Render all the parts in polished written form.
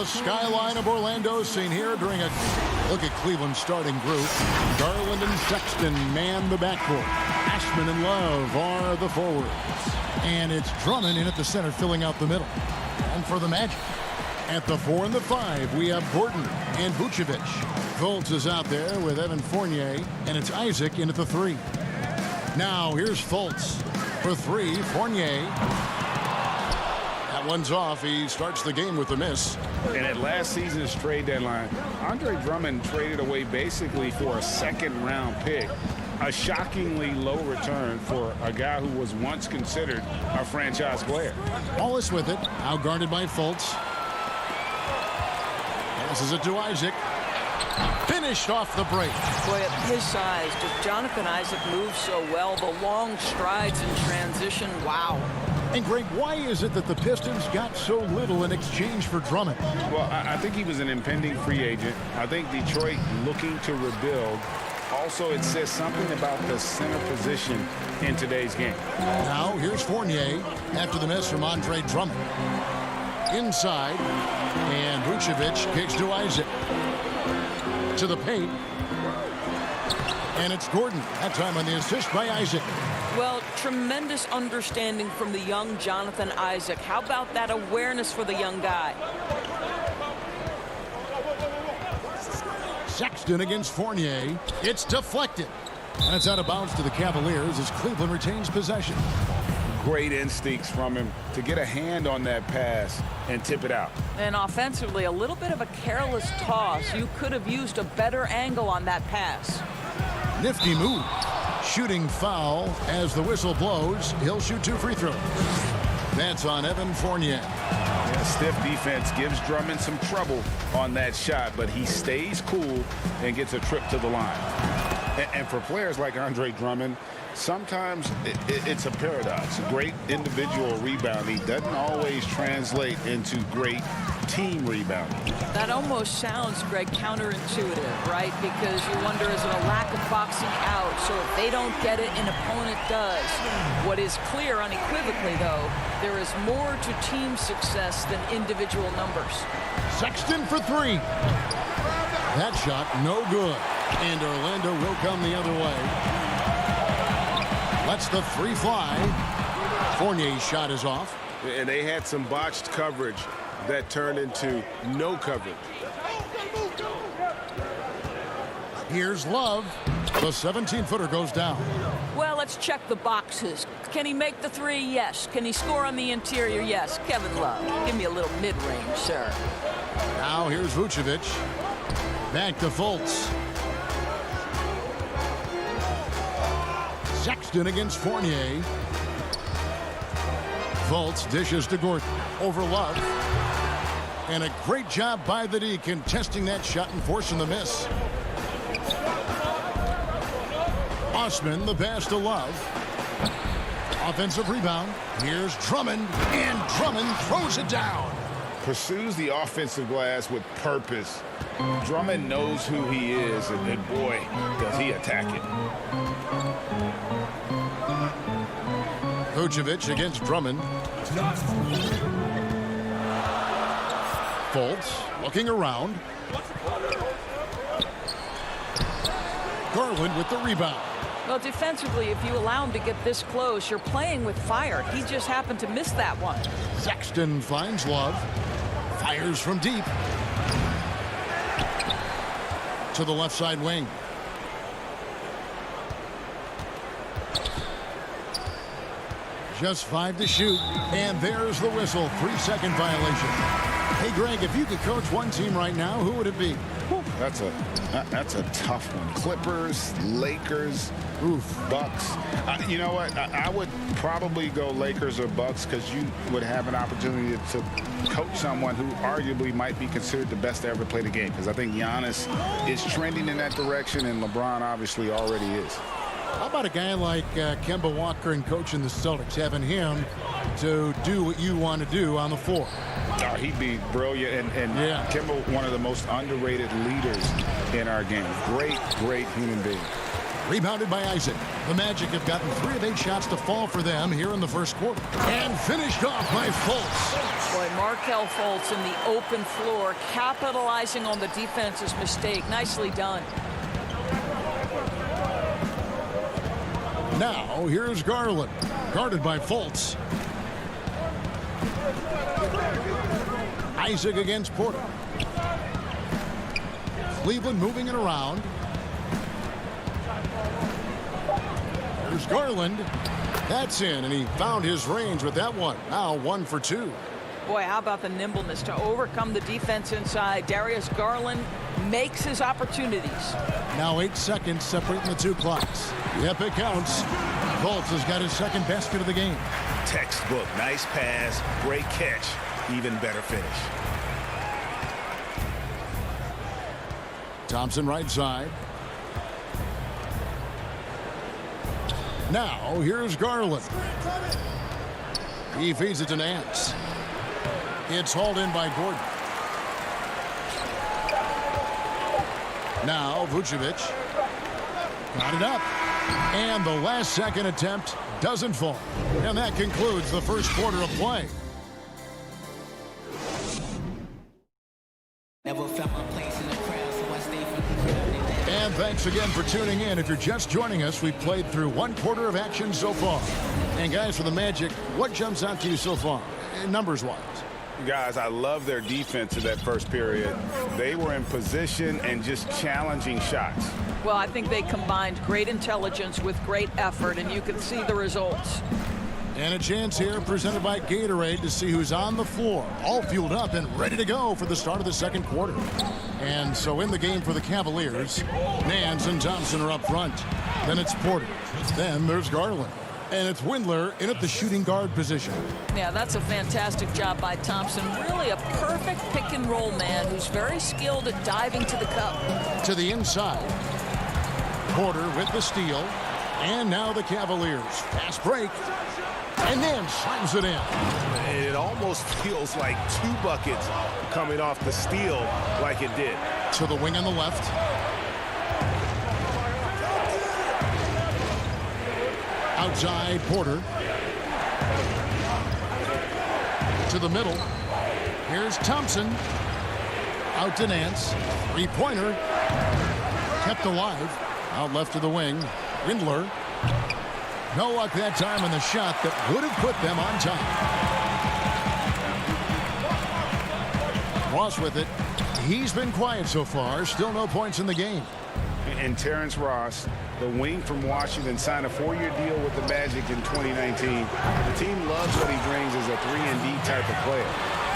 The skyline of Orlando seen here during a look at Cleveland's starting group. Garland and Sexton man the backcourt. Ashman and Love are the forwards. And it's Drummond in at the center filling out the middle. And for the Magic, at the 4 and the 5, we have Gordon and Vucevic. Fultz is out there with Evan Fournier, and it's Isaac in at the 3. Now here's Fultz for 3. Fournier. That one's off. He starts the game with a miss. And at last season's trade deadline, Andre Drummond traded away basically for a second-round pick. A shockingly low return for a guy who was once considered a franchise player. Wallace with it. Out guarded by Fultz. Passes it to Isaac. Finished off the break. Boy, at his size, Jonathan Isaac moves so well. The long strides in transition. Wow. And Greg, why is it that the Pistons got so little in exchange for Drummond? Well, I think he was an impending free agent. I think Detroit looking to rebuild. Also, it says something about the center position in today's game. Now, here's Fournier after the miss from Andre Drummond. Inside, and Vucevic kicks to Isaac. To the paint. And it's Gordon. That time on the assist by Isaac. Well, tremendous understanding from the young Jonathan Isaac. How about that awareness for the young guy? Sexton against Fournier. It's deflected. And it's out of bounds to the Cavaliers as Cleveland retains possession. Great instincts from him to get a hand on that pass and tip it out. And offensively, a little bit of a careless toss. You could have used a better angle on that pass. Nifty move. Shooting foul as the whistle blows. He'll shoot 2 free throws. That's on Evan Fournier. Yeah, stiff defense gives Drummond some trouble on that shot, but he stays cool and gets a trip to the line. And for players like Andre Drummond, sometimes it's a paradox. Great individual rebounding doesn't always translate into great team rebounding. That almost sounds, Greg, counterintuitive, right? Because you wonder, is it a lack of boxing out? So if they don't get it, an opponent does. What is clear unequivocally, though, there is more to team success than individual numbers. Sexton for 3. That shot no good. And Orlando will come the other way. Lets the 3 fly. Fournier's shot is off. And they had some botched coverage that turned into no coverage. Here's Love. The 17-footer goes down. Well, let's check the boxes. Can he make the 3? Yes. Can he score on the interior? Yes. Kevin Love, give me a little mid-range, sir. Now here's Vucevic. Back to Fultz. Sexton against Fournier. Fultz dishes to Gordon. Over Love. And a great job by the D contesting that shot and forcing the miss. Osman, the pass to Love. Offensive rebound. Here's Drummond. And Drummond throws it down. Pursues the offensive glass with purpose. Drummond knows who he is, and boy, does he attack it. Vucevic against Drummond. Fultz looking around. Garland with the rebound. Well, defensively, if you allow him to get this close, you're playing with fire. He just happened to miss that one. Sexton finds Love. Fires from deep. To the left side wing. Just 5 to shoot. And there's the whistle. 3-second violation. Hey, Greg, if you could coach one team right now, who would it be? That's a tough one. Clippers, Lakers, Bucks. You know what? I would probably go Lakers or Bucks because you would have an opportunity to coach someone who arguably might be considered the best to ever play the game, because I think Giannis is trending in that direction, and LeBron obviously already is. How about a guy like Kemba Walker and coaching the Celtics, having him to do what you want to do on the floor? Oh, he'd be brilliant, and yeah. Kemba, one of the most underrated leaders in our game. Great human being. Rebounded by Isaac. The Magic have gotten 3 of 8 shots to fall for them here in the first quarter. And finished off by Fultz. Boy, Markelle Fultz in the open floor, capitalizing on the defense's mistake. Nicely done. Now, here's Garland. Guarded by Fultz. Isaac against Porter. Cleveland moving it around. There's Garland. That's in, and he found his range with that one. Now 1 for 2. Boy, how about the nimbleness to overcome the defense inside. Darius Garland makes his opportunities. Now 8 seconds separating the 2 clocks. Yep, it counts. Fultz has got his second basket of the game. Textbook. Nice pass. Great catch. Even better finish. Thompson right side. Now here's Garland. He feeds it to Nance. It's hauled in by Gordon. Now Vucevic. Got it up. And the last second attempt doesn't fall. And that concludes the first quarter of play. Never felt my place in the crowd, so I stay from the crowd. And thanks again for tuning in. If you're just joining us, we've played through 1 quarter of action so far. And guys, for the Magic, what jumps out to you so far, numbers-wise? Guys, I love their defense in that first period. They were in position and just challenging shots. Well, I think they combined great intelligence with great effort, and you can see the results. And a chance here presented by Gatorade to see who's on the floor, all fueled up and ready to go for the start of the second quarter. And so in the game for the Cavaliers, Nance and Thompson are up front. Then it's Porter. Then there's Garland. And it's Windler in at the shooting guard position. Yeah, that's a fantastic job by Thompson. Really a perfect pick-and-roll man who's very skilled at diving to the cup. To the inside. Porter with the steal. And now the Cavaliers. Fast break. And then slams it in. It almost feels like 2 buckets coming off the steal like it did. To the wing on the left. Outside Porter. To the middle. Here's Thompson. Out to Nance. 3-pointer. Kept alive. Out left to the wing. Windler. No luck that time on the shot that would have put them on top. Ross with it. He's been quiet so far. Still no points in the game. And Terrence Ross, the wing from Washington, signed a 4-year deal with the Magic in 2019. The team loves what he brings as a 3-and-D type of player.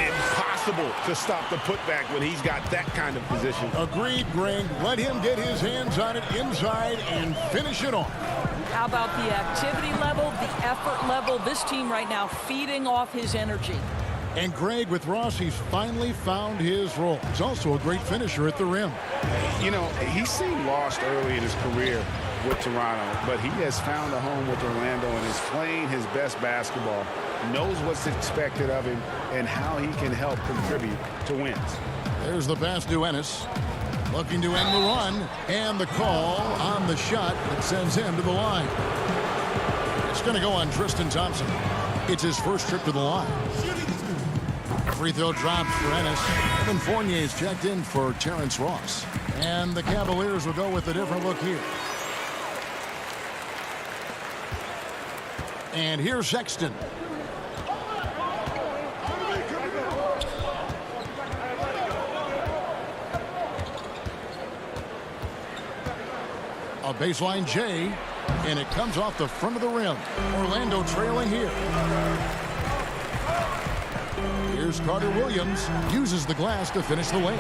Impossible to stop the putback when he's got that kind of position. Agreed, Greg. Let him get his hands on it inside and finish it off. How about the activity level, the effort level? This team right now feeding off his energy. And Greg, with Ross, he's finally found his role. He's also a great finisher at the rim. You know, he seemed lost early in his career with Toronto, but he has found a home with Orlando and is playing his best basketball, knows what's expected of him, and how he can help contribute to wins. There's the pass to Ennis. Looking to end the run, and the call on the shot that sends him to the line. It's going to go on Tristan Thompson. It's his first trip to the line. Free throw drops for Ennis. And Fournier's checked in for Terrence Ross. And the Cavaliers will go with a different look here. And here's Sexton. A baseline J, and it comes off the front of the rim. Orlando trailing here. Here's Carter Williams, uses the glass to finish the layup.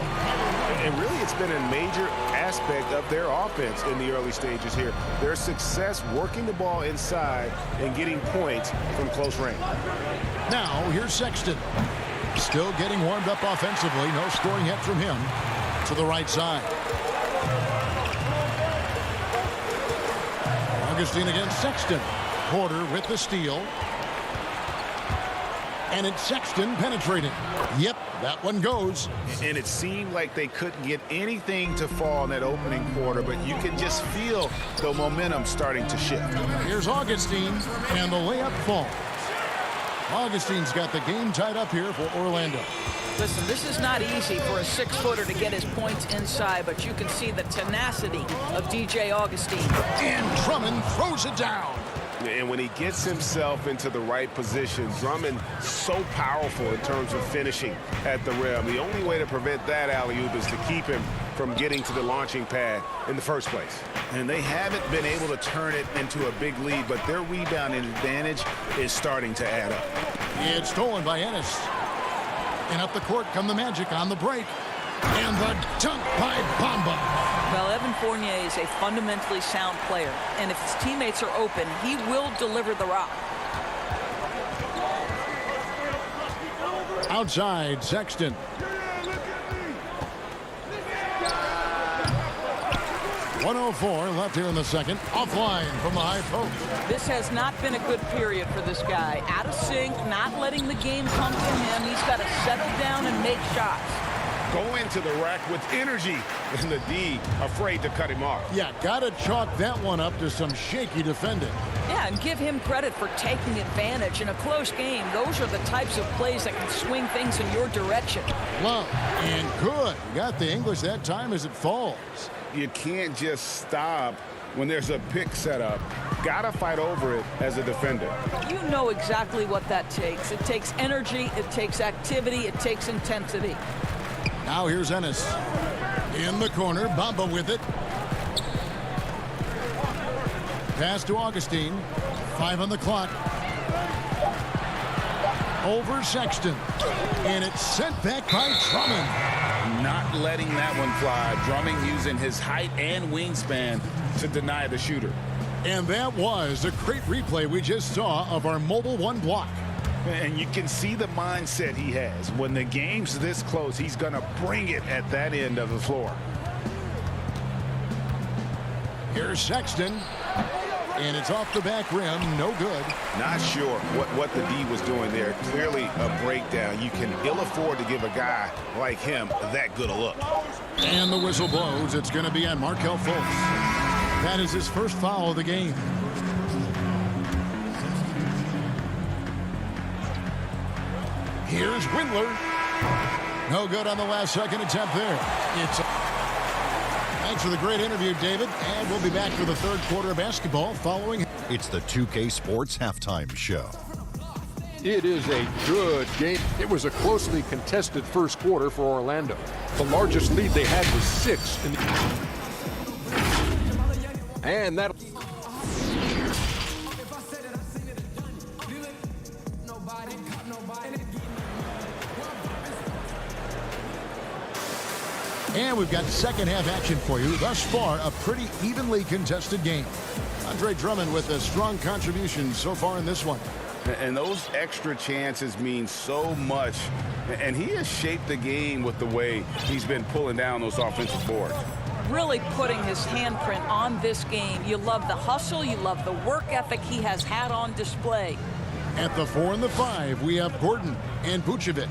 And really, it's been a major aspect of their offense in the early stages here. Their success working the ball inside and getting points from close range. Now, here's Sexton. Still getting warmed up offensively. No scoring yet from him. To the right side. Augustine against Sexton. Porter with the steal. And it's Sexton penetrating. Yep, that one goes. And it seemed like they couldn't get anything to fall in that opening quarter, but you can just feel the momentum starting to shift. Here's Augustine, and the layup falls. Augustine's got the game tied up here for Orlando. Listen, this is not easy for a 6-footer to get his points inside, but you can see the tenacity of DJ Augustine. And Drummond throws it down. And when he gets himself into the right position, Drummond so powerful in terms of finishing at the rim. The only way to prevent that alley-oop is to keep him from getting to the launching pad in the first place. And they haven't been able to turn it into a big lead, but their rebounding advantage is starting to add up. It's stolen by Ennis. And up the court come the Magic on the break. And the dunk by Bamba. Well, Evan Fournier is a fundamentally sound player, and if his teammates are open, he will deliver the rock. Outside, Sexton. .104 left here in the second. Offline from the high post. This has not been a good period for this guy. Out of sync, not letting the game come to him. He's got to settle down and make shots. Go into the rack with energy, and the D afraid to cut him off. Yeah, got to chalk that one up to some shaky defending. Yeah, and give him credit for taking advantage in a close game. Those are the types of plays that can swing things in your direction. Love and good. Got the English that time as it falls. You can't just stop when there's a pick set up. Gotta fight over it as a defender. You know exactly what that takes. It takes energy, it takes activity, it takes intensity. Now here's Ennis. In the corner, Bamba with it. Pass to Augustine. 5 on the clock. Over Sexton. And it's sent back by Drummond. Not letting that one fly. Drummond using his height and wingspan to deny the shooter. And that was a great replay we just saw of our Mobile One block. And you can see the mindset he has. When the game's this close, he's going to bring it at that end of the floor. Here's Sexton. And it's off the back rim. No good. Not sure what the D was doing there. Clearly a breakdown. You can ill afford to give a guy like him that good a look. And the whistle blows. It's going to be on Markelle Fultz. That is his first foul of the game. Here's Windler. No good on the last second attempt there. Thanks for the great interview, David. And we'll be back for the third quarter of basketball following. It's the 2K Sports Halftime Show. It is a good game. It was a closely contested first quarter for Orlando. The largest lead they had was 6. And that... And we've got second half action for you. Thus far, a pretty evenly contested game. Andre Drummond with a strong contribution so far in this one. And those extra chances mean so much. And he has shaped the game with the way he's been pulling down those offensive boards. Really putting his handprint on this game. You love the hustle. You love the work ethic he has had on display. At the 4 and the 5, we have Gordon and Vucevic.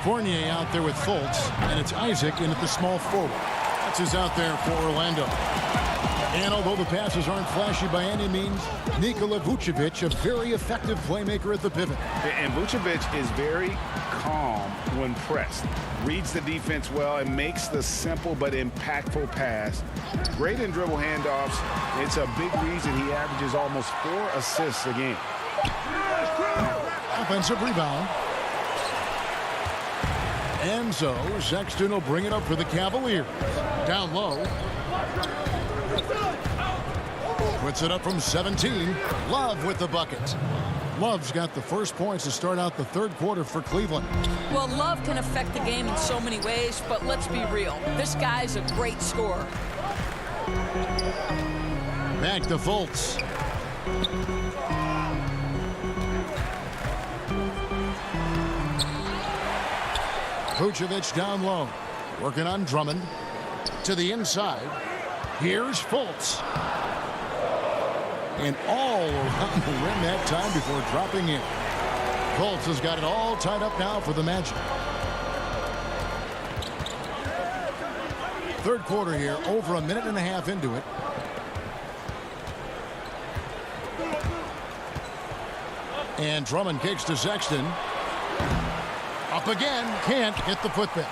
Fournier out there with Fultz, and it's Isaac in at the small forward. That's who's out there for Orlando. And although the passes aren't flashy by any means, Nikola Vucevic, a very effective playmaker at the pivot. And Vucevic is very calm when pressed. Reads the defense well and makes the simple but impactful pass. Great in dribble handoffs. It's a big reason he averages almost 4 assists a game. Offensive rebound. And so Sexton will bring it up for the Cavaliers. Down low. Puts it up from 17. Love with the bucket. Love's got the first points to start out the third quarter for Cleveland. Well, Love can affect the game in so many ways, but let's be real. This guy's a great scorer. Back to Fultz. Vucevic down low. Working on Drummond. To the inside. Here's Fultz. And all around the rim that time before dropping in. Fultz has got it all tied up now for the Magic. Third quarter here, over a minute and a half into it. And Drummond kicks to Sexton. Up again, can't hit the putback.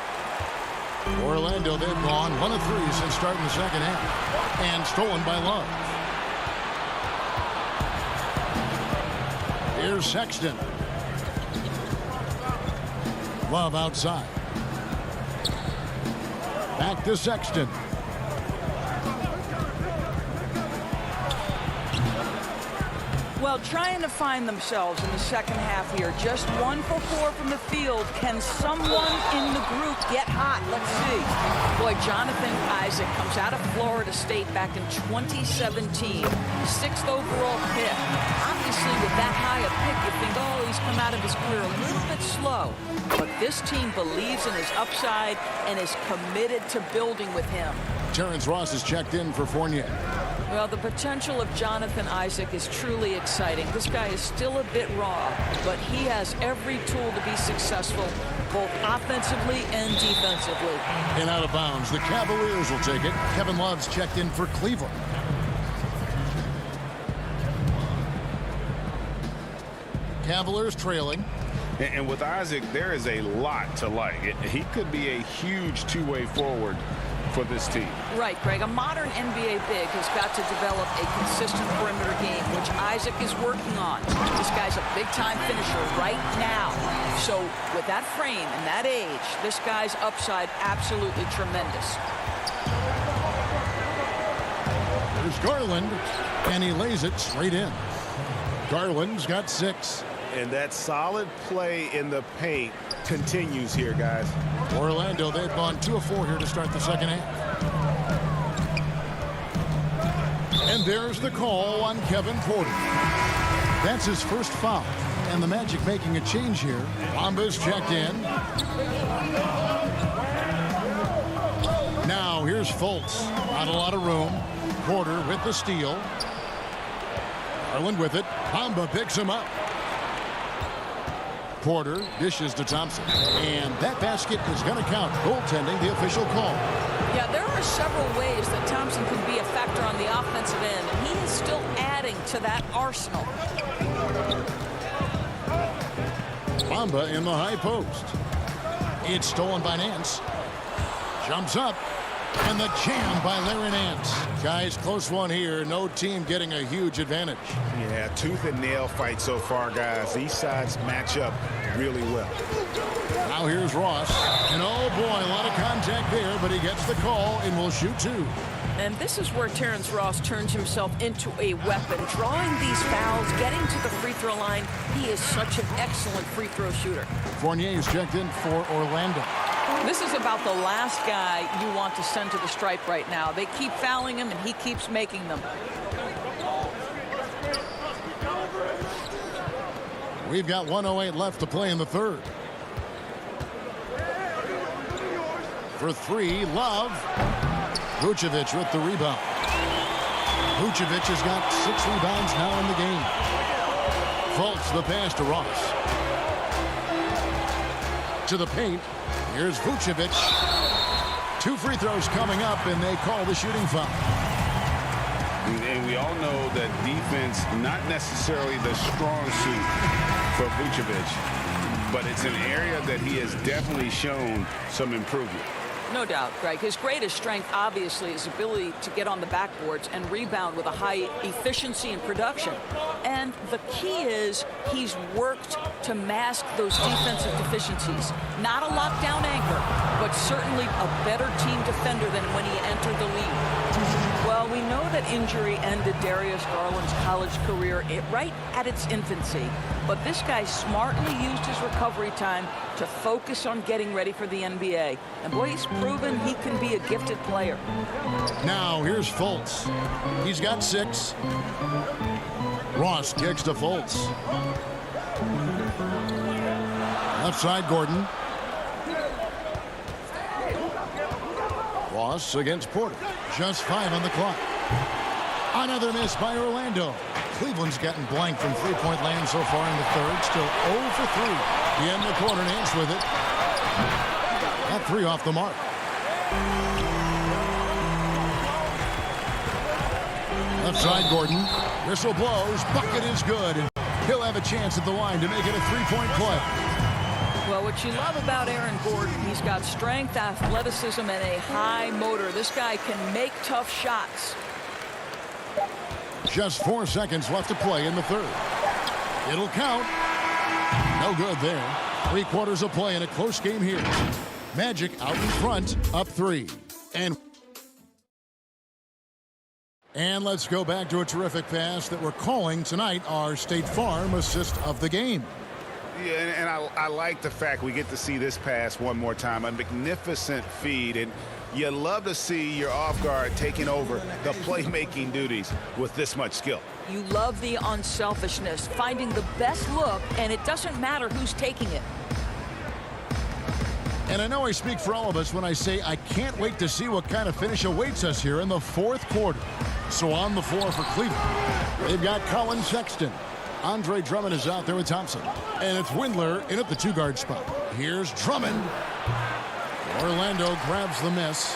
Orlando, they've gone 1 of 3 since starting the second half. And stolen by Love. Here's Sexton. Love outside. Back to Sexton. Well, trying to find themselves in the second half here. Just 1 for 4 from the field. Can someone in the group get hot? Let's see. Boy, Jonathan Isaac comes out of Florida State back in 2017. 6th overall pick. Obviously, with that high a pick, you think, oh, he's come out of his career a little bit slow. But this team believes in his upside and is committed to building with him. Terrence Ross is checked in for Fournier. Well, the potential of Jonathan Isaac is truly exciting. This guy is still a bit raw, but he has every tool to be successful, both offensively and defensively. And out of bounds, the Cavaliers will take it. Kevin Love's checked in for Cleveland. Cavaliers trailing. And with Isaac, there is a lot to like. He could be a huge two-way forward for this team. Right, Greg. A modern NBA big has got to develop a consistent perimeter game, which Isaac is working on. This guy's a big-time finisher right now. So with that frame and that age, this guy's upside absolutely tremendous. There's Garland, and he lays it straight in. Garland's got 6. And that solid play in the paint continues here, guys. Orlando, they've gone 2 of 4 here to start the second half. And there's the call on Kevin Porter. That's his first foul. And the Magic making a change here. Bamba's checked in. Now here's Fultz. Not a lot of room. Porter with the steal. Garland with it. Bamba picks him up. Porter dishes to Thompson. And that basket is going to count. Goaltending, the official call. Yeah, there are several ways that Thompson can be a factor on the offensive end, and he is still adding to that arsenal. Bamba in the high post. It's stolen by Nance. Jumps up. And the jam by Larry Nance. Guys, close one here. No team getting a huge advantage. Yeah, tooth and nail fight so far, guys. These sides match up really well. Now here's Ross. And oh boy, a lot of contact there, but he gets the call and will shoot 2. And this is where Terrence Ross turns himself into a weapon. Drawing these fouls, getting to the free throw line. He is such an excellent free throw shooter. Fournier is checked in for Orlando. This is about the last guy you want to send to the stripe right now. They keep fouling him, and he keeps making them. We've got 1:08 left to play in the third. For 3, Love. Vucevic with the rebound. Vucevic has got 6 rebounds now in the game. Fultz the pass to Ross. To the paint. Here's Vucevic. 2 free throws coming up, and they call the shooting foul. And we all know that defense, not necessarily the strong suit for Vucevic, but it's an area that he has definitely shown some improvement. No doubt, Greg. His greatest strength, obviously, is ability to get on the backboards and rebound with a high efficiency and production. And the key is he's worked to mask those defensive deficiencies. Not a lockdown anchor, but certainly a better team defender than when he entered the league. Well, we know that injury ended Darius Garland's college career right at its infancy. But this guy smartly used his recovery time to focus on getting ready for the NBA. And boy, he's proven he can be a gifted player. Now here's Fultz. He's got 6. Ross kicks to Fultz. Left side, Gordon. Ross against Porter. Just 5 on the clock. Another miss by Orlando. Cleveland's gotten blank from three-point land so far in the third. Still 0 for 3. In the corner, Nance with it. That three off the mark. Left side, Gordon. Whistle blows. Bucket is good. He'll have a chance at the line to make it a three-point play. Well, what you love about Aaron Gordon, he's got strength, athleticism, and a high motor. This guy can make tough shots. Just 4 seconds left to play in the third. It'll count. No good there. 3 quarters of play in a close game here. Magic out in front, up 3. And let's go back to a terrific pass that we're calling tonight our State Farm assist of the game. Yeah, and I like the fact we get to see this pass one more time. A magnificent feed, and you love to see your off guard taking over the playmaking duties with this much skill. You love the unselfishness, finding the best look, and it doesn't matter who's taking it. And I know I speak for all of us when I say I can't wait to see what kind of finish awaits us here in the fourth quarter. So on the floor for Cleveland, they've got Colin Sexton. Andre Drummond is out there with Thompson. And it's Windler in at the 2-guard spot. Here's Drummond. Orlando grabs the miss.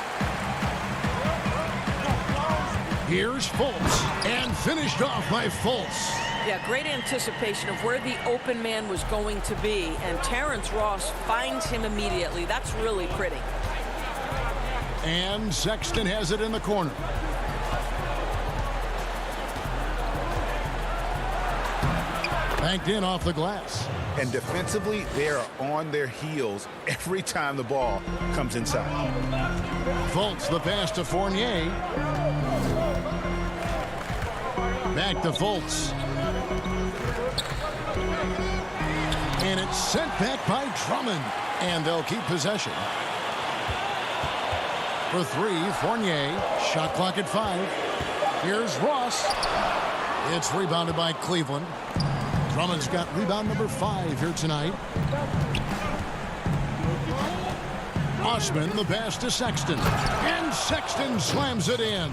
Here's Fultz. And finished off by Fultz. Yeah, great anticipation of where the open man was going to be. And Terrence Ross finds him immediately. That's really pretty. And Sexton has it in the corner. Banked in off the glass. And defensively, they are on their heels every time the ball comes inside. Fultz the pass to Fournier. Back to Fultz. And it's sent back by Drummond. And they'll keep possession. For 3, Fournier. Shot clock at 5. Here's Ross. It's rebounded by Cleveland. Drummond's got rebound number 5 here tonight. Osman the pass to Sexton. And Sexton slams it in.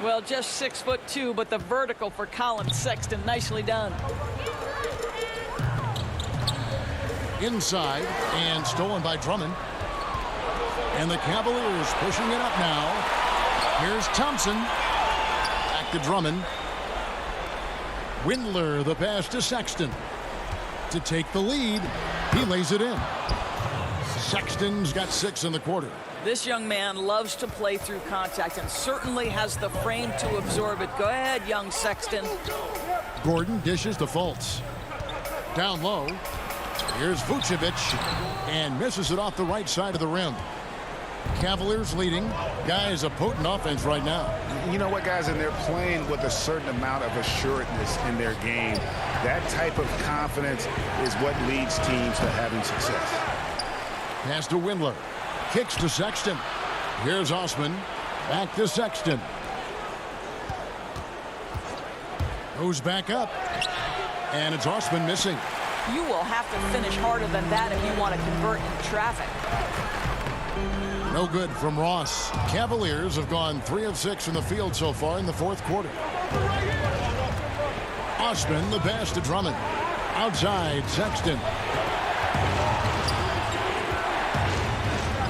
Well, just 6'2", but the vertical for Colin Sexton. Nicely done. Inside and stolen by Drummond. And the Cavaliers pushing it up now. Here's Thompson. Back to Drummond. Windler the pass to Sexton. To take the lead, he lays it in. Sexton's got 6 in the quarter. This young man loves to play through contact and certainly has the frame to absorb it. Go ahead, young Sexton. Gordon dishes to Fultz. Down low. Here's Vucevic. And misses it off the right side of the rim. Cavaliers leading. Guys, a potent offense right now. You know what, guys? And they're playing with a certain amount of assuredness in their game. That type of confidence is what leads teams to having success. Pass to Windler. Kicks to Sexton. Here's Osman. Back to Sexton. Goes back up. And it's Osman missing. You will have to finish harder than that if you want to convert in traffic. No good from Ross. Cavaliers have gone 3 of 6 from the field so far in the fourth quarter. Osman the pass to Drummond. Outside, Sexton.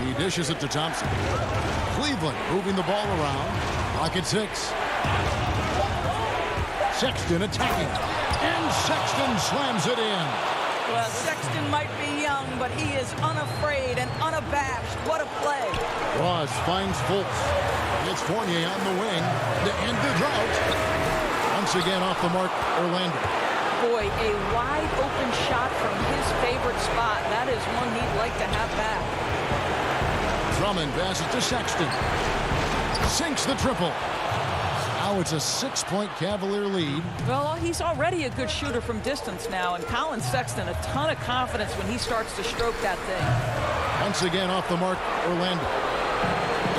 He dishes it to Thompson. Cleveland moving the ball around. Clock at 6. Sexton attacking. And Sexton slams it in. Well, Sexton might be young, but he is unafraid and unabashed. What a play. Ross finds Fultz. It's Fournier on the wing to end the drought. Once again off the mark, Orlando. Boy, a wide open shot from his favorite spot. That is one he'd like to have back. Drummond passes to Sexton. Sinks the triple. Now it's a 6-point Cavalier lead. Well, he's already a good shooter from distance now, and Colin Sexton, a ton of confidence when he starts to stroke that thing. Once again off the mark, Orlando.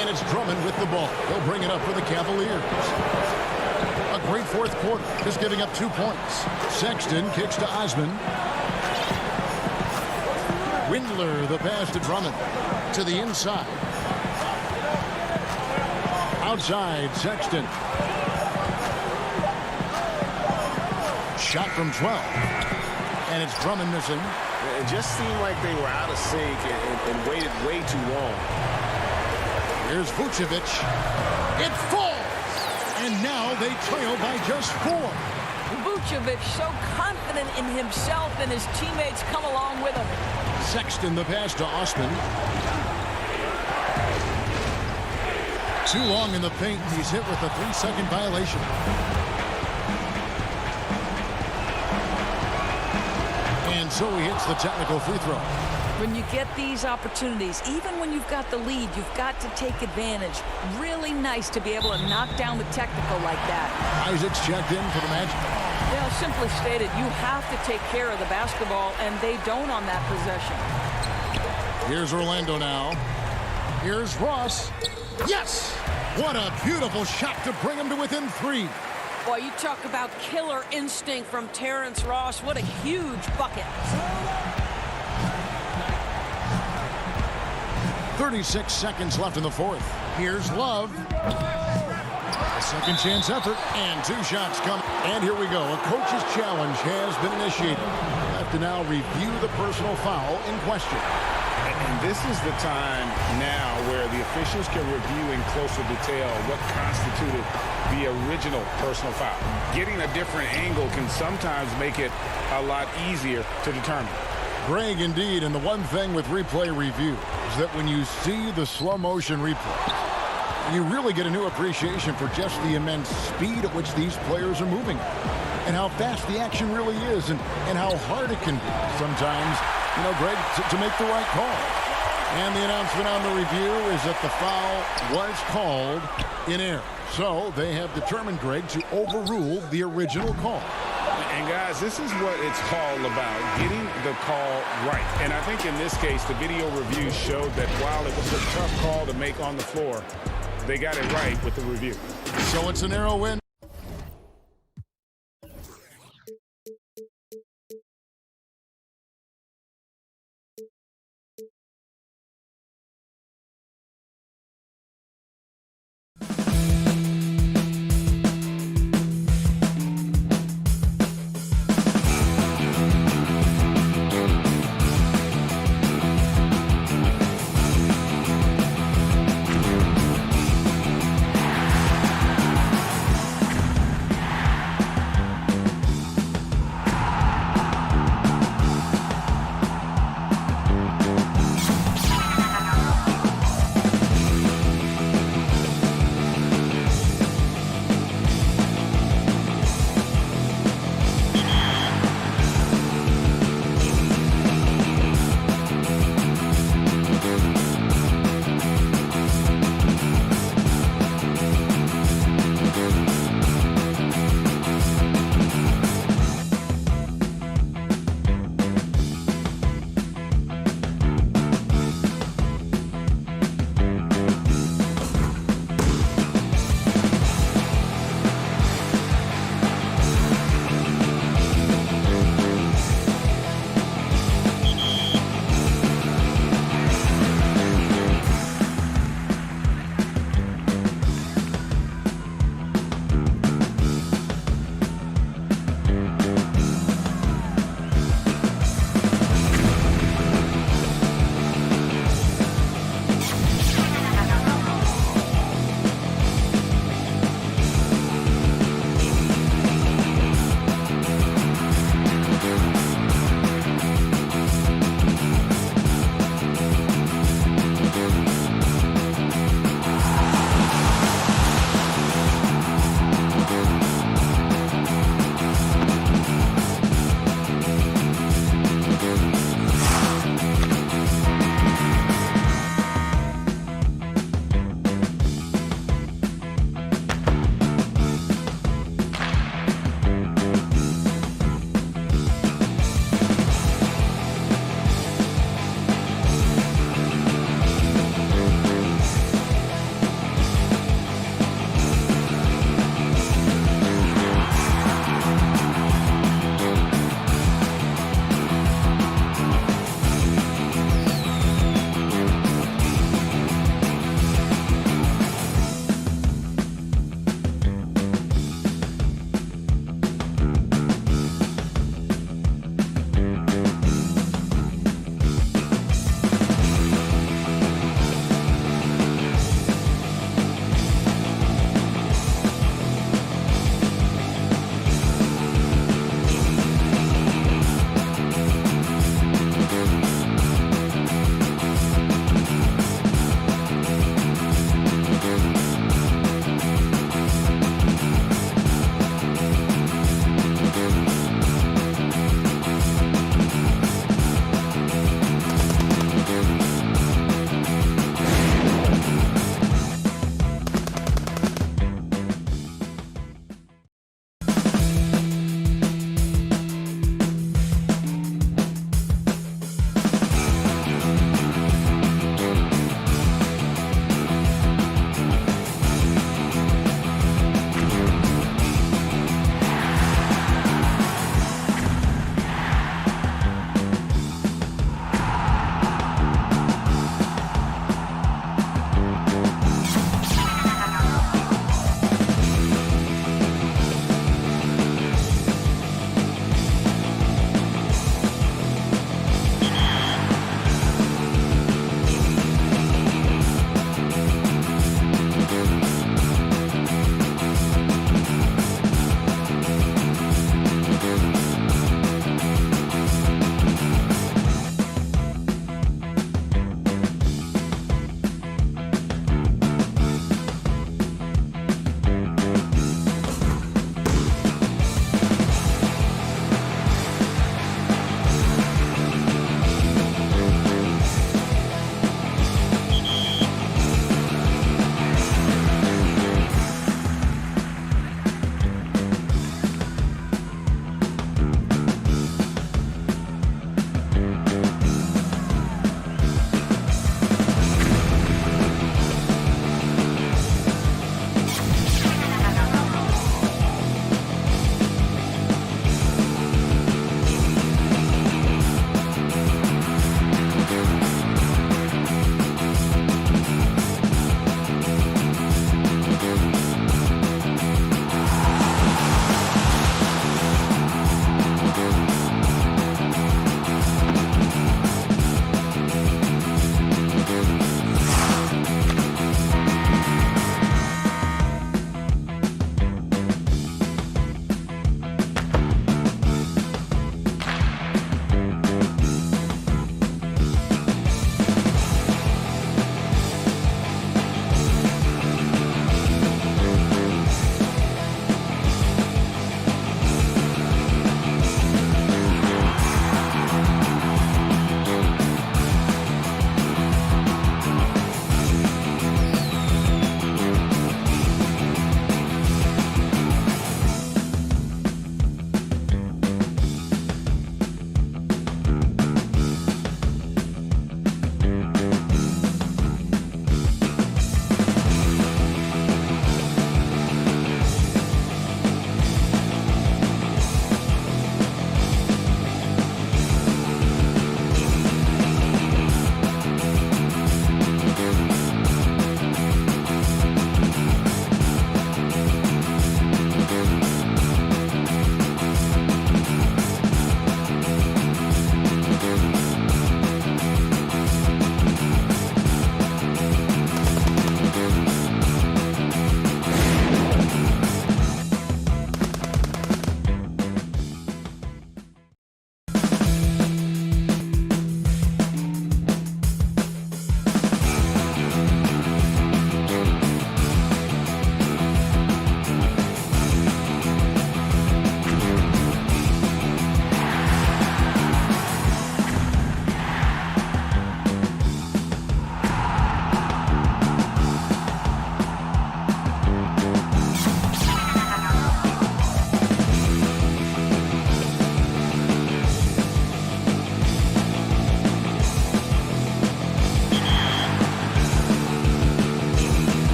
And it's Drummond with the ball. He'll bring it up for the Cavaliers. A great fourth quarter, just giving up 2 points. Sexton kicks to Osman. Windler the pass to Drummond. To the inside. Outside, Sexton. shot from 12. And it's Drummond missing. It just seemed like they were out of sync and waited way too long. Here's Vucevic. It falls. And now they trail by just 4. Vucevic so confident in himself, and his teammates come along with him. Sexton the pass to Osman. Too long in the paint. He's hit with a 3-second violation. And so he hits the technical free throw. When you get these opportunities, even when you've got the lead, you've got to take advantage. Really nice to be able to knock down the technical like that. Isaac's checked in for the Magic. You know, simply stated, you have to take care of the basketball, and they don't on that possession. Here's Orlando now. Here's Ross. Yes! What a beautiful shot to bring him to within 3. Boy, you talk about killer instinct from Terrence Ross. What a huge bucket. 36 seconds left in the 4th. Here's Love. A second chance effort, and 2 shots come. And here we go. A coach's challenge has been initiated. We'll have to now review the personal foul in question. And this is the time now where the officials can review in closer detail what constituted the original personal foul. Getting a different angle can sometimes make it a lot easier to determine. Greg, indeed, and the one thing with replay review is that when you see the slow motion replay, you really get a new appreciation for just the immense speed at which these players are moving and how fast the action really is and how hard it can be sometimes, you know, Greg, to make the right call. And the announcement on the review is that the foul was called in error. So they have determined, Greg, to overrule the original call. And guys, this is what it's all about, getting the call right. And I think in this case, the video review showed that while it was a tough call to make on the floor, they got it right with the review. So it's a narrow win.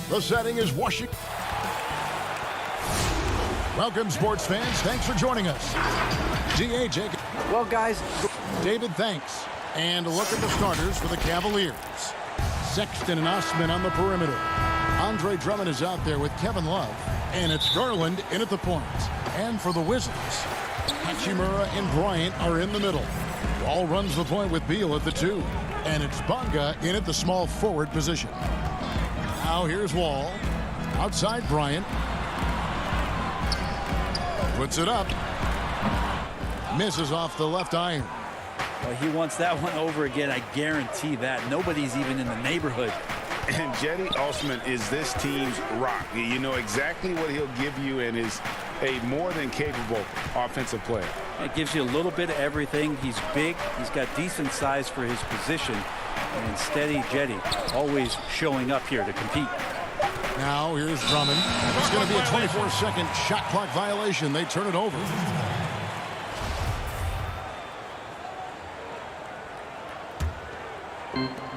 The setting is Washington. Welcome, sports fans. Thanks for joining us. D.A. Jacob. Well, guys. David, thanks. And a look at the starters for the Cavaliers. Sexton and Osman on the perimeter. Andre Drummond is out there with Kevin Love. And it's Garland in at the point. And for the Wizards, Hachimura and Bryant are in the middle. Wall runs the point with Beal at the 2. And it's Bonga in at the small forward position. Now here's Wall. Outside Bryant. Puts it up. Misses off the left iron. Well, he wants that one over again. I guarantee that. Nobody's even in the neighborhood. And Cedi Osman is this team's rock. You know exactly what he'll give you and is a more than capable offensive player. It gives you a little bit of everything. He's big. He's got decent size for his position. And steady Cedi, always showing up here to compete. Now here's Drummond. It's going to be a 24-second shot clock violation. They turn it over.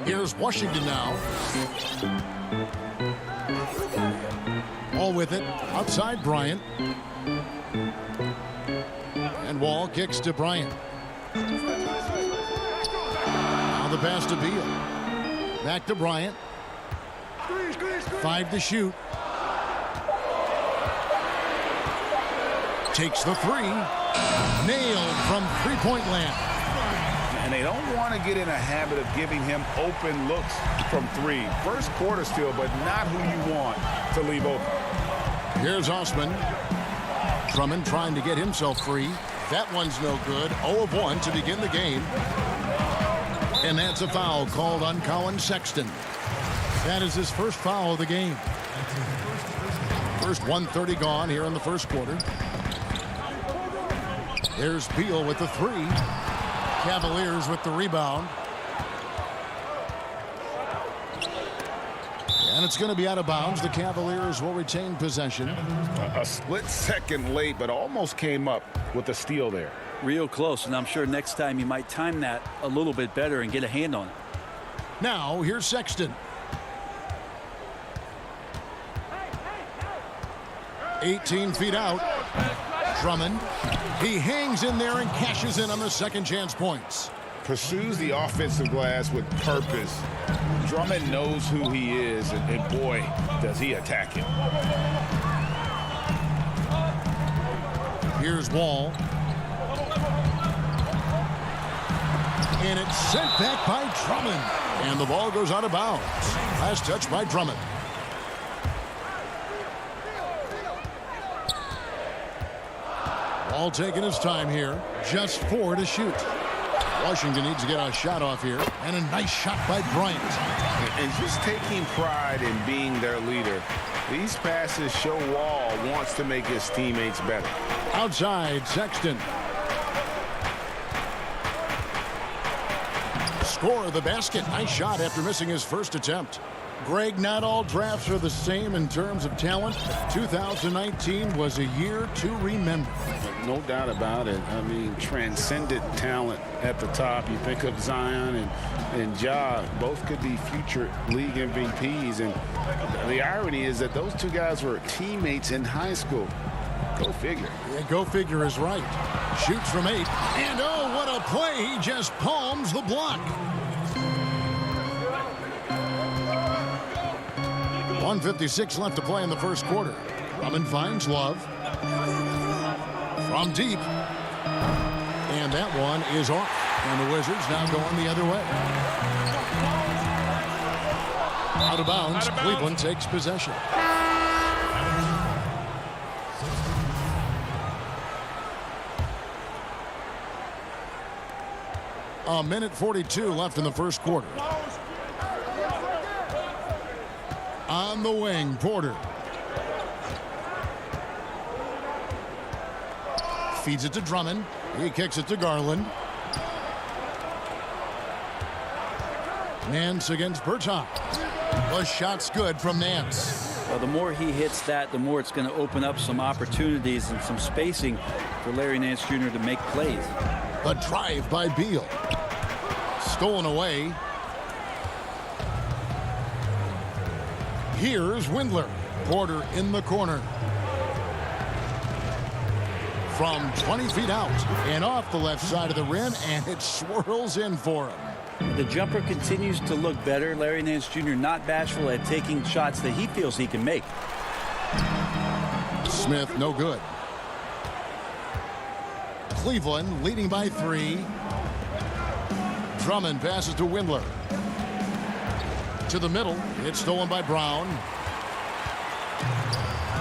Here's Washington now. All with it. Outside Bryant. And Wall kicks to Bryant. Now the pass to Beal. Back to Bryant. 5 to shoot. Takes the 3. Nailed from three-point land. And they don't want to get in a habit of giving him open looks from 3. First quarter still, but not who you want to leave open. Here's Osman. Drummond trying to get himself free. That one's no good. 0 of 1 to begin the game. And that's a foul called on Colin Sexton. That is his first foul of the game. First 1:30 gone here in the first quarter. There's Beal with the 3. Cavaliers with the rebound. And it's going to be out of bounds. The Cavaliers will retain possession. A split second late, but almost came up with a steal there. Real close, and I'm sure next time you might time that a little bit better and get a hand on it. Now here's Sexton. 18 feet out. Drummond. He hangs in there and cashes in on the second chance points. Pursues the offensive glass with purpose. Drummond knows who he is, and boy, does he attack him. Here's Wall. And it's sent back by Drummond. And the ball goes out of bounds. Last touch by Drummond. All taking his time here. Just 4 to shoot. Washington needs to get a shot off here. And a nice shot by Bryant. And just taking pride in being their leader. These passes show Wall wants to make his teammates better. Outside, Sexton. Score the basket. Nice shot after missing his first attempt. Greg, not all drafts are the same in terms of talent. 2019 was a year to remember. No doubt about it. I mean, transcendent talent at the top. You think of Zion and Ja, both could be future league MVPs. And the irony is that those two guys were teammates in high school. Go figure. Yeah, go figure is right. Shoots from 8. And oh, what a play. He just palms the block. 1:56 left to play in the first quarter. Drummond finds Love. From deep. And that one is off. And the Wizards now going the other way. Out of bounds. Cleveland takes possession. A minute 42 left in the first quarter. On the wing, Porter. Feeds it to Drummond. He kicks it to Garland. Nance against Bertop. The shot's good from Nance. Well, the more he hits that, the more it's going to open up some opportunities and some spacing for Larry Nance Jr. to make plays. A drive by Beal. Stolen away. Here's Windler. Porter in the corner. From 20 feet out and off the left side of the rim, and it swirls in for him. The jumper continues to look better. Larry Nance Jr. not bashful at taking shots that he feels he can make. Smith, no good. Cleveland leading by 3. Drummond passes to Windler. To the middle. It's stolen by Brown.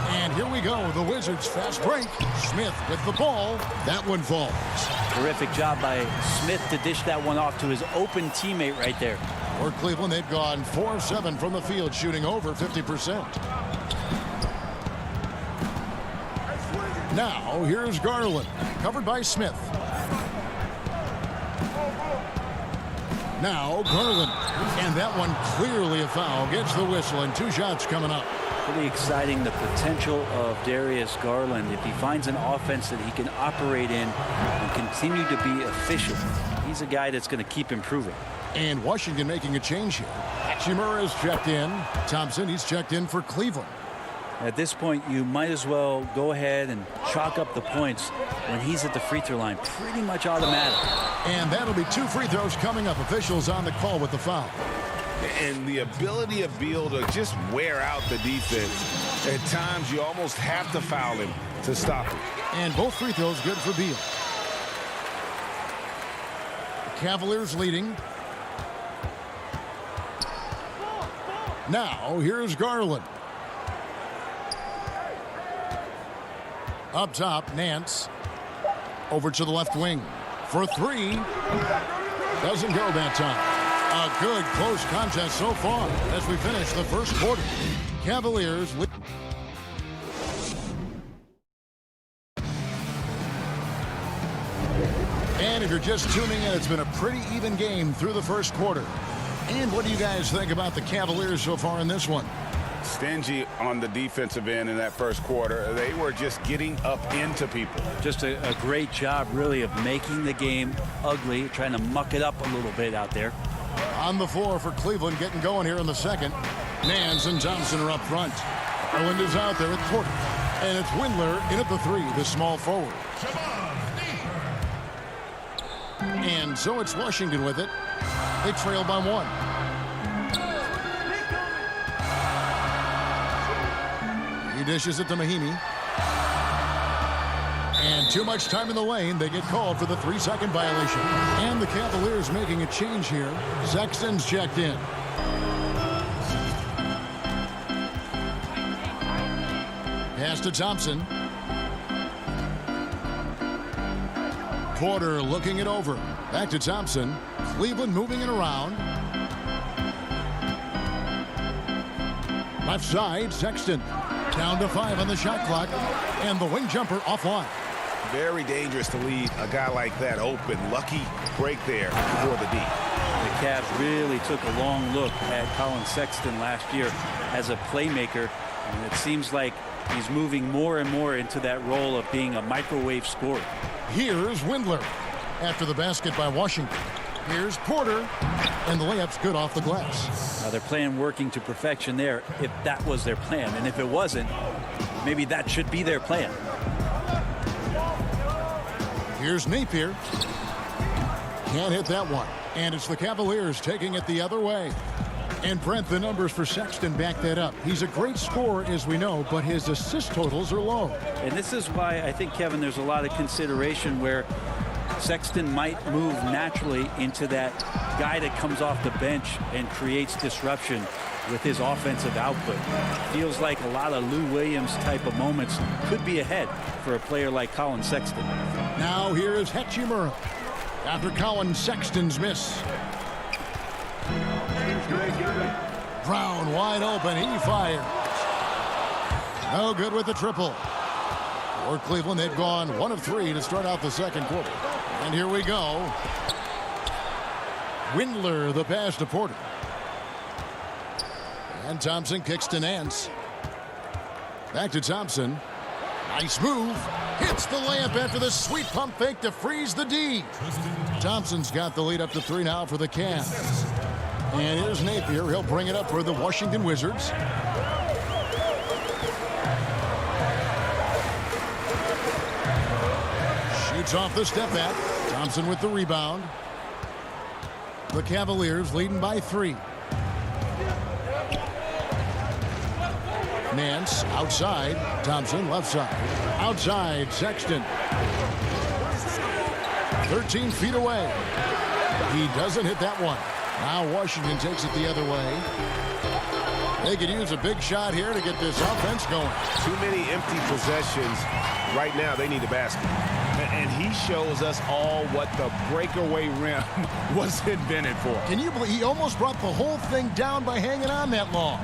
And here we go. The Wizards fast break. Smith with the ball. That one falls. Terrific job by Smith to dish that one off to his open teammate right there. For Cleveland, they've gone 4 of 7 from the field, shooting over 50%. Now, here's Garland, covered by Smith. Now, Garland, and that one clearly a foul. Gets the whistle, and 2 shots coming up. Pretty exciting, the potential of Darius Garland. If he finds an offense that he can operate in and continue to be efficient, he's a guy that's going to keep improving. And Washington making a change here. Hachimura is checked in. Thompson, he's checked in for Cleveland. At this point, you might as well go ahead and chalk up the points when he's at the free throw line. Pretty much automatic. And that'll be 2 free throws coming up. Officials on the call with the foul. And the ability of Beal to just wear out the defense. At times, you almost have to foul him to stop him. And both free throws good for Beal. Cavaliers leading. Now, here's Garland. Up top, Nance. Over to the left wing. For 3. Doesn't go that time. A good close contest so far as we finish the first quarter. Cavaliers. And if you're just tuning in, it's been a pretty even game through the first quarter. And what do you guys think about the Cavaliers so far in this one? Stingy on the defensive end in that first quarter. They were just getting up into people. Just a great job, really, of making the game ugly, trying to muck it up a little bit out there. On the floor for Cleveland, getting going here in the second. Nance and Thompson are up front. Garland is out there at Porter. And it's Windler in at the 3, the small forward. And so it's Washington with it. They trail by 1. He dishes it to Mahinmi. And too much time in the lane. They get called for the 3-second violation. And the Cavaliers making a change here. Sexton's checked in. Pass to Thompson. Porter looking it over. Back to Thompson. Cleveland moving it around. Left side, Sexton. Down to 5 on the shot clock. And the wing jumper offline. Very dangerous to leave a guy like that open. Lucky break there before the D. The Cavs really took a long look at Colin Sexton last year as a playmaker. And it seems like he's moving more and more into that role of being a microwave scorer. Here's Windler after the basket by Washington. Here's Porter, and the layup's good off the glass. Now their plan working to perfection there, if that was their plan. And if it wasn't, maybe that should be their plan. Here's Napier. Can't hit that one. And it's the Cavaliers taking it the other way. And Brent, the numbers for Sexton back that up. He's a great scorer, as we know, but his assist totals are low. And this is why I think, Kevin, there's a lot of consideration where Sexton might move naturally into that guy that comes off the bench and creates disruption with his offensive output. Feels like a lot of Lou Williams type of moments could be ahead for a player like Colin Sexton. Now here is Hachimura after Colin Sexton's miss. Brown wide open. He fires. No good with the triple. For Cleveland, they've gone 1 of 3 to start out the second quarter. And here we go. Windler, the pass to Porter. And Thompson kicks to Nance. Back to Thompson. Nice move. Hits the layup after the sweet pump fake to freeze the D. Thompson's got the lead up to 3 now for the Cavs. And here's Napier. He'll bring it up for the Washington Wizards. Shoots off the step back. Thompson with the rebound. The Cavaliers leading by 3. Nance outside. Thompson left side. Outside Sexton. 13 feet away. He doesn't hit that one. Now Washington takes it the other way. They could use a big shot here to get this offense going. Too many empty possessions. Right now they need a basket. And he shows us all what the breakaway rim was invented for. Can you believe he almost brought the whole thing down by hanging on that long?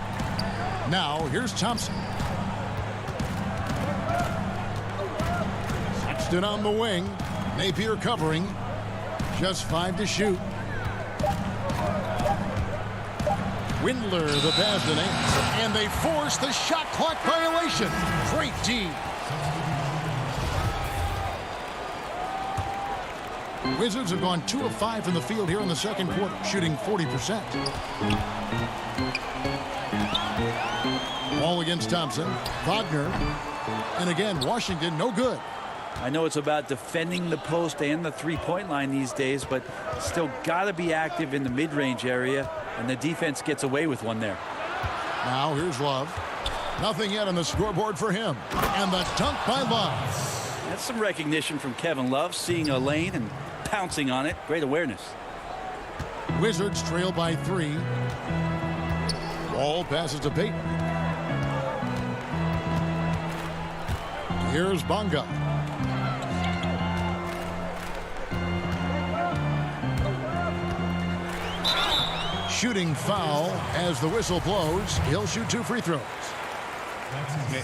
Now here's Thompson. Sexton on the wing. Napier covering. Just 5 to shoot. Windler the pass to Nance. And they force the shot clock violation. Great D. Wizards have gone 2 of 5 from the field here in the second quarter, shooting 40%. Ball against Thompson. Wagner. And again, Washington, no good. I know it's about defending the post and the three-point line these days, but still got to be active in the mid-range area, and the defense gets away with one there. Now here's Love. Nothing yet on the scoreboard for him. And the dunk by Love. That's some recognition from Kevin Love, seeing a lane and pouncing on it. Great awareness. Wizards trail by 3. Ball passes to Payton. Here's Bonga. Shooting foul as the whistle blows. He'll shoot 2 free throws.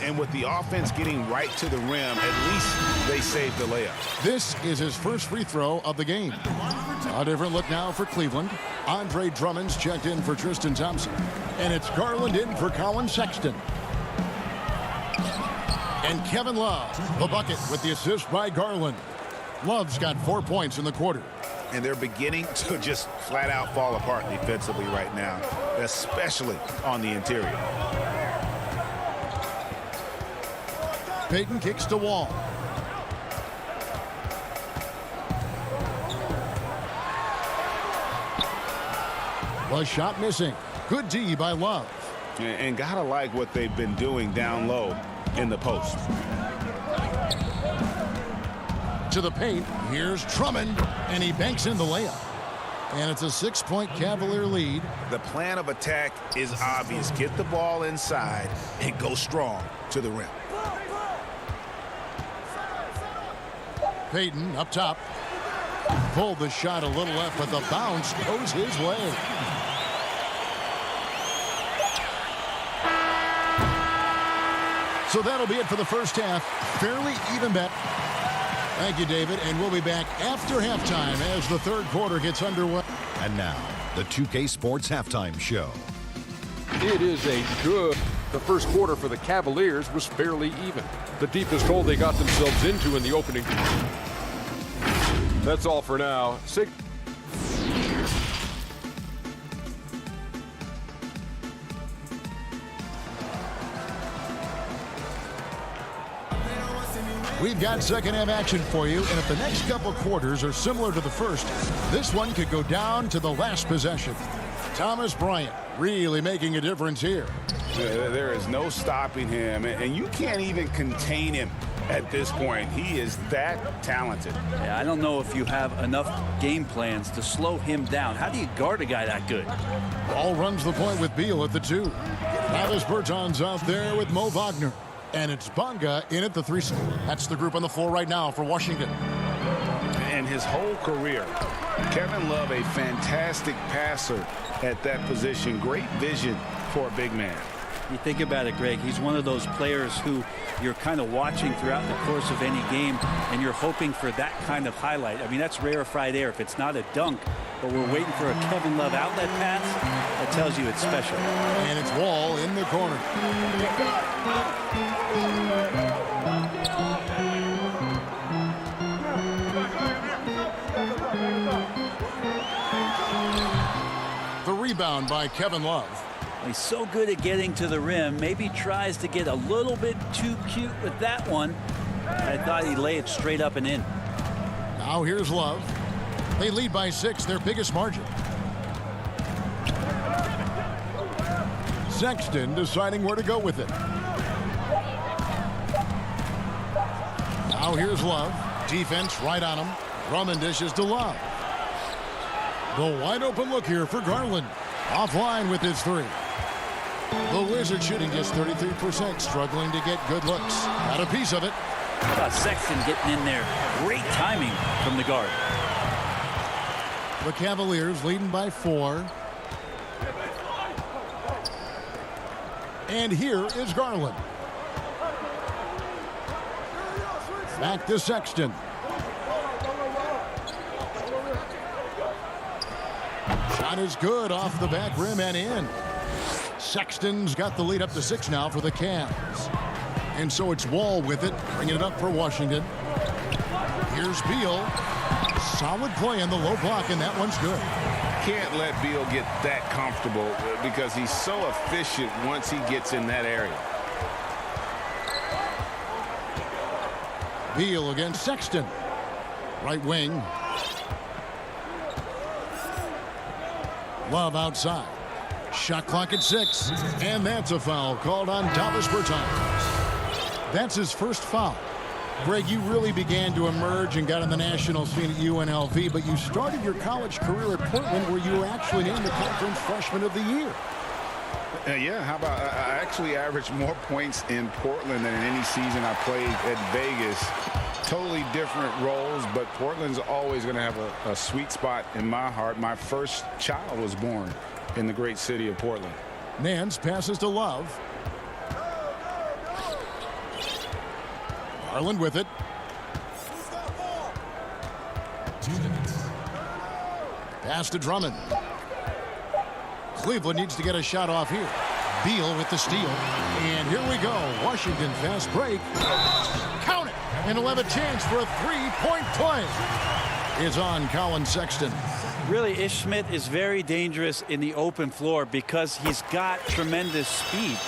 And with the offense getting right to the rim, at least they saved the layup. This is his first free throw of the game. A different look now for Cleveland. Andre Drummond's checked in for Tristan Thompson. And it's Garland in for Colin Sexton. And Kevin Love, the bucket with the assist by Garland. Love's got 4 points in the quarter. And they're beginning to just flat out fall apart defensively right now, especially on the interior. Payton kicks to Wall. The shot missing. Good D by Love. And gotta like what they've been doing down low in the post. To the paint. Here's Drummond. And he banks in the layup. And it's a 6-point Cavalier lead. The plan of attack is obvious. Get the ball inside and go strong to the rim. Payton up top. Pulled the shot a little left, but the bounce goes his way. So that'll be it for the first half. Fairly even bet. Thank you, David, and we'll be back after halftime as the third quarter gets underway. And now, the 2K Sports Halftime Show. It is a good. The first quarter for the Cavaliers was fairly even. The deepest hole they got themselves into in the opening. That's all for now. We've got second half action for you, and if the next couple quarters are similar to the first, this one could go down to the last possession. Thomas Bryant really making a difference here. There is no stopping him, and you can't even contain him at this point. He is that talented. Yeah, I don't know if you have enough game plans to slow him down. How do you guard a guy that good? Ball runs the point with Beal at the 2. Travis Berton's out there with Mo Wagner. And it's Bonga in at the 3. That's the group on the floor right now for Washington. And his whole career, Kevin Love, a fantastic passer at that position. Great vision for a big man. You think about it, Greg, he's one of those players who you're kind of watching throughout the course of any game, and you're hoping for that kind of highlight. I mean, that's rarefied air. If it's not a dunk, but we're waiting for a Kevin Love outlet pass, that tells you it's special. And it's Wall in the corner. The rebound by Kevin Love. He's so good at getting to the rim. Maybe tries to get a little bit too cute with that one. I thought he'd lay it straight up and in. Now here's Love. They lead by 6, their biggest margin. Sexton deciding where to go with it. Now here's Love. Defense right on him. Drummond dishes to Love. The wide open look here for Garland. Offline with his 3. The Wizards shooting just 33%, struggling to get good looks. Got a piece of it. How about Sexton getting in there? Great timing from the guard. The Cavaliers leading by 4. And here is Garland. Back to Sexton. Shot is good off the back rim and in. Sexton's got the lead up to 6 now for the Cavs. And so it's Wall with it, bringing it up for Washington. Here's Beal. Solid play in the low block, and that one's good. Can't let Beal get that comfortable because he's so efficient once he gets in that area. Beal against Sexton. Right wing. Love outside. Shot clock at 6. And that's a foul called on Davis Bertans. That's his first foul. Greg, you really began to emerge and got on the national scene at UNLV, but you started your college career at Portland where you were actually named the Conference Freshman of the Year. Yeah, how about I actually averaged more points in Portland than in any season I played at Vegas. Totally different roles, but Portland's always going to have a sweet spot in my heart. My first child was born in the great city of Portland. Nance passes to Love. Garland with it. Pass to Drummond. Cleveland needs to get a shot off here. Beal with the steal. And here we go. Washington fast break. Count it. And he'll have a chance for a 3-point play. Is on Colin Sexton. Really, Ish Smith is very dangerous in the open floor because he's got tremendous speed.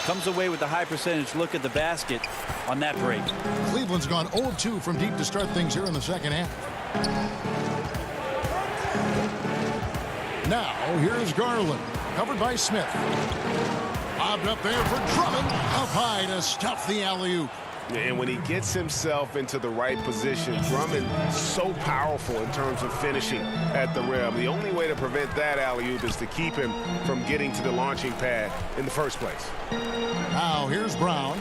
Comes away with a high percentage look at the basket on that break. Cleveland's gone 0-2 from deep to start things here in the second half. Now, here's Garland. Covered by Smith. Bobbed up there for Drummond. Up high to stuff the alley-oop. And when he gets himself into the right position, Drummond so powerful in terms of finishing at the rim. The only way to prevent that alley-oop is to keep him from getting to the launching pad in the first place. Now here's Brown.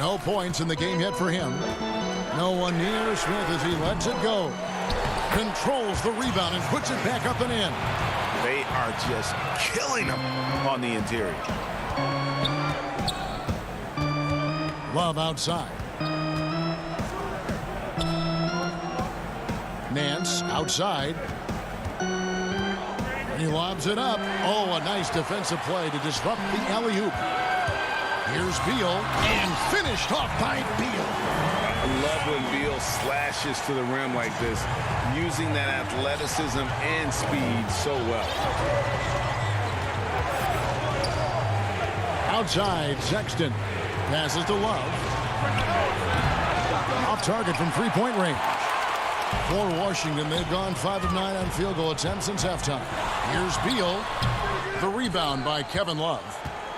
No points in the game yet for him. No one near Smith as he lets it go. Controls the rebound and puts it back up and in. They are just killing him on the interior. Love outside. Nance outside. He lobs it up. Oh, a nice defensive play to disrupt the alley-oop. Here's Beal, and finished off by Beal. I love when Beal slashes to the rim like this, using that athleticism and speed so well. Outside, Sexton. Passes to Love. Off target from three-point range. For Washington, they've gone 5 of 9 on field goal attempts since halftime. Here's Beal. The rebound by Kevin Love.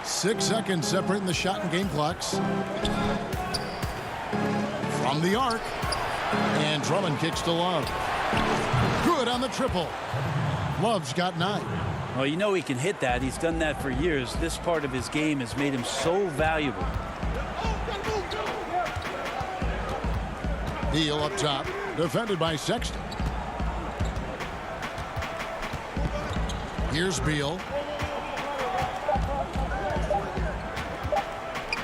6 seconds separating the shot and game clocks. From the arc. And Drummond kicks to Love. Good on the triple. Love's got 9. Well, you know he can hit that. He's done that for years. This part of his game has made him so valuable. Beal up top, defended by Sexton. Here's Beal.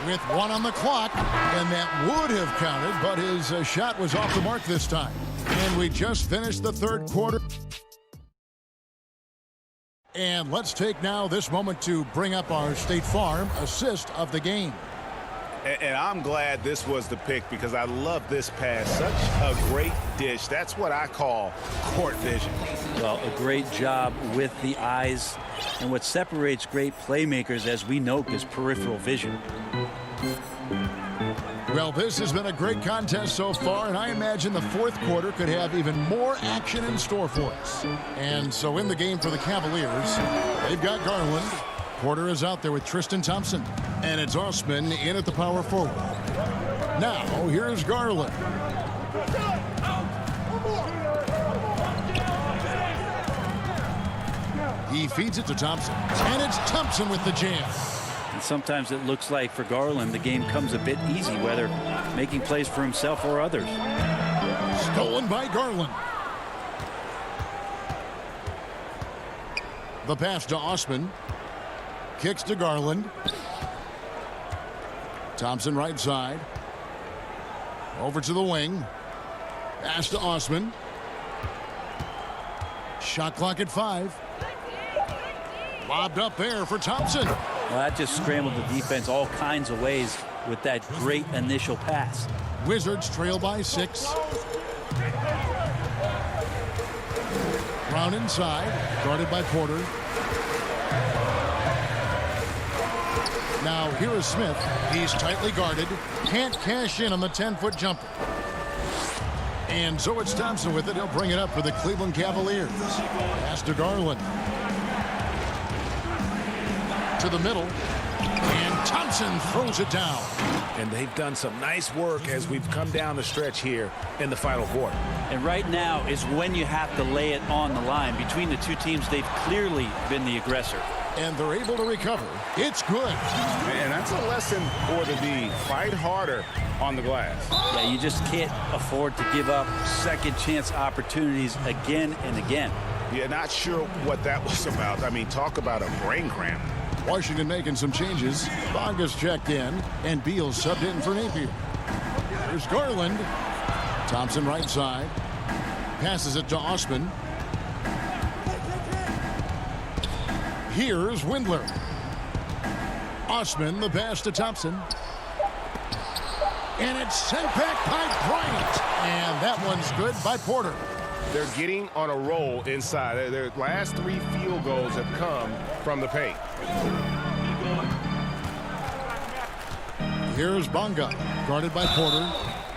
With 1 on the clock, and that would have counted, but his shot was off the mark this time. And we just finished the third quarter. And let's take now this moment to bring up our State Farm assist of the game. And I'm glad this was the pick because I love this pass. Such a great dish. That's what I call court vision. Well, a great job with the eyes. And what separates great playmakers, as we know, is peripheral vision. Well, this has been a great contest so far, and I imagine the fourth quarter could have even more action in store for us. And so in the game for the Cavaliers, they've got Garland. Porter is out there with Tristan Thompson. And it's Osman in at the power forward. Now, here's Garland. He feeds it to Thompson. And it's Thompson with the jam. And sometimes it looks like for Garland, the game comes a bit easy, whether making plays for himself or others. Stolen by Garland. The pass to Osman. Kicks to Garland. Thompson right side. Over to the wing. Pass to Osman. Shot clock at 5. Lobbed up there for Thompson. Well, that just scrambled the defense all kinds of ways with that great initial pass. Wizards trail by 6. Brown inside, guarded by Porter. Now here is Smith. He's tightly guarded. Can't cash in on the 10-foot jumper. And so it's Thompson with it. He'll bring it up for the Cleveland Cavaliers. Pass to Garland. To the middle. And Thompson throws it down. And they've done some nice work as we've come down the stretch here in the final quarter. And right now is when you have to lay it on the line. Between the two teams, they've clearly been the aggressor. And they're able to recover. It's good. And that's a lesson for the D. Fight harder on the glass. Yeah, you just can't afford to give up second chance opportunities again and again. Yeah, not sure what that was about. I mean, talk about a brain cramp. Washington making some changes. Bonga's checked in, and Beal subbed in for Napier. Here's Garland. Thompson right side. Passes it to Osman. Here's Windler. Osman, the pass to Thompson. And it's sent back by Bryant. And that one's good by Porter. They're getting on a roll inside. Their last 3 field goals have come from the paint. Here's Bonga, guarded by Porter.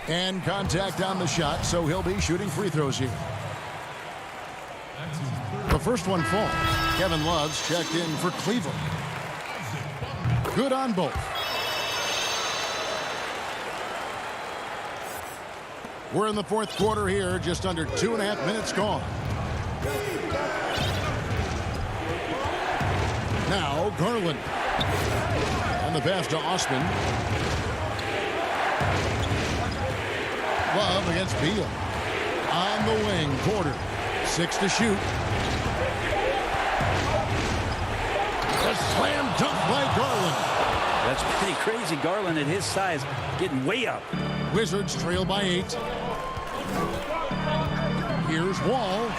And contact on the shot, so he'll be shooting free throws here. The first one falls. Kevin Love's checked in for Cleveland. Good on both. We're in the fourth quarter here, just under 2.5 minutes gone. Now Garland. And the pass to Osman. Love against Beal. On the wing, Porter. 6 to shoot. A slam dunk by Garland. That's pretty crazy. Garland at his size getting way up. Wizards trail by 8. Here's Wall.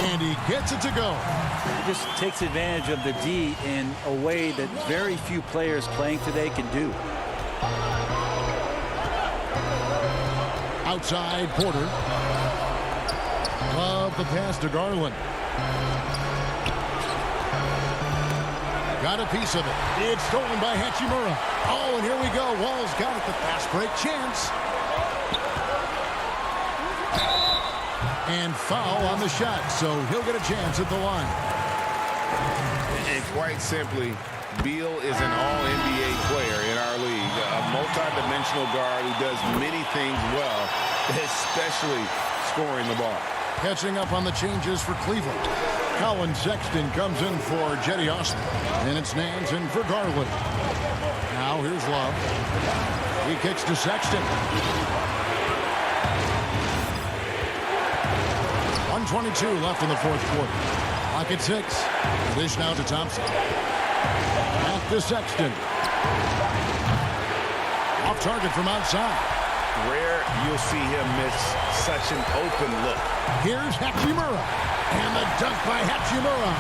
And he gets it to go. He just takes advantage of the D in a way that very few players playing today can do. Outside, Porter. Love the pass to Garland. Got a piece of it. It's stolen by Hachimura. Oh, and here we go. Wall's got it. The fast break chance. And foul on the shot, so he'll get a chance at the line. And quite simply, Beal is an all-NBA player in our league. A multi-dimensional guard who does many things well, especially scoring the ball. Catching up on the changes for Cleveland. Colin Sexton comes in for Jetty Osman. And it's Nance in for Garland. Now here's Love. He kicks to Sexton. 1:22 left in the fourth quarter. Clock at 6. Dish now to Thompson. Back to Sexton. Off target from outside. Rare you'll see him miss such an open look. Here's Hachimura. And the dunk by Hachimura.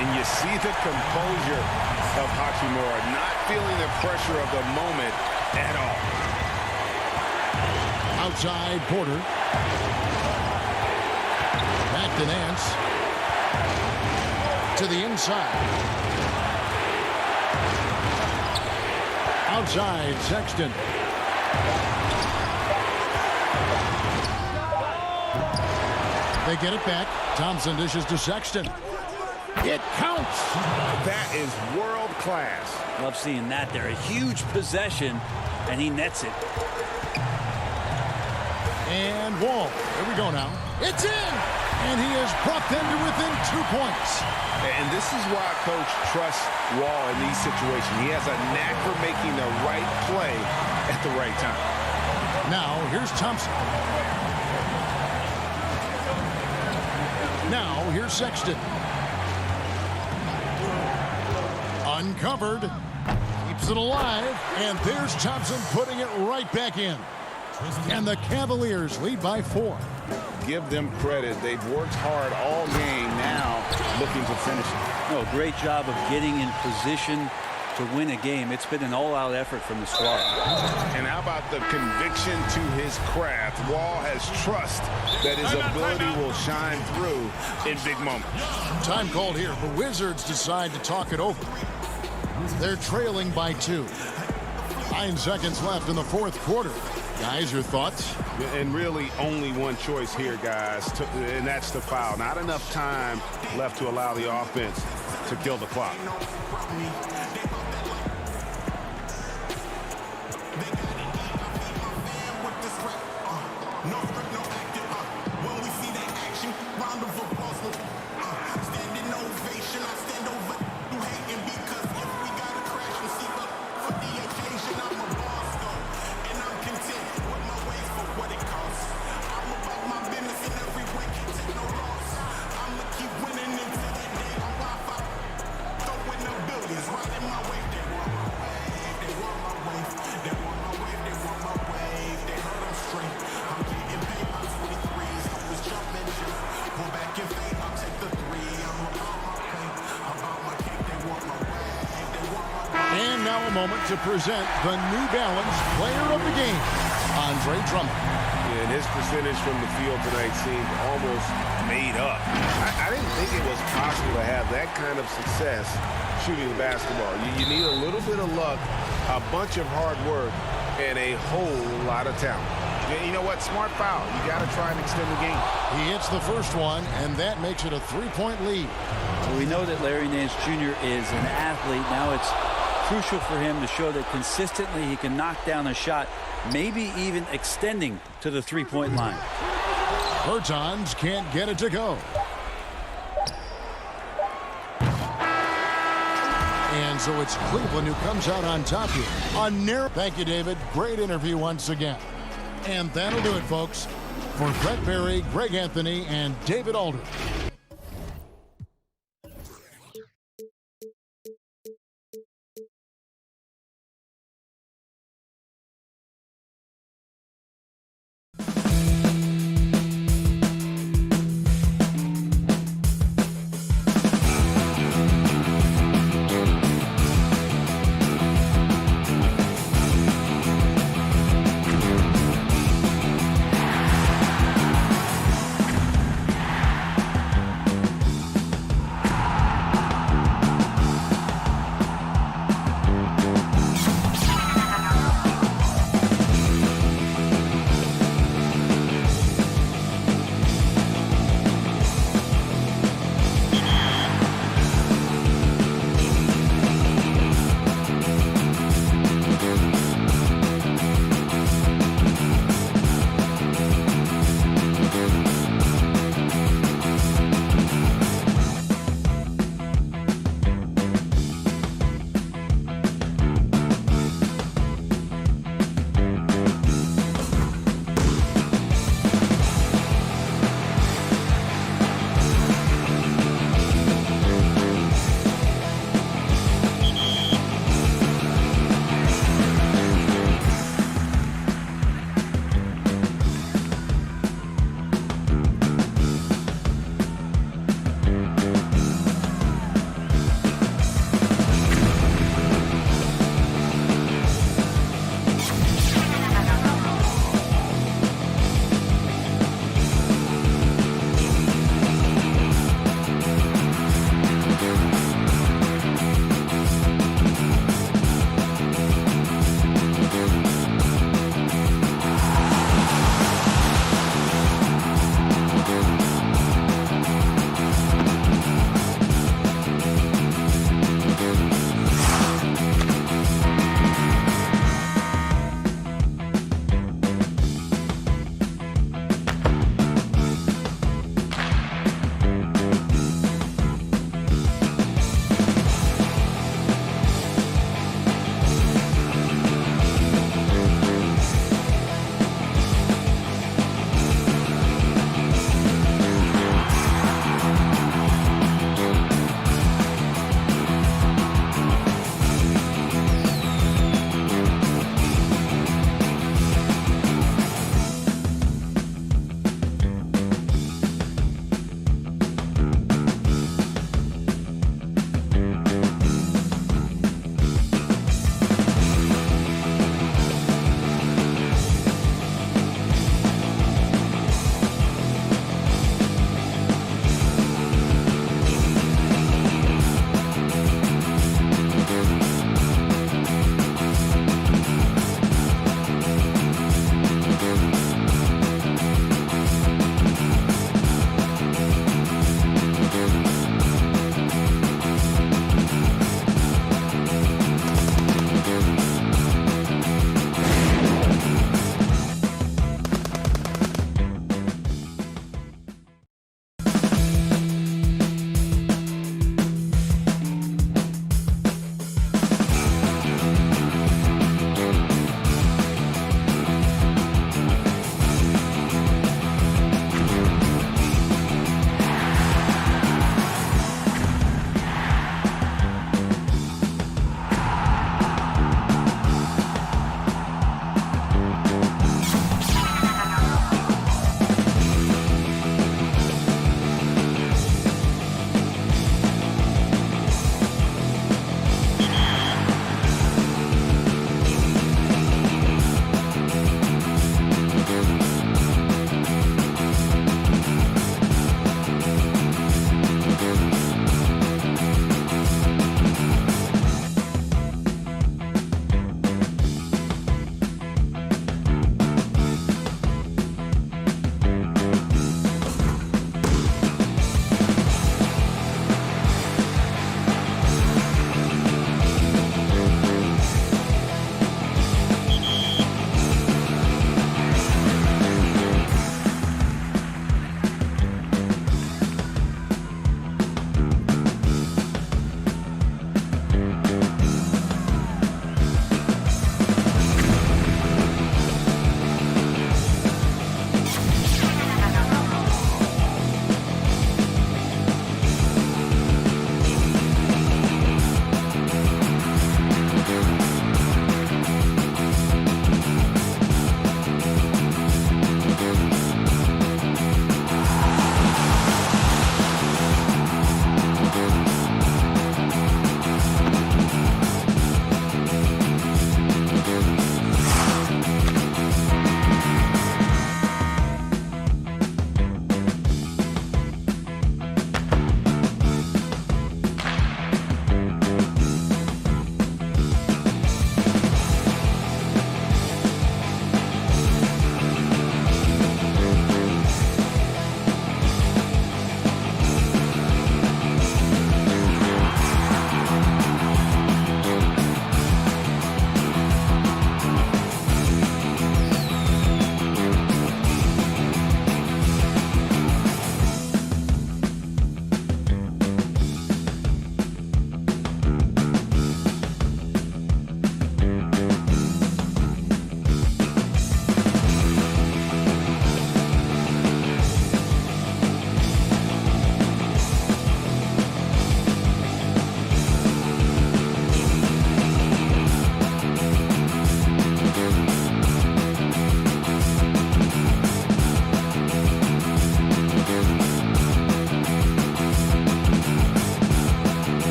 And you see the composure of Hachimura, not feeling the pressure of the moment at all. Outside Porter. Back to Nance. To the inside. Outside Sexton. They get it back. Thompson dishes to Sexton. It counts. That is world class. Love seeing that there. A huge possession, and he nets it. And Wall. Here we go now. It's in. And he has brought them to within 2 points. And this is why Coach trusts Wall in these situations. He has a knack for making the right play at the right time. Now, here's Thompson. Now, here's Sexton. Uncovered. Keeps it alive. And there's Thompson putting it right back in. And the Cavaliers lead by 4. Give them credit. They've worked hard all game, now looking to finish it. Oh, great job of getting in position to win a game. It's been an all-out effort from the squad. And how about the conviction to his craft? Wall has trust that his ability will shine through in big moments. Time called here. The Wizards decide to talk it over. They're trailing by 2. 9 seconds left in the fourth quarter. Guys, your thoughts? And really only one choice here, guys, and that's the foul. Not enough time left to allow the offense to kill the clock. And now a moment to present the New Balance Player of the Game, Andre Drummond. And his percentage from the field tonight seemed almost made up. I didn't think it was possible to have that kind of success shooting the basketball. You need a little bit of luck, a bunch of hard work, and a whole lot of talent. You know what? Smart foul. You got to try and extend the game. He hits the first one, and that makes it a 3-point lead. Well, we know that Larry Nance Jr. is an athlete. Now it's crucial for him to show that consistently he can knock down a shot, maybe even extending to the three-point line. Bertans can't get it to go. And so it's Cleveland who comes out on top here. Thank you, David. Great interview once again. And that'll do it, folks. For Brett Berry, Greg Anthony, and David Aldridge.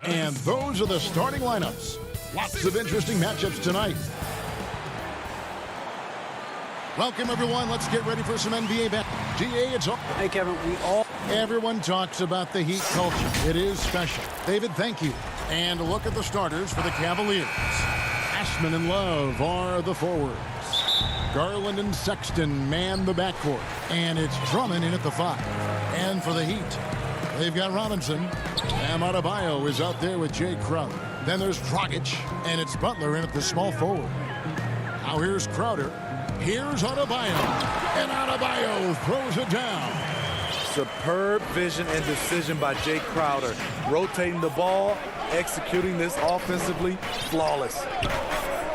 And those are the starting lineups. Lots of interesting matchups tonight. Welcome, everyone. Let's get ready for some NBA bet. GA, it's all. Hey, Kevin, Everyone talks about the Heat culture. It is special. David, thank you. And a look at the starters for the Cavaliers. Ashman and Love are the forwards. Garland and Sexton man the backcourt. And it's Drummond in at the 5. And for the Heat, they've got Robinson. Bam Adebayo is out there with Jay Crowder. Then there's Dragic, and it's Butler in at the small forward. Now here's Crowder. Here's Adebayo. And Adebayo throws it down. Superb vision and decision by Jay Crowder. Rotating the ball, executing this offensively, flawless.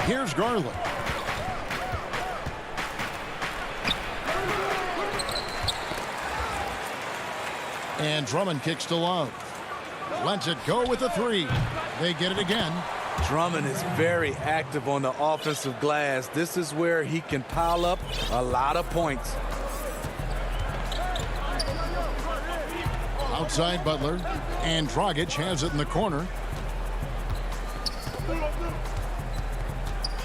Here's Garland. And Drummond kicks to Love. Lets it go with the 3. They get it again. Drummond is very active on the offensive glass. This is where he can pile up a lot of points. Outside Butler. And Dragic has it in the corner.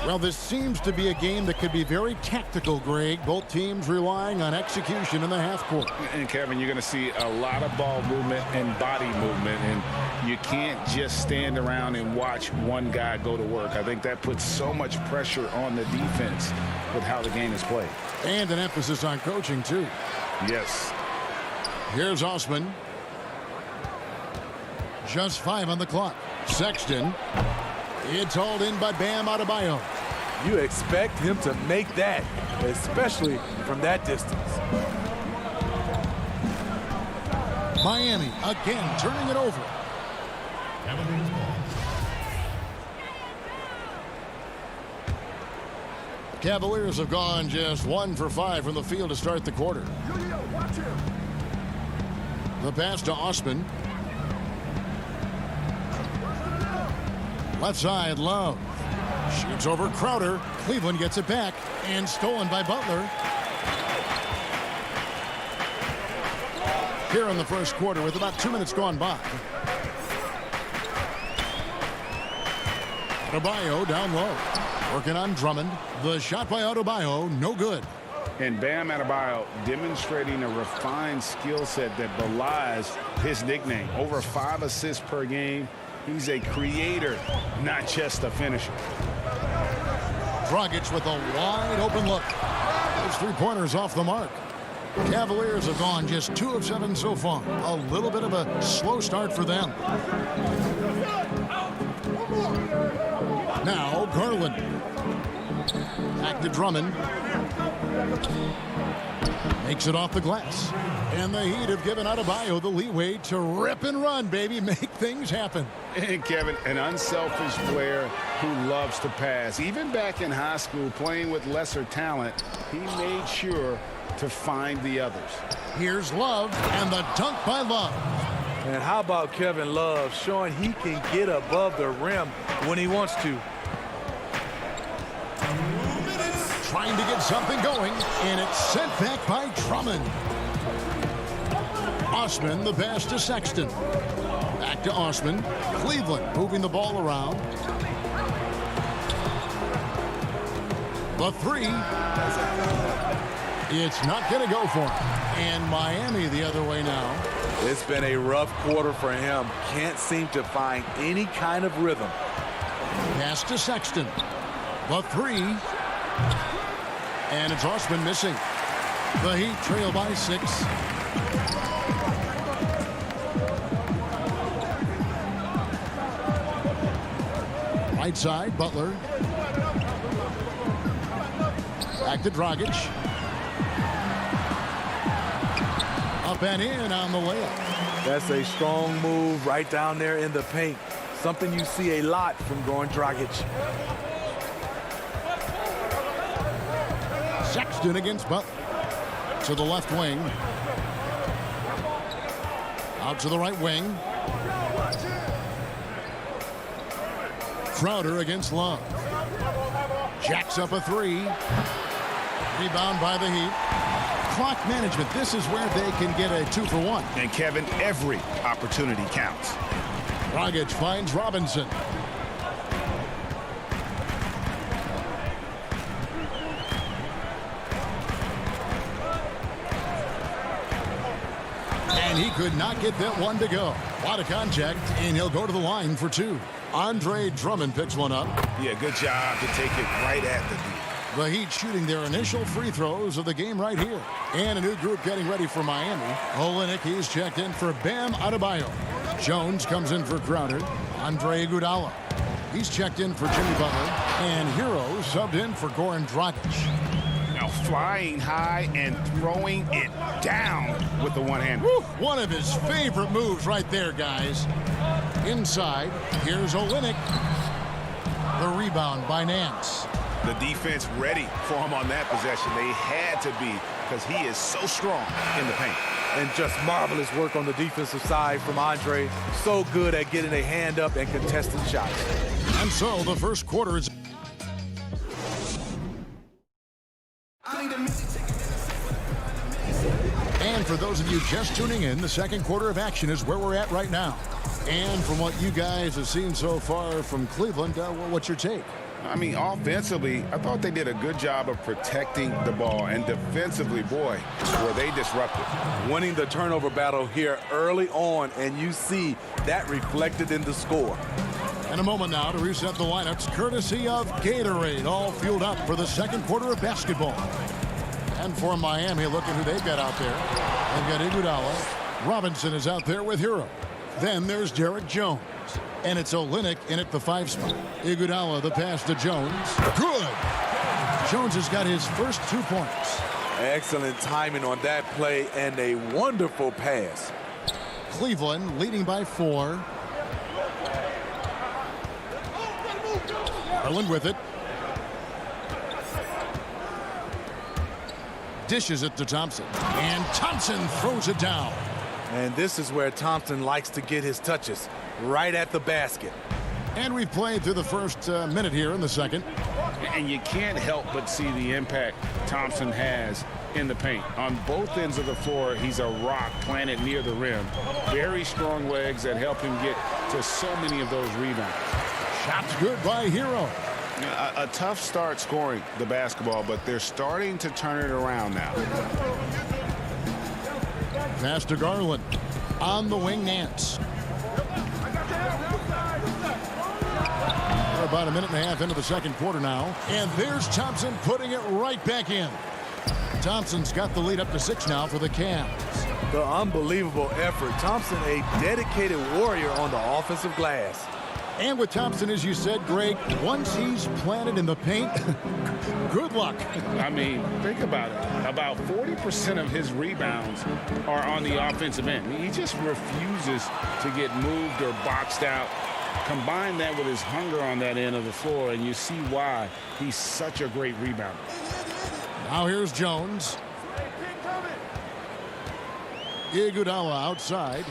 Well, this seems to be a game that could be very tactical, Greg. Both teams relying on execution in the half court. And Kevin, you're going to see a lot of ball movement and body movement, and you can't just stand around and watch one guy go to work. I think that puts so much pressure on the defense with how the game is played. And an emphasis on coaching, too. Yes. Here's Osman. Just 5 on the clock. Sexton. It's hauled in by Bam Adebayo. You expect him to make that, especially from that distance. Miami again turning it over. Cavaliers have gone just 1 for 5 from the field to start the quarter. The pass to Osman. Left side, Love. Shoots over Crowder. Cleveland gets it back. And stolen by Butler. Here in the first quarter with about 2 minutes gone by. Adebayo down low. Working on Drummond. The shot by Adebayo, no good. And Bam Adebayo demonstrating a refined skill set that belies his nickname. Over 5 assists per game. He's a creator, not just a finisher. Dragic with a wide open look. Those 3-pointers off the mark. Cavaliers have gone just 2 of 7 so far. A little bit of a slow start for them. Now Garland. Back to Drummond. Makes it off the glass. And the Heat have given Adebayo the leeway to rip and run, baby. Make things happen. And Kevin, an unselfish player who loves to pass. Even back in high school, playing with lesser talent, he made sure to find the others. Here's Love, and the dunk by Love. And how about Kevin Love showing he can get above the rim when he wants to. Trying to get something going, and it's sent back by Drummond. Osman, the pass to Sexton. Back to Osman. Cleveland moving the ball around. The 3. It's not going to go for him. And Miami the other way now. It's been a rough quarter for him. Can't seem to find any kind of rhythm. Pass to Sexton. The 3. And it's Osman missing. The Heat trail by 6. Right side, Butler. Back to Dragic. Up and in on the layup. That's a strong move right down there in the paint. Something you see a lot from Goran Dragic. Sexton against Butler. To the left wing. Out to the right wing. Crowder against Love. Jacks up a 3. Rebound by the Heat. Clock management. This is where they can get a 2-for-1. And Kevin, every opportunity counts. Dragic finds Robinson. And he could not get that one to go. A lot of contact, and he'll go to the line for two. Andre Drummond picks one up. Yeah, good job to take it right at the D. The Heat shooting their initial free throws of the game right here. And a new group getting ready for Miami. Olynyk, he's checked in for Bam Adebayo. Jones comes in for Crowder. Andre Iguodala. He's checked in for Jimmy Butler. And Hero subbed in for Goran Dragic. Now flying high and throwing it down with the one hand. Woo, one of his favorite moves right there, guys. Inside, here's Olynyk. The rebound by Nance. The defense ready for him on that possession. They had to be, because he is so strong in the paint. And just marvelous work on the defensive side from Andre. So good at getting a hand up and contesting shots. And so the first quarter is... And for those of you just tuning in, the second quarter of action is where we're at right now. And from what you guys have seen so far from Cleveland, what's your take? I mean, offensively, I thought they did a good job of protecting the ball. And defensively, boy, were they disruptive. Winning the turnover battle here early on, and you see that reflected in the score. And a moment now to reset the lineups, courtesy of Gatorade, all fueled up for the second quarter of basketball. And for Miami, look at who they've got out there. They've got Iguodala. Robinson is out there with Hero. Then there's Derek Jones. And it's Olynyk in at the 5 spot. Iguodala, the pass to Jones. Good! Jones has got his first 2 points. Excellent timing on that play and a wonderful pass. Cleveland leading by 4. Garland with it. Dishes it to Thompson. And Thompson throws it down. And this is where Thompson likes to get his touches, right at the basket. And we've played through the first minute here in the second. And you can't help but see the impact Thompson has in the paint. On both ends of the floor, he's a rock planted near the rim. Very strong legs that help him get to so many of those rebounds. Shots good by Hero. A tough start scoring the basketball, but they're starting to turn it around now. Pass to Garland. On the wing, Nance. We're about a minute and a half into the second quarter now. And there's Thompson putting it right back in. Thompson's got the lead up to 6 now for the Cavs. The unbelievable effort. Thompson, a dedicated warrior on the offensive glass. And with Thompson, as you said, Greg, once he's planted in the paint, good luck. I mean, think about it. About 40% of his rebounds are on the offensive end. He just refuses to get moved or boxed out. Combine that with his hunger on that end of the floor, and you see why he's such a great rebounder. Now here's Jones. Iguodala outside.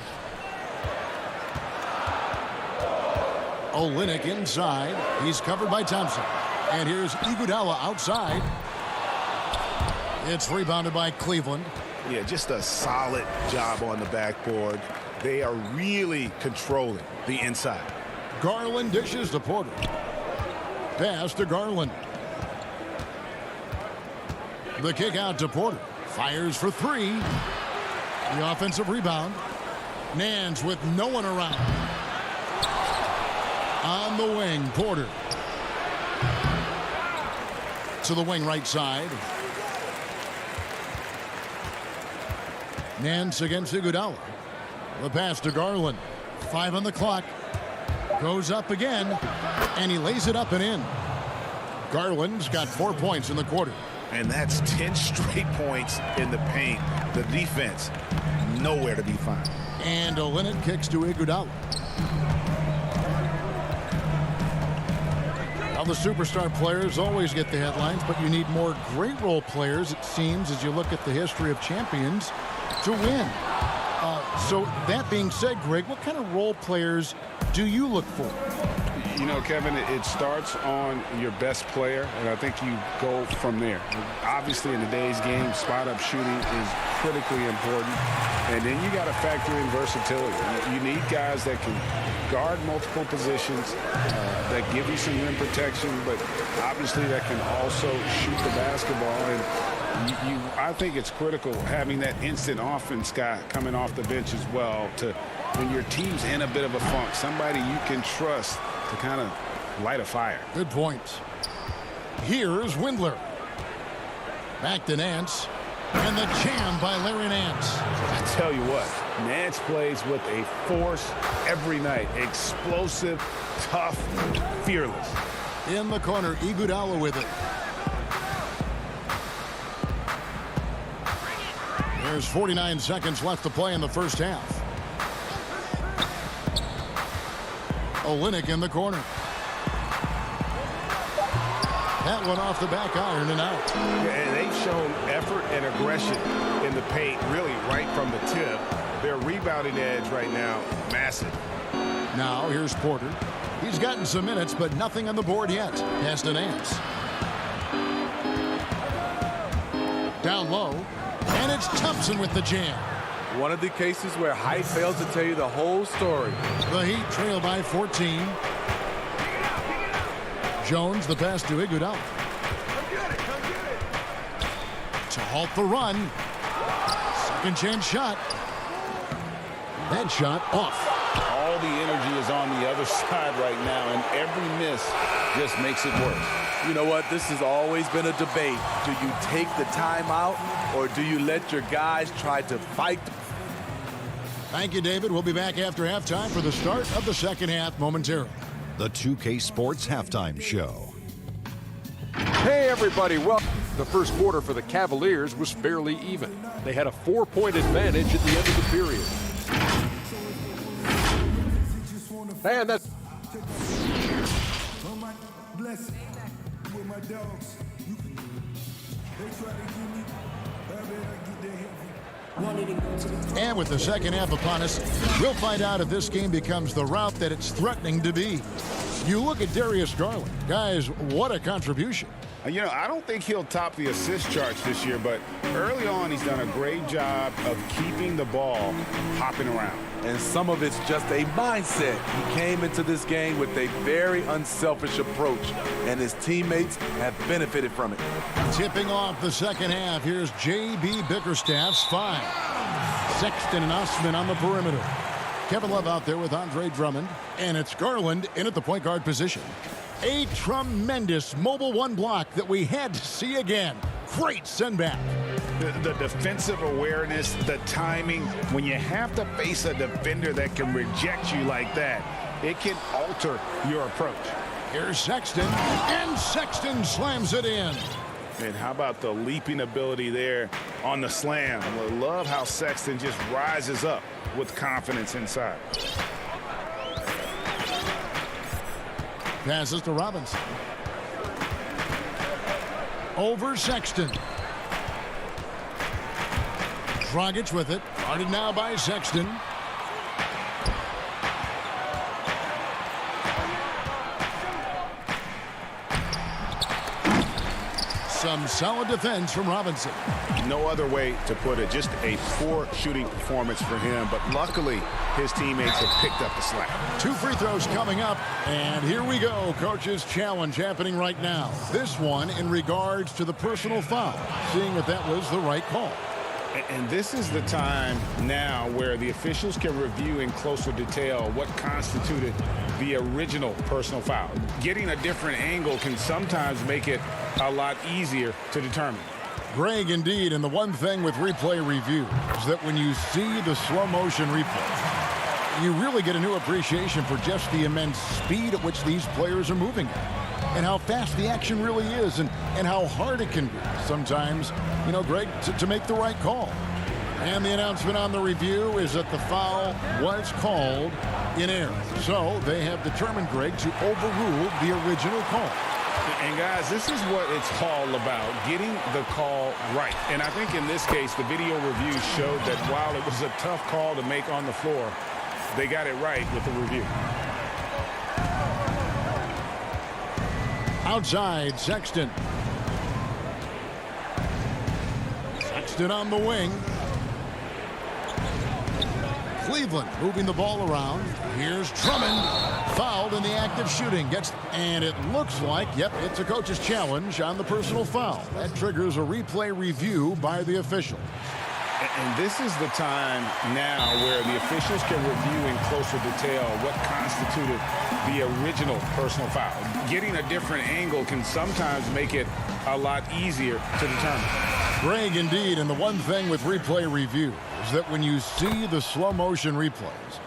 Olynyk inside. He's covered by Thompson. And here's Iguodala outside. It's rebounded by Cleveland. Yeah, just a solid job on the backboard. They are really controlling the inside. Garland dishes to Porter. Pass to Garland. The kick out to Porter. Fires for 3. The offensive rebound. Nance with no one around. On the wing, Porter. To the wing right side. Nance against Iguodala. The pass to Garland. 5 on the clock. Goes up again. And he lays it up and in. Garland's got 4 points in the quarter. And that's 10 straight points in the paint. The defense, nowhere to be found. And Olynyk kicks to Iguodala. Now, the superstar players always get the headlines, but you need more great role players, it seems, as you look at the history of champions, to win. So that being said, Greg, what kind of role players do you look for? You know, Kevin, it starts on your best player, and I think you go from there. Obviously, in today's game, spot-up shooting is critically important, and then you got to factor in versatility. You need guys that can guard multiple positions, that give you some rim protection, but obviously that can also shoot the basketball. And I think it's critical having that instant offense guy coming off the bench as well to when your team's in a bit of a funk, somebody you can trust to kind of light a fire. Good point. Here's Windler. Back to Nance. And the jam by Larry Nance. I tell you what, Nance plays with a force every night. Explosive, tough, fearless. In the corner, Iguodala with it. There's 49 seconds left to play in the first half. Olynyk in the corner. That one off the back iron and out. And they've shown effort and aggression in the paint, really right from the tip. Their rebounding edge right now, massive. Now here's Porter. He's gotten some minutes, but nothing on the board yet. Pass to Nance. Down low. And it's Thompson with the jam. One of the cases where height fails to tell you the whole story. The Heat trail by 14. Jones, the pass to Iguodala. To halt the run. Second chance shot. That shot off. All the energy is on the other side right now, and every miss just makes it worse. You know what? This has always been a debate. Do you take the timeout, or do you let your guys try to fight? Thank you, David. We'll be back after halftime for the start of the second half momentarily. The 2K Sports Halftime Show. Hey, everybody. Well, the first quarter for the Cavaliers was fairly even. They had a 4-point advantage at the end of the period. And that's... And with the second half upon us, we'll find out if this game becomes the rout that it's threatening to be. You look at Darius Garland. Guys, what a contribution. You know, I don't think he'll top the assist charts this year, but early on he's done a great job of keeping the ball hopping around. And some of it's just a mindset. He came into this game with a very unselfish approach, and his teammates have benefited from it. Tipping off the second half, here's J.B. Bickerstaff's 5. Sexton and Osman on the perimeter. Kevin Love out there with Andre Drummond. And it's Garland in at the point guard position. A tremendous mobile one block that we had to see again. Great send back. The defensive awareness, the timing, when you have to face a defender that can reject you like that, it can alter your approach. Here's Sexton, and Sexton slams it in. And how about the leaping ability there on the slam? I love how Sexton just rises up with confidence inside. Passes to Robinson. Over Sexton. Dragic with it. Guarded now by Sexton. Some solid defense from Robinson. No other way to put it. Just a poor shooting performance for him. But luckily, his teammates have picked up the slack. 2 free throws coming up. And here we go. Coach's challenge happening right now. This one in regards to the personal foul. Seeing if that was the right call. And this is the time now where the officials can review in closer detail what constituted the original personal foul. Getting a different angle can sometimes make it a lot easier to determine. Greg, indeed, and the one thing with replay review is that when you see the slow motion replay, you really get a new appreciation for just the immense speed at which these players are moving at. And how fast the action really is, and how hard it can be sometimes, you know, Greg, to make the right call. And the announcement on the review is that the foul was called in error. So they have determined, Greg, to overrule the original call. And guys, this is what it's all about, getting the call right. And I think in this case, the video review showed that while it was a tough call to make on the floor, they got it right with the review. Outside, Sexton. Sexton on the wing. Cleveland moving the ball around. Here's Drummond. Fouled in the act of shooting. And it looks like, yep, it's a coach's challenge on the personal foul. That triggers a replay review by the official. And this is the time now where the officials can review in closer detail what constituted the original personal foul. Getting a different angle can sometimes make it a lot easier to determine. Greg, indeed, and the one thing with replay review is that when you see the slow motion replays,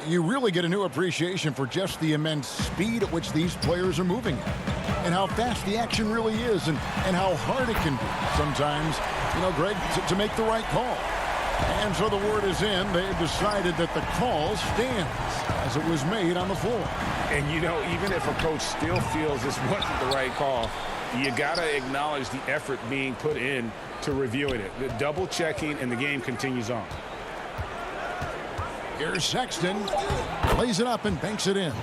you really get a new appreciation for just the immense speed at which these players are moving at, and how fast the action really is, and how hard it can be sometimes, you know, Greg, to make the right call. And so the word is in. They've decided that the call stands as it was made on the floor. And, you know, even if a coach still feels this wasn't the right call, you got to acknowledge the effort being put in to reviewing it. The double checking, and the game continues on. Here's Sexton. Plays it up and banks it in.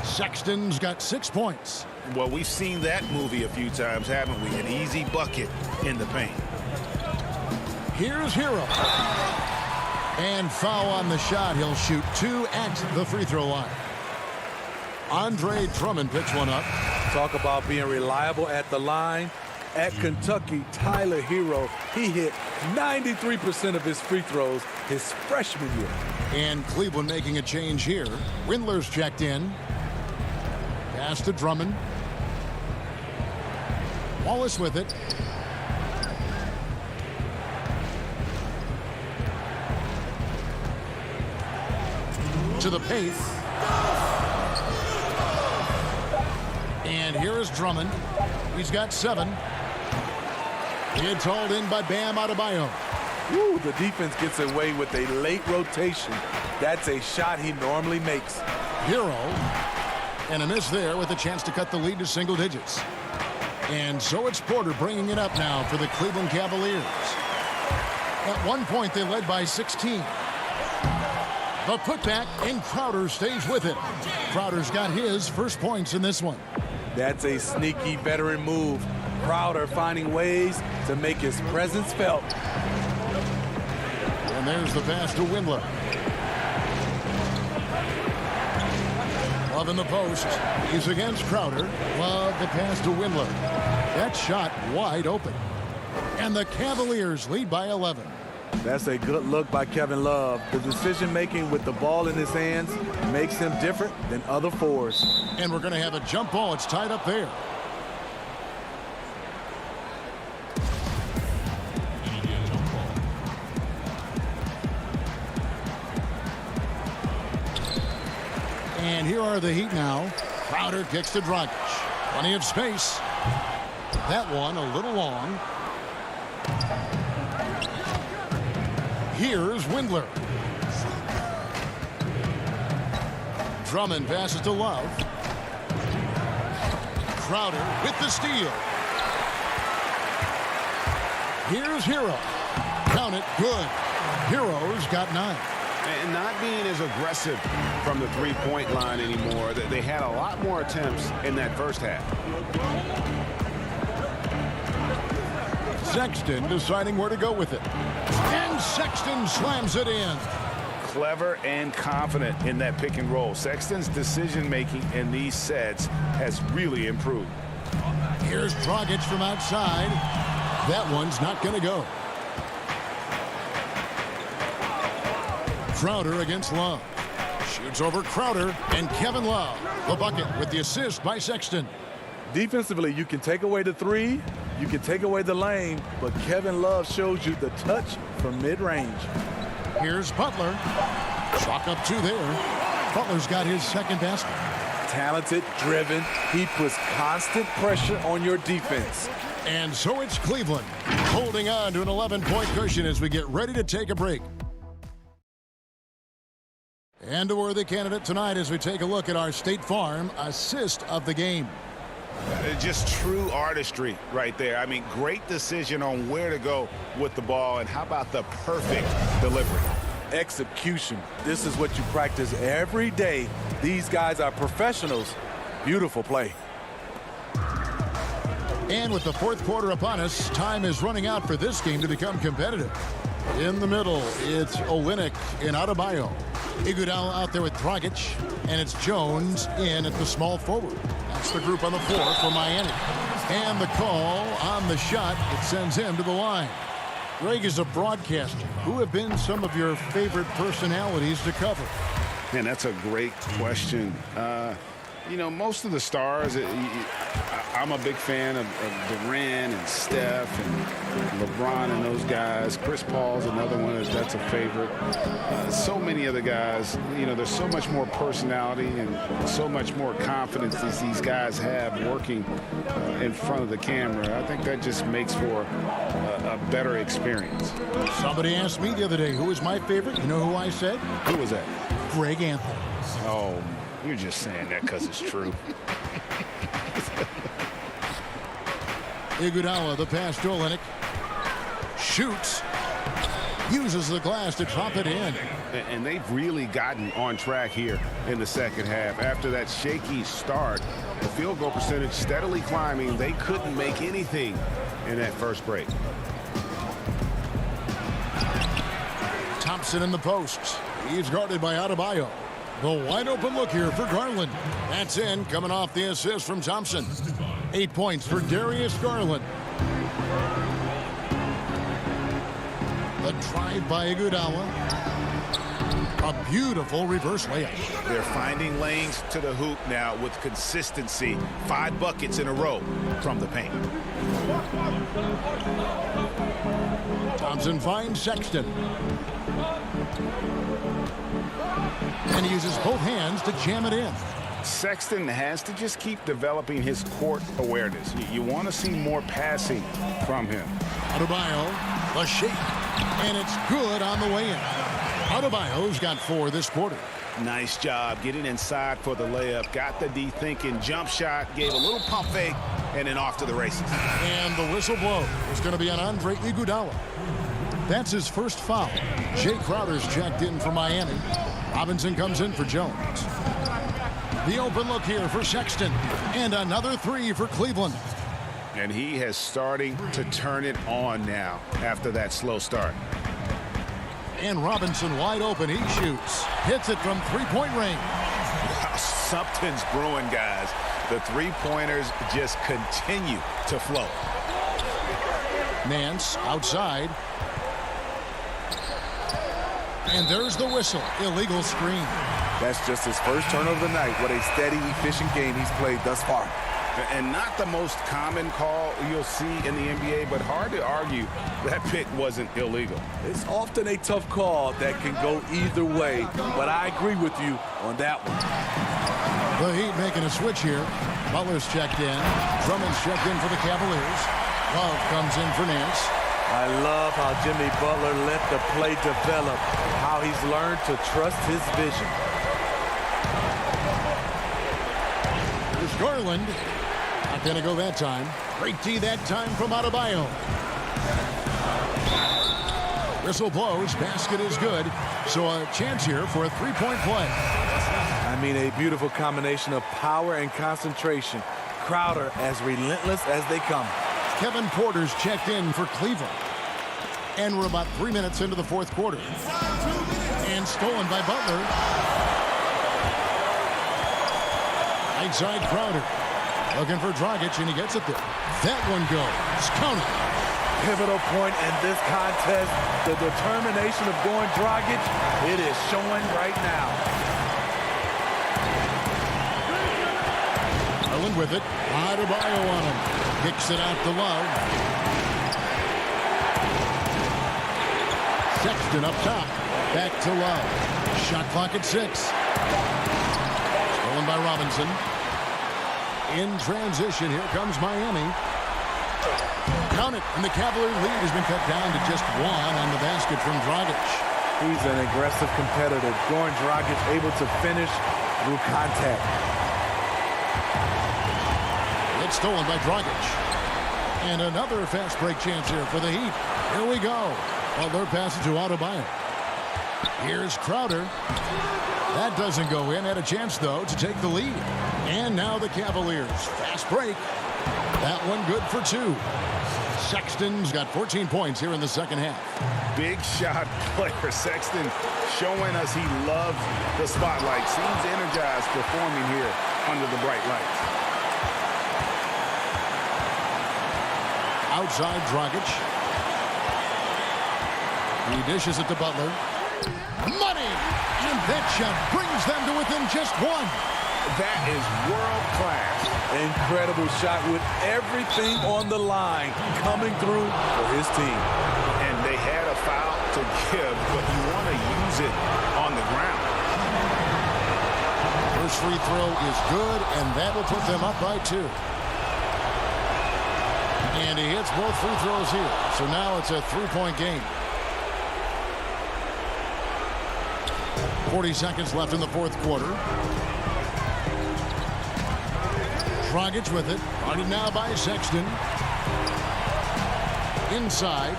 Sexton's got 6 points. Well, we've seen that movie a few times, haven't we? An easy bucket in the paint. Here's Hero. And foul on the shot. He'll shoot 2 at the free throw line. Andre Drummond picks one up. Talk about being reliable at the line. At Kentucky, Tyler Hero, he hit 93% of his free throws his freshman year. And Cleveland making a change here. Windler's checked in. Pass to Drummond. Wallace with it. To the paint. And here is Drummond. He's got 7. It's hauled in by Bam Adebayo. Woo, the defense gets away with a late rotation. That's a shot he normally makes. Hero. And a miss there with a chance to cut the lead to single digits. And so it's Porter bringing it up now for the Cleveland Cavaliers. At one point, they led by 16. The putback, and Crowder stays with it. Crowder's got his first points in this one. That's a sneaky veteran move. Crowder finding ways to make his presence felt. And there's the pass to Windler. Love in the post. He's against Crowder. Love the pass to Windler. That shot wide open. And the Cavaliers lead by 11. That's a good look by Kevin Love. The decision-making with the ball in his hands makes him different than other fours. And we're going to have a jump ball. It's tied up there. And here are the Heat now. Crowder kicks to Dragic. Plenty of space. That one a little long. Here's Windler. Drummond passes to Love. Crowder with the steal. Here's Hero. Count it. Good. Hero's got 9. And not being as aggressive from the three-point line anymore. They had a lot more attempts in that first half. Sexton deciding where to go with it. And Sexton slams it in. Clever and confident in that pick and roll. Sexton's decision-making in these sets has really improved. Here's Dragic from outside. That one's not going to go. Crowder against Love. Shoots over Crowder and Kevin Love. The bucket with the assist by Sexton. Defensively, you can take away the three, you can take away the lane, but Kevin Love shows you the touch from mid-range. Here's Butler. Chalk up 2 there. Butler's got his second basket. Talented, driven. He puts constant pressure on your defense. And so it's Cleveland holding on to an 11-point cushion as we get ready to take a break. And a worthy candidate tonight as we take a look at our State Farm assist of the game. Just true artistry right there. I mean, great decision on where to go with the ball, and how about the perfect delivery? Execution. This is what you practice every day. These guys are professionals. Beautiful play. And with the fourth quarter upon us, time is running out for this game to become competitive. In the middle, it's Olynyk and Adebayo. Iguodala out there with Dragic, and it's Jones in at the small forward. That's the group on the floor for Miami. And the call on the shot, it sends him to the line. Greg, is a broadcaster, who have been some of your favorite personalities to cover? Man, that's a great question. You know, most of the stars, I'm a big fan of Durant and Steph and LeBron and those guys. Chris Paul's another one that's a favorite. So many of the guys, you know, there's so much more personality and so much more confidence as these guys have working in front of the camera. I think that just makes for a better experience. Somebody asked me the other day, who was my favorite? You know who I said? Who was that? Greg Anthony. Oh, you're just saying that because it's true. Iguodala, the pass to Olynyk. Shoots. Uses the glass to drop it in. And they've really gotten on track here in the second half. After that shaky start, the field goal percentage steadily climbing. They couldn't make anything in that first break. Thompson in the post. He's guarded by Adebayo. The wide open look here for Garland. That's in, coming off the assist from Thompson. 8 points for Darius Garland. The drive by Iguodala. A beautiful reverse layup. They're finding lanes to the hoop now with consistency. 5 buckets in a row from the paint. Thompson finds Sexton. And he uses both hands to jam it in. Sexton has to just keep developing his court awareness. You want to see more passing from him. Adebayo, the shake, and it's good on the way in. Adebayo's got 4 this quarter. Nice job getting inside for the layup. Got the D thinking, jump shot, gave a little pump fake, and then off to the races. And the whistle blow is going to be on Andre Iguodala. That's his first foul. Jay Crowder's checked in for Miami. Robinson comes in for Jones. The open look here for Sexton. And another 3 for Cleveland. And he has starting to turn it on now after that slow start. And Robinson wide open. He shoots. Hits it from three-point range. Wow, something's brewing, guys. The three-pointers just continue to flow. Nance outside. And there's the whistle. Illegal screen. That's just his first turnover of the night. What a steady, efficient game he's played thus far. And not the most common call you'll see in the NBA, but hard to argue that pick wasn't illegal. It's often a tough call that can go either way, but I agree with you on that one. The Heat making a switch here. Butler's checked in. Drummond's checked in for the Cavaliers. Love comes in for Nance. I love how Jimmy Butler let the play develop, how he's learned to trust his vision. There's Garland. Not going to go that time. Great D that time from Adebayo. Whistle blows. Basket is good. So a chance here for a three-point play. I mean, a beautiful combination of power and concentration. Crowder as relentless as they come. Kevin Porter's checked in for Cleveland. And we're about 3 minutes into the fourth quarter. And stolen by Butler. Right side Crowder. Looking for Dragic, and he gets it there. That one goes. Count it. Pivotal point in this contest. The determination of going Dragic, it is showing right now. Garland with it. Adebayo on him. Kicks it out to Love. Sexton up top. Back to Love. Shot clock at 6. Stolen by Robinson. In transition, here comes Miami. Count it, and the Cavalier lead has been cut down to just 1 on the basket from Dragic. He's an aggressive competitor. Goran Dragic able to finish through contact. It's stolen by Dragic. And another fast break chance here for the Heat. Here we go. Butler passes to Adebayo. Here's Crowder. That doesn't go in. Had a chance, though, to take the lead. And now the Cavaliers. Fast break. That one good for 2. Sexton's got 14 points here in the second half. Big shot player. Sexton showing us he loves the spotlight. Seems energized performing here under the bright lights. Outside Dragic. He dishes it to Butler. Money! And that shot brings them to within just 1. That is world class. Incredible shot with everything on the line coming through for his team. And they had a foul to give, but you want to use it on the ground. First free throw is good, and that will put them up by 2. And he hits both free throws here. So now it's a 3-point game. 40 seconds left in the fourth quarter. Dragic with it. Guarded now by Sexton. Inside.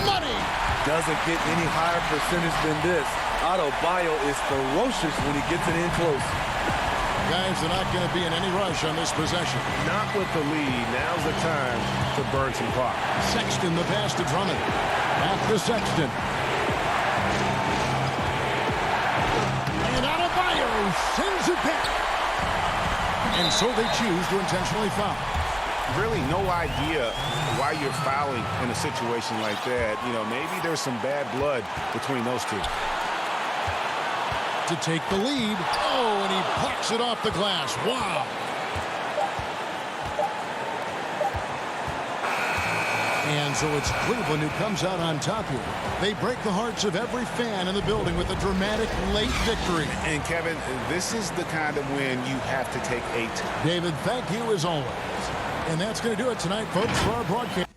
Money! Doesn't get any higher percentage than this. Adebayo is ferocious when he gets it in close. Guys, they're not going to be in any rush on this possession. Not with the lead. Now's the time to burn some clock. Sexton, the pass to Drummond. Back to Sexton. And Adebayo sends it back. And so they choose to intentionally foul. Really no idea why you're fouling in a situation like that. You know, maybe there's some bad blood between those two. To take the lead. Oh, and he pucks it off the glass. Wow. And so it's Cleveland who comes out on top here. They break the hearts of every fan in the building with a dramatic late victory. And Kevin, this is the kind of win you have to take 8. David, thank you as always. And that's going to do it tonight, folks, for our broadcast.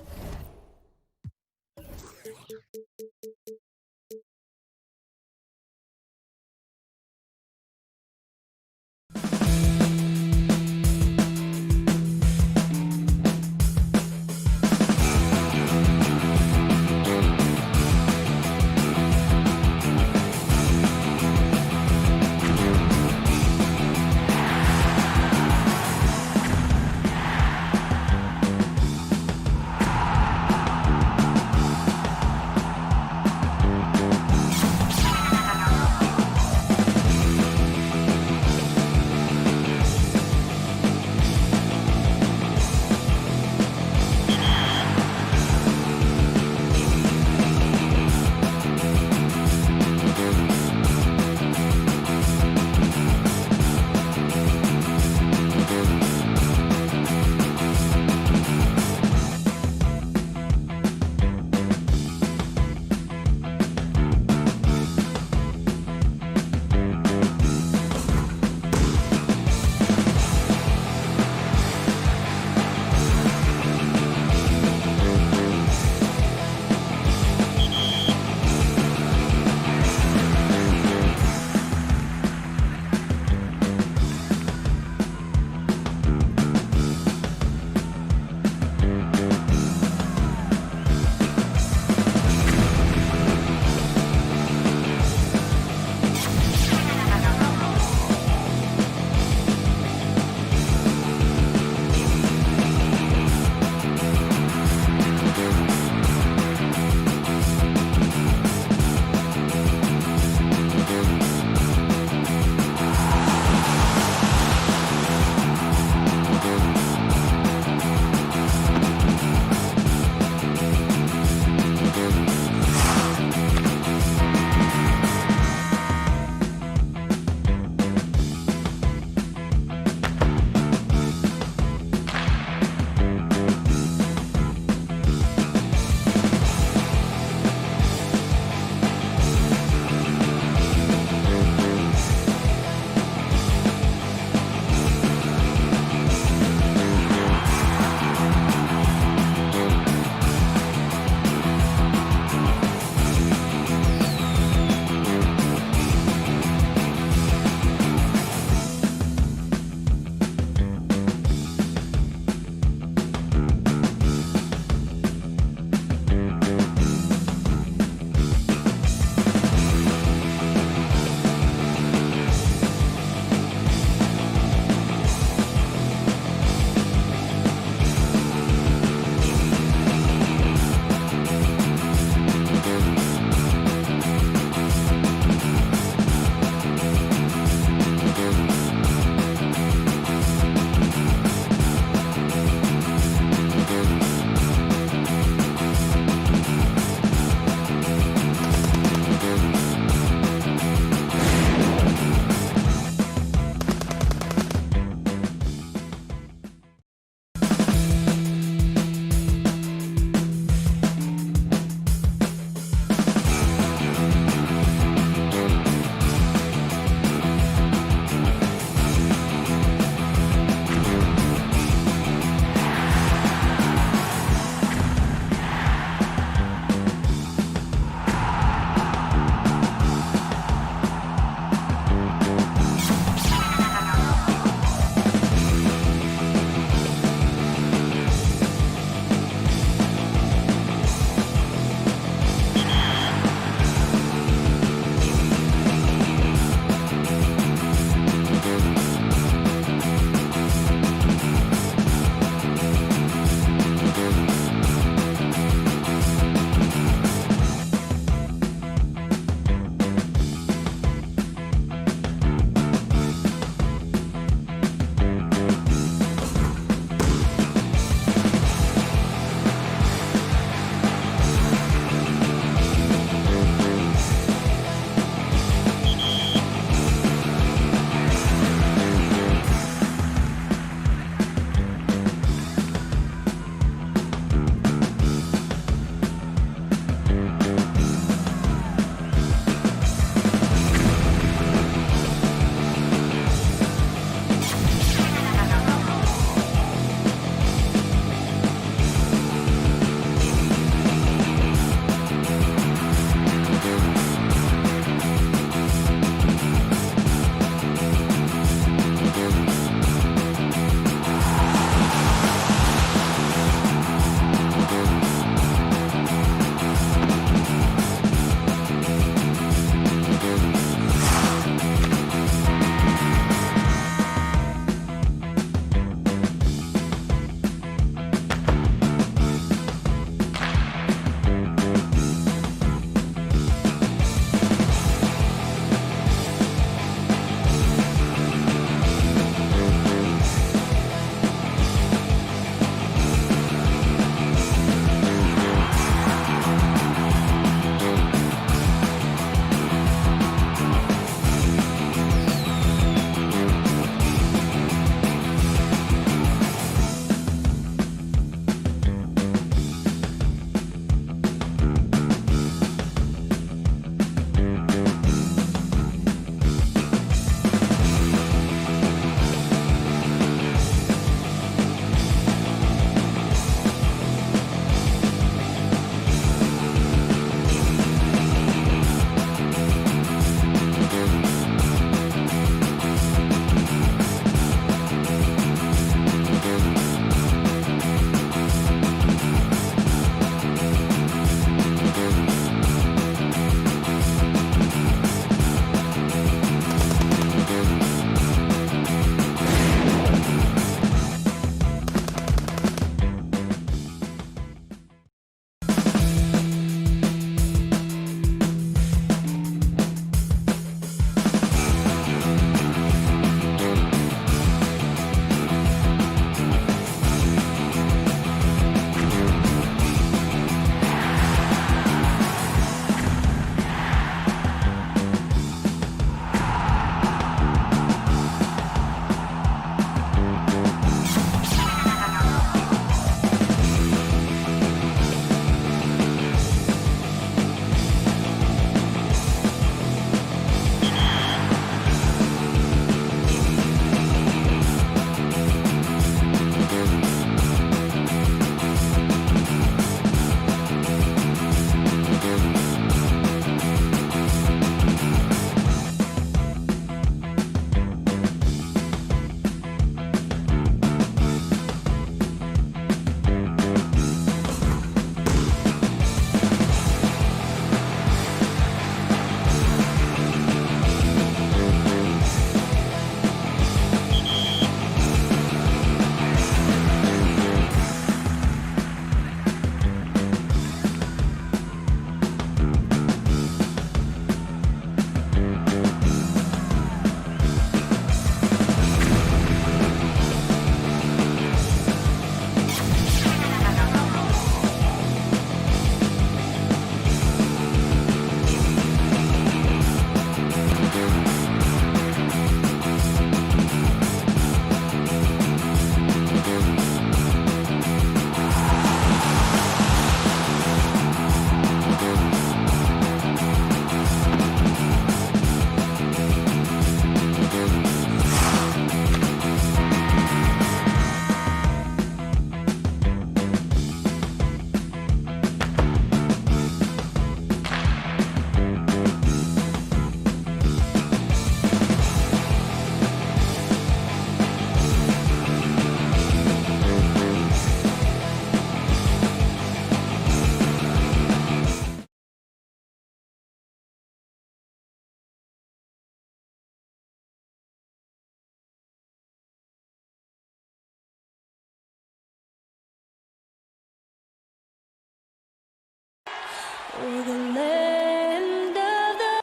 for the land of the...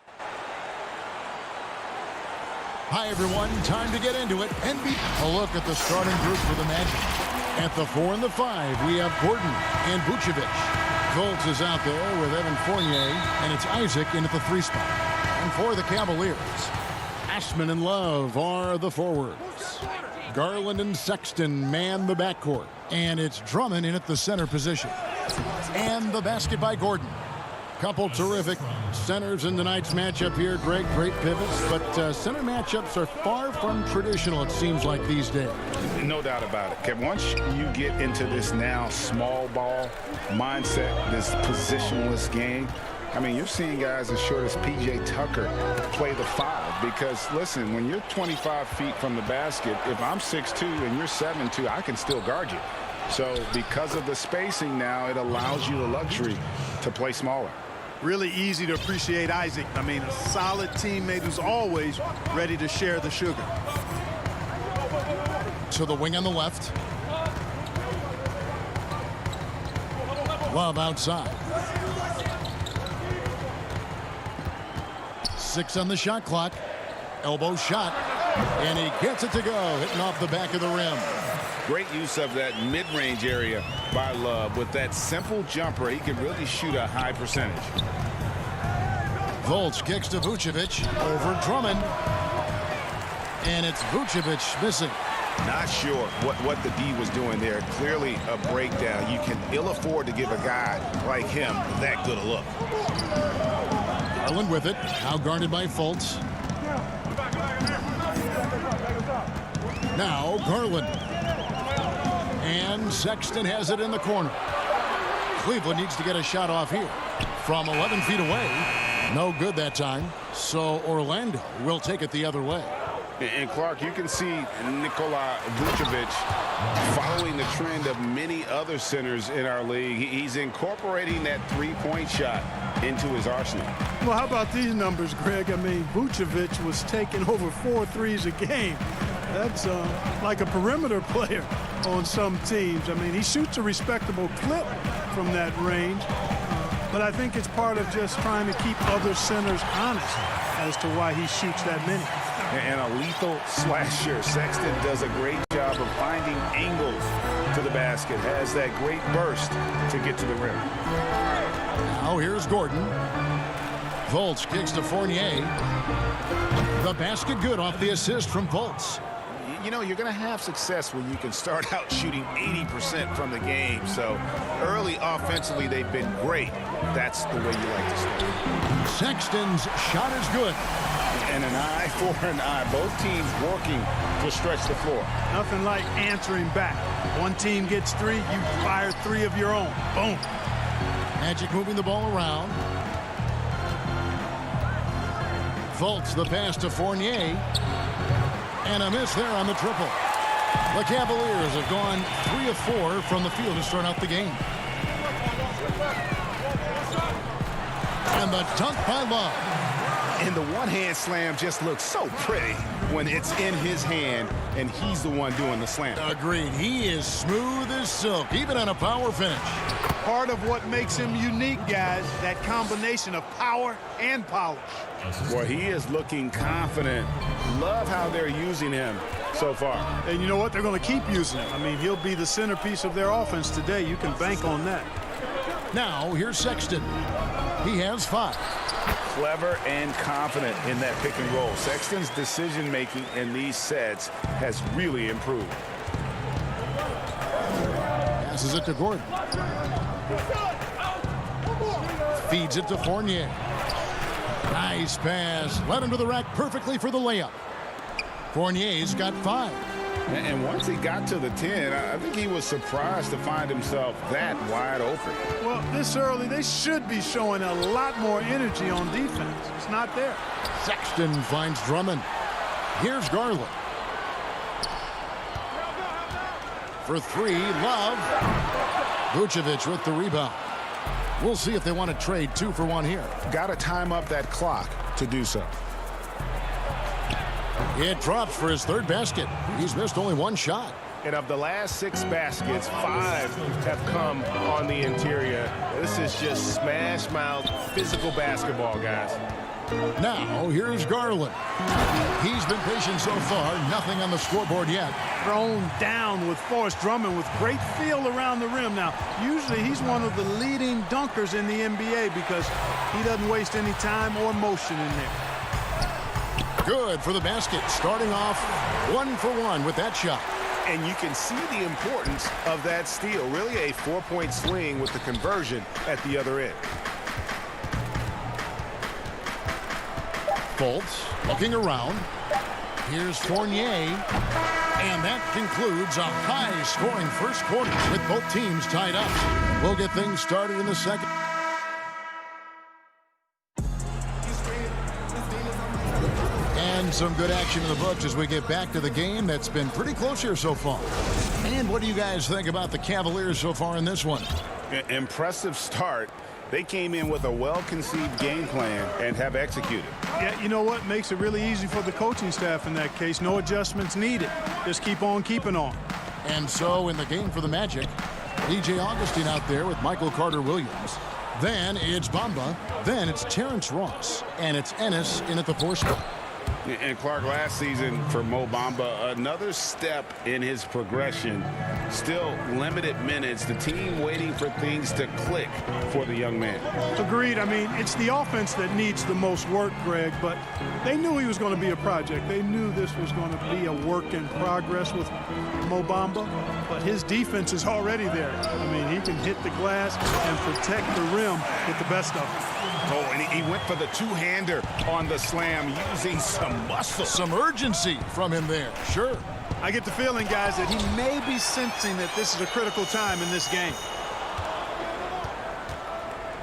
Hi, everyone. Time to get into it. And a look at the starting group for the Magic. At the 4 and the 5, we have Gordon and Vucevic. Fultz is out there with Evan Fournier, and it's Isaac in at the 3 spot. And for the Cavaliers, Ashman and Love are the forwards. Garland and Sexton man the backcourt. And it's Drummond in at the center position. And the basket by Gordon. Couple terrific centers in tonight's matchup here, Greg. Great pivots, but center matchups are far from traditional, it seems like, these days. No doubt about it, Kevin. Once you get into this now small ball mindset, this positionless game, I mean, you're seeing guys as short as P.J. Tucker play the 5 because, listen, when you're 25 feet from the basket, if I'm 6'2" and you're 7'2", I can still guard you. So because of the spacing now, it allows you the luxury to play smaller. Really easy to appreciate Isaac. I mean, a solid teammate who's always ready to share the sugar. To the wing on the left. Love outside. 6 on the shot clock. Elbow shot. And he gets it to go, hitting off the back of the rim. Great use of that mid-range area by Love. With that simple jumper, he can really shoot a high percentage. Fultz kicks to Vucevic over Drummond. And it's Vucevic missing. Not sure what the D was doing there. Clearly a breakdown. You can ill afford to give a guy like him that good a look. Garland with it. Now guarded by Fultz. Now Garland. And Sexton has it in the corner. Cleveland needs to get a shot off here. From 11 feet away. No good that time. So Orlando will take it the other way. And Clark, you can see Nikola Vucevic following the trend of many other centers in our league. He's incorporating that three-point shot into his arsenal. Well, how about these numbers, Greg? I mean, Vucevic was taking over 4 threes a game. That's like a perimeter player on some teams. I mean, he shoots a respectable clip from that range, but I think it's part of just trying to keep other centers honest as to why he shoots that many. And a lethal slasher. Sexton does a great job of finding angles to the basket, has that great burst to get to the rim. Now here's Gordon. Fultz kicks to Fournier. The basket good off the assist from Fultz. You know, you're going to have success when you can start out shooting 80% from the game. So early offensively, they've been great. That's the way you like to start. Sexton's shot is good. And an eye for an eye. Both teams working to stretch the floor. Nothing like answering back. One team gets 3, you fire 3 of your own. Boom. Magic moving the ball around. Fultz the pass to Fournier. And a miss there on the triple. The Cavaliers have gone 3 of 4 from the field to start out the game. And the dunk by Love. And the one-hand slam just looks so pretty when it's in his hand and he's the one doing the slam. Agreed. He is smooth as silk, even on a power finish. Part of what makes him unique, guys, that combination of power and polish. Well, he is looking confident. Love how they're using him so far. And you know what? They're going to keep using him. I mean, he'll be the centerpiece of their offense today. You can bank on that. Now, here's Sexton. He has 5. Clever and confident in that pick and roll. Sexton's decision-making in these sets has really improved. Passes it to Gordon. Feeds it to Fournier. Nice pass. Led him to the rack perfectly for the layup. Fournier's got 5. And once he got to the 10, I think he was surprised to find himself that wide open. Well, this early, they should be showing a lot more energy on defense. It's not there. Sexton finds Drummond. Here's Garland. For 3, Love. Vucevic with the rebound. We'll see if they want to trade 2 for 1 here. Got to time up that clock to do so. It drops for his 3rd basket. He's missed only 1 shot. And of the last 6 baskets, 5 have come on the interior. This is just smash mouth physical basketball, guys. Now, here's Garland. He's been patient so far. Nothing on the scoreboard yet. Thrown down with Forrest Drummond with great feel around the rim. Now, usually he's one of the leading dunkers in the NBA because he doesn't waste any time or motion in there. Good for the basket. Starting off 1 for 1 with that shot. And you can see the importance of that steal. Really a 4-point swing with the conversion at the other end. Fultz looking around. Here's Fournier. And that concludes a high-scoring first quarter with both teams tied up. We'll get things started in the second. And some good action in the books as we get back to the game that's been pretty close here so far. And what do you guys think about the Cavaliers so far in this one? Impressive start. They came in with a well-conceived game plan and have executed. Yeah, you know what? Makes it really easy for the coaching staff in that case. No adjustments needed. Just keep on keeping on. And so in the game for the Magic, DJ Augustine out there with Michael Carter-Williams. Then it's Bamba. Then it's Terrence Ross. And it's Ennis in at the 4 spot. And Clark, last season for Mo Bamba, another step in his progression. Still limited minutes. The team waiting for things to click for the young man. Agreed. I mean, it's the offense that needs the most work, Greg, but they knew he was going to be a project. They knew this was going to be a work in progress with Mo Bamba, but his defense is already there. I mean, he can hit the glass and protect the rim with the best of them. Oh, and he went for the two-hander on the slam using some muscle. Some urgency from him there. Sure. I get the feeling, guys, that he may be sensing that this is a critical time in this game.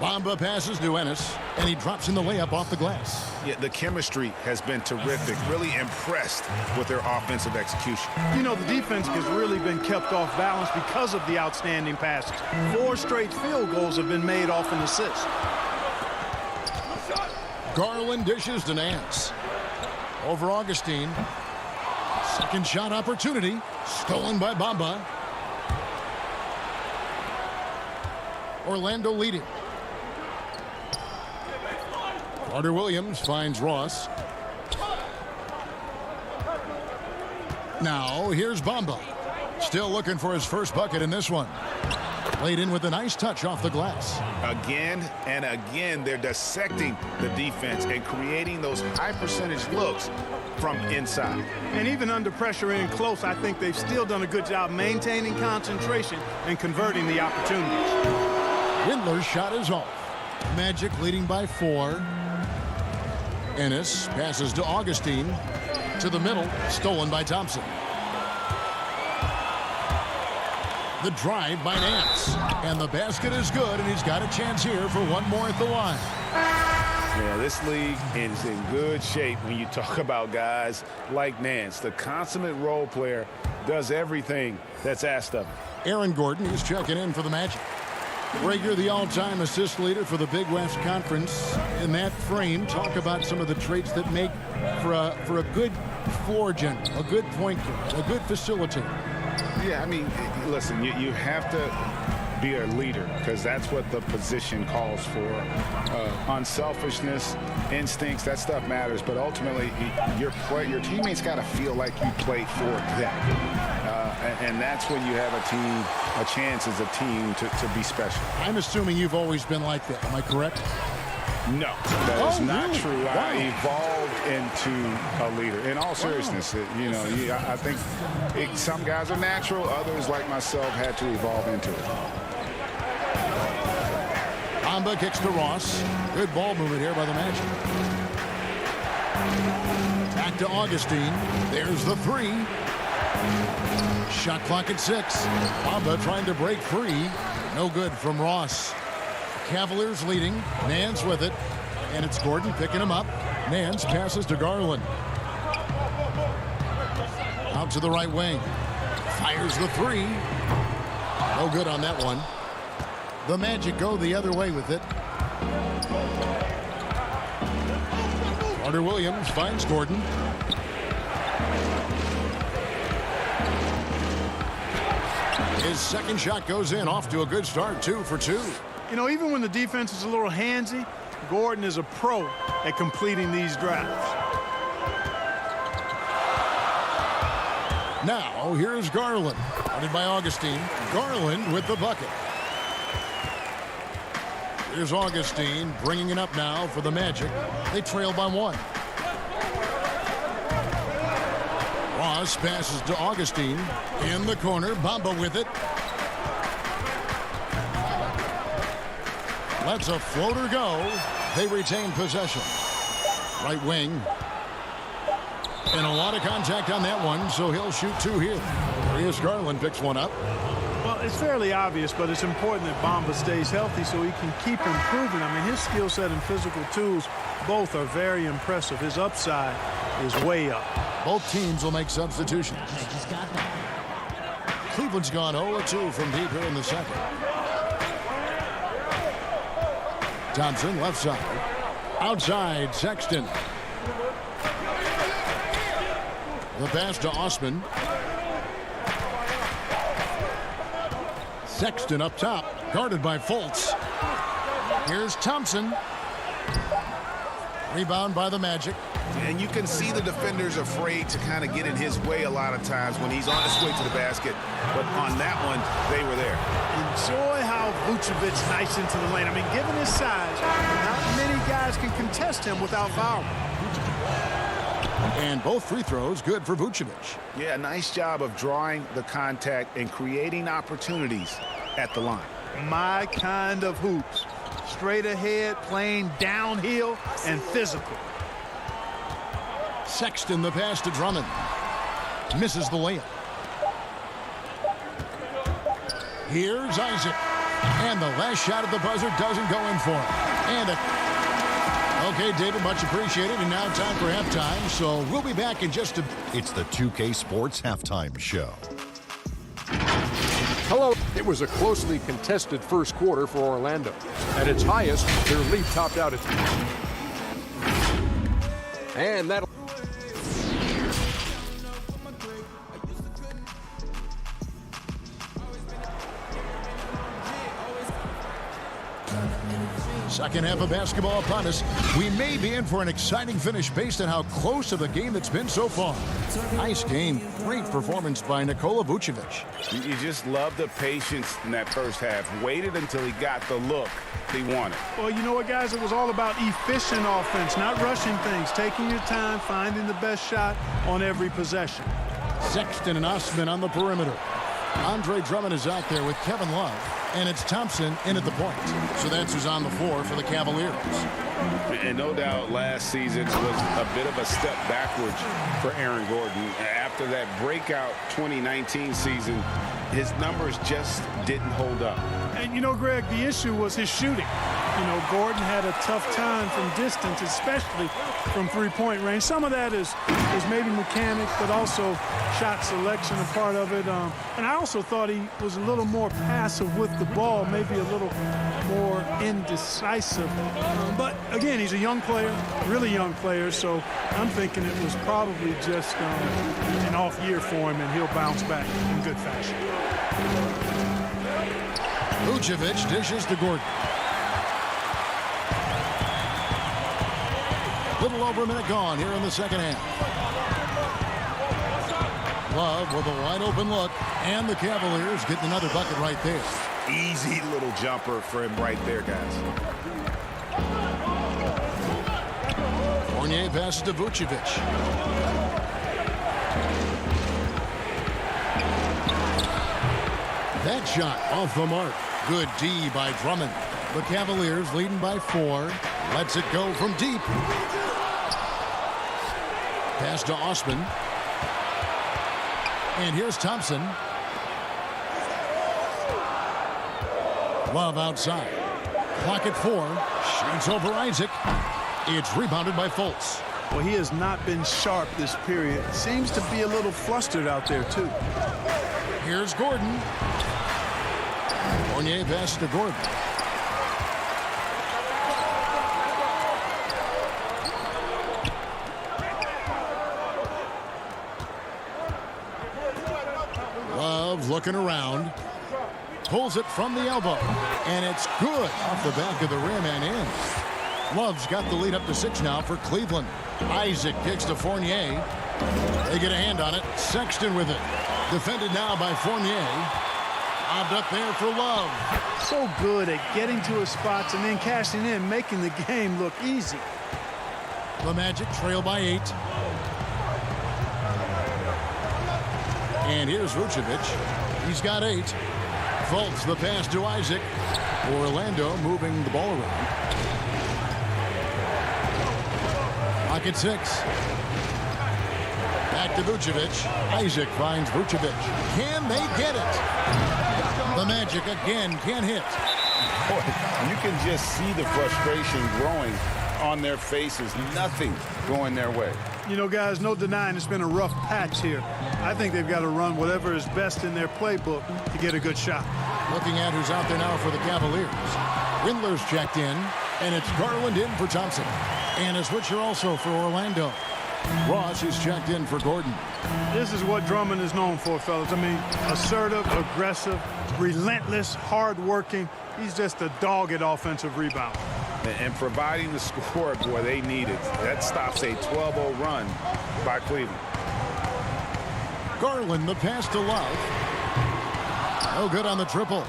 Bamba passes to Ennis, and he drops in the layup off the glass. Yeah, the chemistry has been terrific. Really impressed with their offensive execution. You know, the defense has really been kept off balance because of the outstanding passes. 4 straight field goals have been made off an assist. Garland dishes to Nance. Over Augustine. Second shot opportunity. Stolen by Bamba. Orlando leading. Carter-Williams finds Ross. Now here's Bamba. Still looking for his first bucket in this one. Laid in with a nice touch off the glass. Again and again, they're dissecting the defense and creating those high-percentage looks from inside. And even under pressure in close, I think they've still done a good job maintaining concentration and converting the opportunities. Windler's shot is off. Magic leading by 4. Ennis passes to Augustine. To the middle, stolen by Thompson. The drive by Nance. And the basket is good, and he's got a chance here for one more at the line. Yeah, this league is in good shape when you talk about guys like Nance. The consummate role player does everything that's asked of him. Aaron Gordon is checking in for the Magic. Rager, the all-time assist leader for the Big West Conference. In that frame, talk about some of the traits that make for a good floor general, a good point guard, a good facilitator. Yeah, I mean, listen, you have to be a leader because that's what the position calls for. Unselfishness, instincts, that stuff matters. But ultimately, your teammates got to feel like you played for them. And that's when you have a chance as a team to be special. I'm assuming you've always been like that. Am I correct? No, that is not really? true. Wow. I evolved into a leader. In all seriousness, I think some guys are natural. Others, like myself, had to evolve into it. Bamba kicks to Ross. Good ball movement here by the Magic. Back to Augustine. There's the 3. Shot clock at 6. Bamba trying to break free. No good from Ross. Cavaliers leading. Nance with it. And it's Gordon picking him up. Nance passes to Garland. Out to the right wing. Fires the 3. No good on that one. The Magic go the other way with it. Carter-Williams finds Gordon. His second shot goes in, off to a good start, 2 for 2. You know, even when the defense is a little handsy, Gordon is a pro at completing these drives. Now, here's Garland. Guarded by Augustine. Garland with the bucket. Here's Augustine bringing it up now for the Magic. They trail by 1. Ross passes to Augustine. In the corner, Bamba with it. Lets a floater go. They retain possession. Right wing. And a lot of contact on that one, so he'll shoot 2 here. Darius Garland picks one up. Well, it's fairly obvious, but it's important that Bamba stays healthy so he can keep improving. I mean, his skill set and physical tools both are very impressive. His upside is way up. Both teams will make substitutions. Cleveland's gone 0-2 from deep here in the second. Thompson, left side. Outside, Sexton. The pass to Osman. Sexton up top, guarded by Fultz. Here's Thompson. Rebound by the Magic. And you can see the defenders afraid to kind of get in his way a lot of times when he's on his way to the basket. But on that one, they were there. Enjoy how Vucevic nice into the lane. I mean, given his size, not many guys can contest him without fouling. And both free throws good for Vucevic. Yeah, nice job of drawing the contact and creating opportunities at the line. My kind of hoops. Straight ahead, playing downhill, and physical. Sexton, the pass to Drummond. Misses the layup. Here's Isaac. And the last shot at the buzzer doesn't go in for him. Okay, David, much appreciated. And now time for halftime. So we'll be back in just a... It's the 2K Sports Halftime Show. Hello. It was a closely contested first quarter for Orlando. At its highest, their lead topped out at... And that'll... Second half of basketball upon us. We may be in for an exciting finish based on how close of the game it's been so far. Nice game. Great performance by Nikola Vucevic. You just love the patience in that first half. Waited until he got the look he wanted. Well, you know what, guys? It was all about efficient offense, not rushing things, taking your time, finding the best shot on every possession. Sexton and Osman on the perimeter. Andre Drummond is out there with Kevin Love, and it's Thompson in at the point. So that's who's on the floor for the Cavaliers. And no doubt last season was a bit of a step backwards for Aaron Gordon. After that breakout 2019 season, his numbers just didn't hold up. And, you know, Greg, the issue was his shooting. You know, Gordon had a tough time from distance, especially from three-point range. Some of that is maybe mechanics, but also shot selection a part of it. And I also thought he was a little more passive with the ball, maybe a little more indecisive. But, again, he's a young player, really young player, so I'm thinking it was probably just an off year for him, and he'll bounce back in good fashion. Vucevic dishes to Gordon. Little over a minute gone here in the second half. Love with a wide open look, and the Cavaliers getting another bucket right there. Easy little jumper for him right there, guys. Fournier passes to Vucevic. That shot off the mark. Good D by Drummond. The Cavaliers leading by 4. Lets it go from deep. Pass to Osman. And here's Thompson. Love outside. Clock at 4. Shoots over Isaac. It's rebounded by Fultz. Well, he has not been sharp this period. Seems to be a little flustered out there, too. Here's Gordon. Fournier passes to Gordon. Love looking around. pulls it from the elbow. And it's good off the back of the rim and in. Love's got the lead up to 6 now for Cleveland. Isaac kicks to Fournier. They get a hand on it. Sexton with it. Defended now by Fournier. Lobbed up there for Love. So good at getting to his spots and then cashing in, making the game look easy. The Magic trail by 8. And here's Vucevic. He's got 8. Fultz the pass to Isaac. Orlando moving the ball around. Pocket 6. Back to Vucevic. Isaac finds Vucevic. Can they get it? The Magic again can't hit. Boy, you can just see the frustration growing on their faces. Nothing going their way. You know, guys, no denying it's been a rough patch here. I think they've got to run whatever is best in their playbook to get a good shot. Looking at who's out there now for the Cavaliers. Windler's checked in, and it's Garland in for Thompson. And a switcher also for Orlando. Ross is checked in for Gordon. This is what Drummond is known for, fellas. I mean, assertive, aggressive, relentless, hard-working. He's just a dogged offensive rebounder. And providing the score, boy, they need it. That stops a 12-0 run by Cleveland. Garland, the pass to Love. No good on the triple.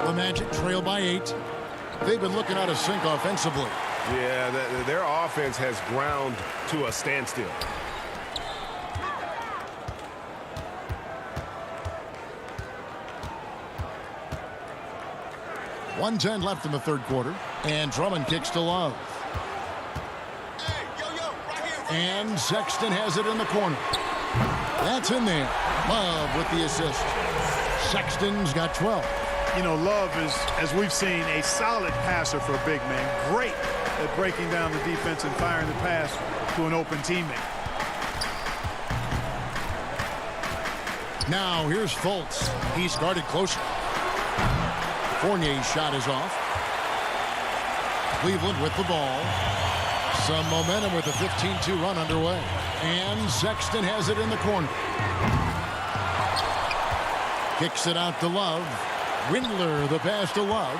The Magic trail by 8. They've been looking out of sync offensively. Yeah, their offense has ground to a standstill. .110 left in the third quarter. And Drummond kicks to Love. And Sexton has it in the corner. That's in there. Love with the assist. Sexton's got 12. You know, Love is, as we've seen, a solid passer for a big man. Great at breaking down the defense and firing the pass to an open teammate. Now here's Fultz. He's guarded closer. Fournier's shot is off. Cleveland with the ball. Some momentum with a 15-2 run underway. And Sexton has it in the corner. Kicks it out to Love. Windler the pass to Love.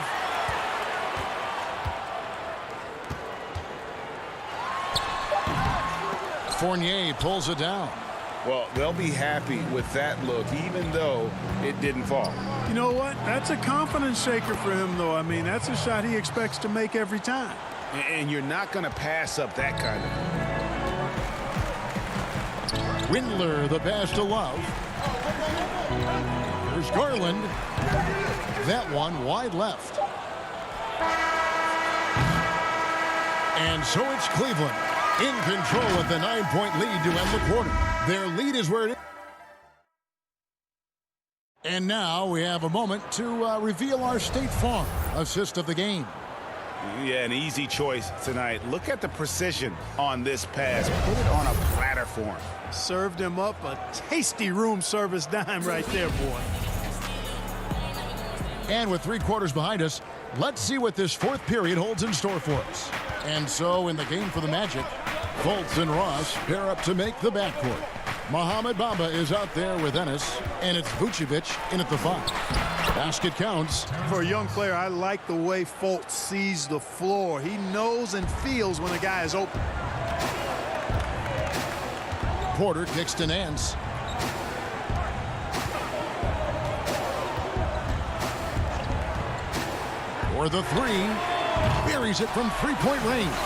Fournier pulls it down. Well, they'll be happy with that look, even though it didn't fall. You know what? That's a confidence shaker for him, though. I mean, that's a shot he expects to make every time. And you're not going to pass up that kind of. Windler the pass to Love. There's Garland. That one wide left. And so it's Cleveland in control with the 9-point lead to end the quarter. Their lead is where it is. And now we have a moment to reveal our State Farm assist of the game. Yeah, an easy choice tonight. Look at the precision on this pass. Put it on a platter for him. Served him up a tasty room service dime right there, boy. And with 3 quarters behind us, let's see what this fourth period holds in store for us. And so in the game for the Magic, Fultz and Ross pair up to make the backcourt. Mohamed Bamba is out there with Ennis, and it's Vucevic in at the 5. Basket counts. For a young player, I like the way Fultz sees the floor. He knows and feels when a guy is open. Porter kicks to Nance. For the 3. Buries it from 3-point range.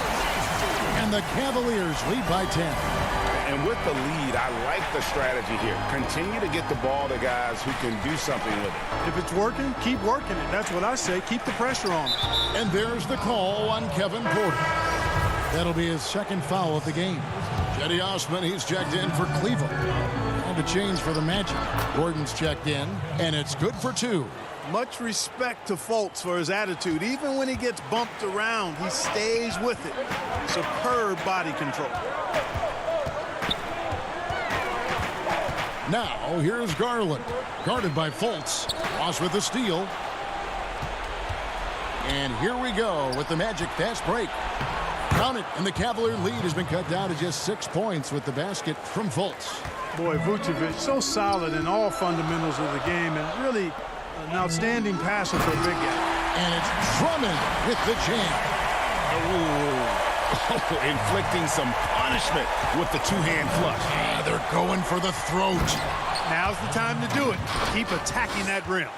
And the Cavaliers lead by 10. And with the lead, I like the strategy here. Continue to get the ball to guys who can do something with it. If it's working, keep working it. That's what I say. Keep the pressure on. And there's the call on Kevin Porter. That'll be his second foul of the game. Cedi Osman, he's checked in for Cleveland. And a change for the Magic. Gordon's checked in, and it's good for 2. Much respect to Fultz for his attitude. Even when he gets bumped around, he stays with it. Superb body control. Now, here's Garland. Guarded by Fultz. Ross with the steal. And here we go with the Magic fast break. Count it, and the Cavalier lead has been cut down to just 6 points with the basket from Fultz. Boy, Vucevic so solid in all fundamentals of the game, and really an outstanding passer for a big guy. And it's Drummond with the jam. Inflicting some punishment with the two-hand flush. Yeah, they're going for the throat. Now's the time to do it. Keep attacking that rim.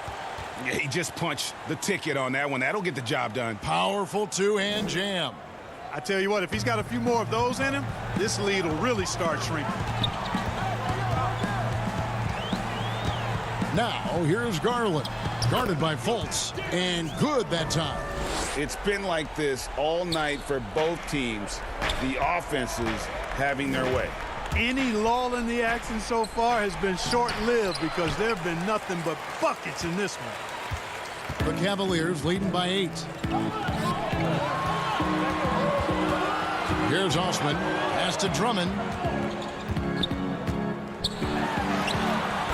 Yeah, he just punched the ticket on that one. That'll get the job done. Powerful two-hand jam. I tell you what, if he's got a few more of those in him, this lead will really start shrinking. Now, here's Garland. Guarded by Fultz. And good that time. It's been like this all night for both teams. The offenses having their way. Any lull in the action so far has been short-lived because there have been nothing but buckets in this one. The Cavaliers leading by 8. Here's Osman. Pass to Drummond.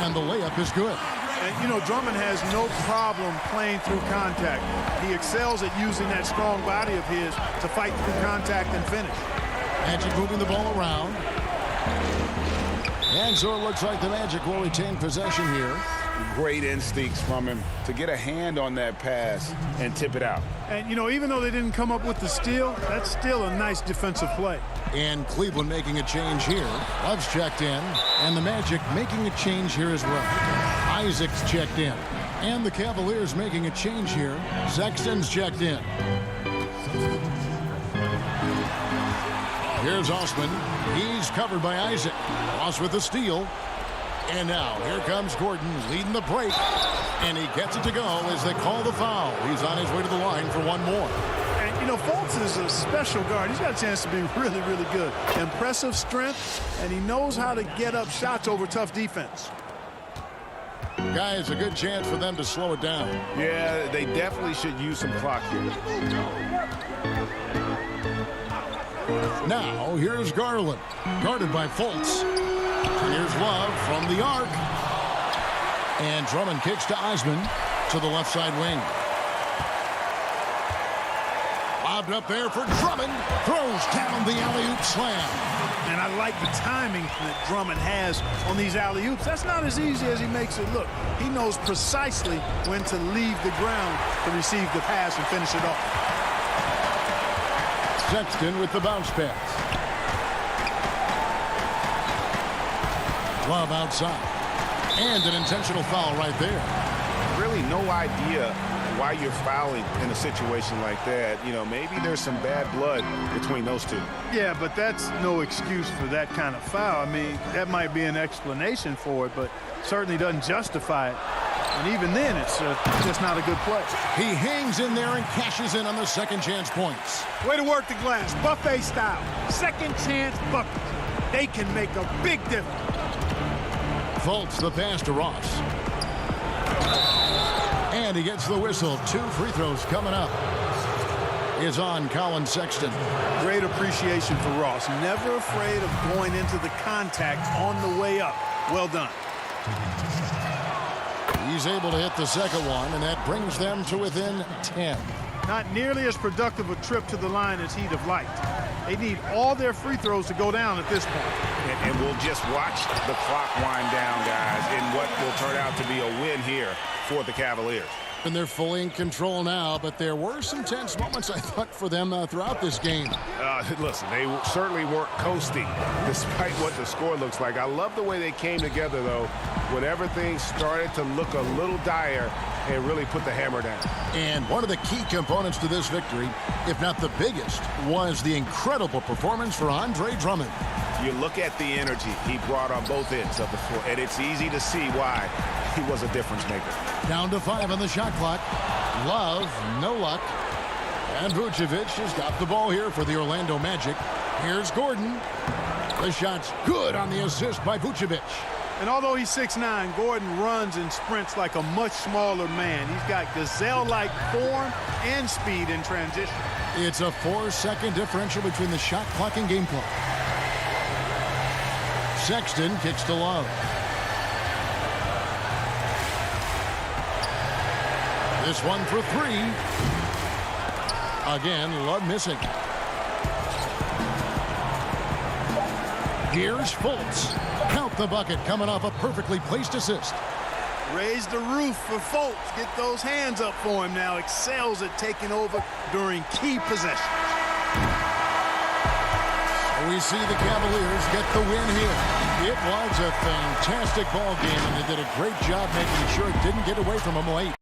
And the layup is good. And, you know, Drummond has no problem playing through contact. He excels at using that strong body of his to fight through contact and finish. Magic moving the ball around. And so it looks like the Magic will retain possession here. Great instincts from him to get a hand on that pass and tip it out. And, you know, even though they didn't come up with the steal, that's still a nice defensive play. And Cleveland making a change here. Love's checked in. And the Magic making a change here as well. Isaac's checked in. And the Cavaliers making a change here. Sexton's checked in. Here's Osman. He's covered by Isaac. Ross with the steal. And now here comes Gordon leading the break. And he gets it to go as they call the foul. He's on his way to the line for one more. And, you know, Fultz is a special guard. He's got a chance to be really, really good. Impressive strength, and he knows how to get up shots over tough defense. Guys, a good chance for them to slow it down. Yeah, they definitely should use some clock here. Now, here's Garland, guarded by Fultz. And here's Love from the arc. And Drummond kicks to Osman to the left side wing. Lobbed up there for Drummond. Throws down the alley-oop slam. And I like the timing that Drummond has on these alley-oops. That's not as easy as he makes it look. He knows precisely when to leave the ground to receive the pass and finish it off. Sexton with the bounce pass. Love outside. And an intentional foul right there. Really no idea why you're fouling in a situation like that. You know, maybe there's some bad blood between those two. Yeah, but that's no excuse for that kind of foul. I mean, that might be an explanation for it, but certainly doesn't justify it. And even then, it's just not a good play. He hangs in there and cashes in on the second chance points. Way to work the glass, buffet style. Second chance buckets. They can make a big difference. Fultz the pass to Ross. And he gets the whistle. 2 free throws coming up. Is on Colin Sexton. Great appreciation for Ross. Never afraid of going into the contact on the way up. Well done. He's able to hit the second one, and that brings them to within 10. Not nearly as productive a trip to the line as he'd have liked. They need all their free throws to go down at this point. And we'll just watch the clock wind down, guys, in what will turn out to be a win here for the Cavaliers. And they're fully in control now, but there were some tense moments, I thought, for them throughout this game. Listen, they certainly weren't coasting, despite what the score looks like. I love the way they came together, though, when everything started to look a little dire and really put the hammer down. And one of the key components to this victory, if not the biggest, was the incredible performance for Andre Drummond. You look at the energy he brought on both ends of the floor, and it's easy to see why he was a difference maker. Down to 5 on the shot clock. Love, no luck. And Vucevic has got the ball here for the Orlando Magic. Here's Gordon. The shot's good on the assist by Vucevic. And although he's 6'9", Gordon runs and sprints like a much smaller man. He's got gazelle-like form and speed in transition. It's a 4-second differential between the shot clock and game clock. Sexton kicks to Love. This one for 3. Again, Love missing. Here's Fultz. Count the bucket coming off a perfectly placed assist. Raise the roof for folks. Get those hands up for him now. Excels at taking over during key possessions. We see the Cavaliers get the win here. It was a fantastic ball game, and they did a great job making sure it didn't get away from them late.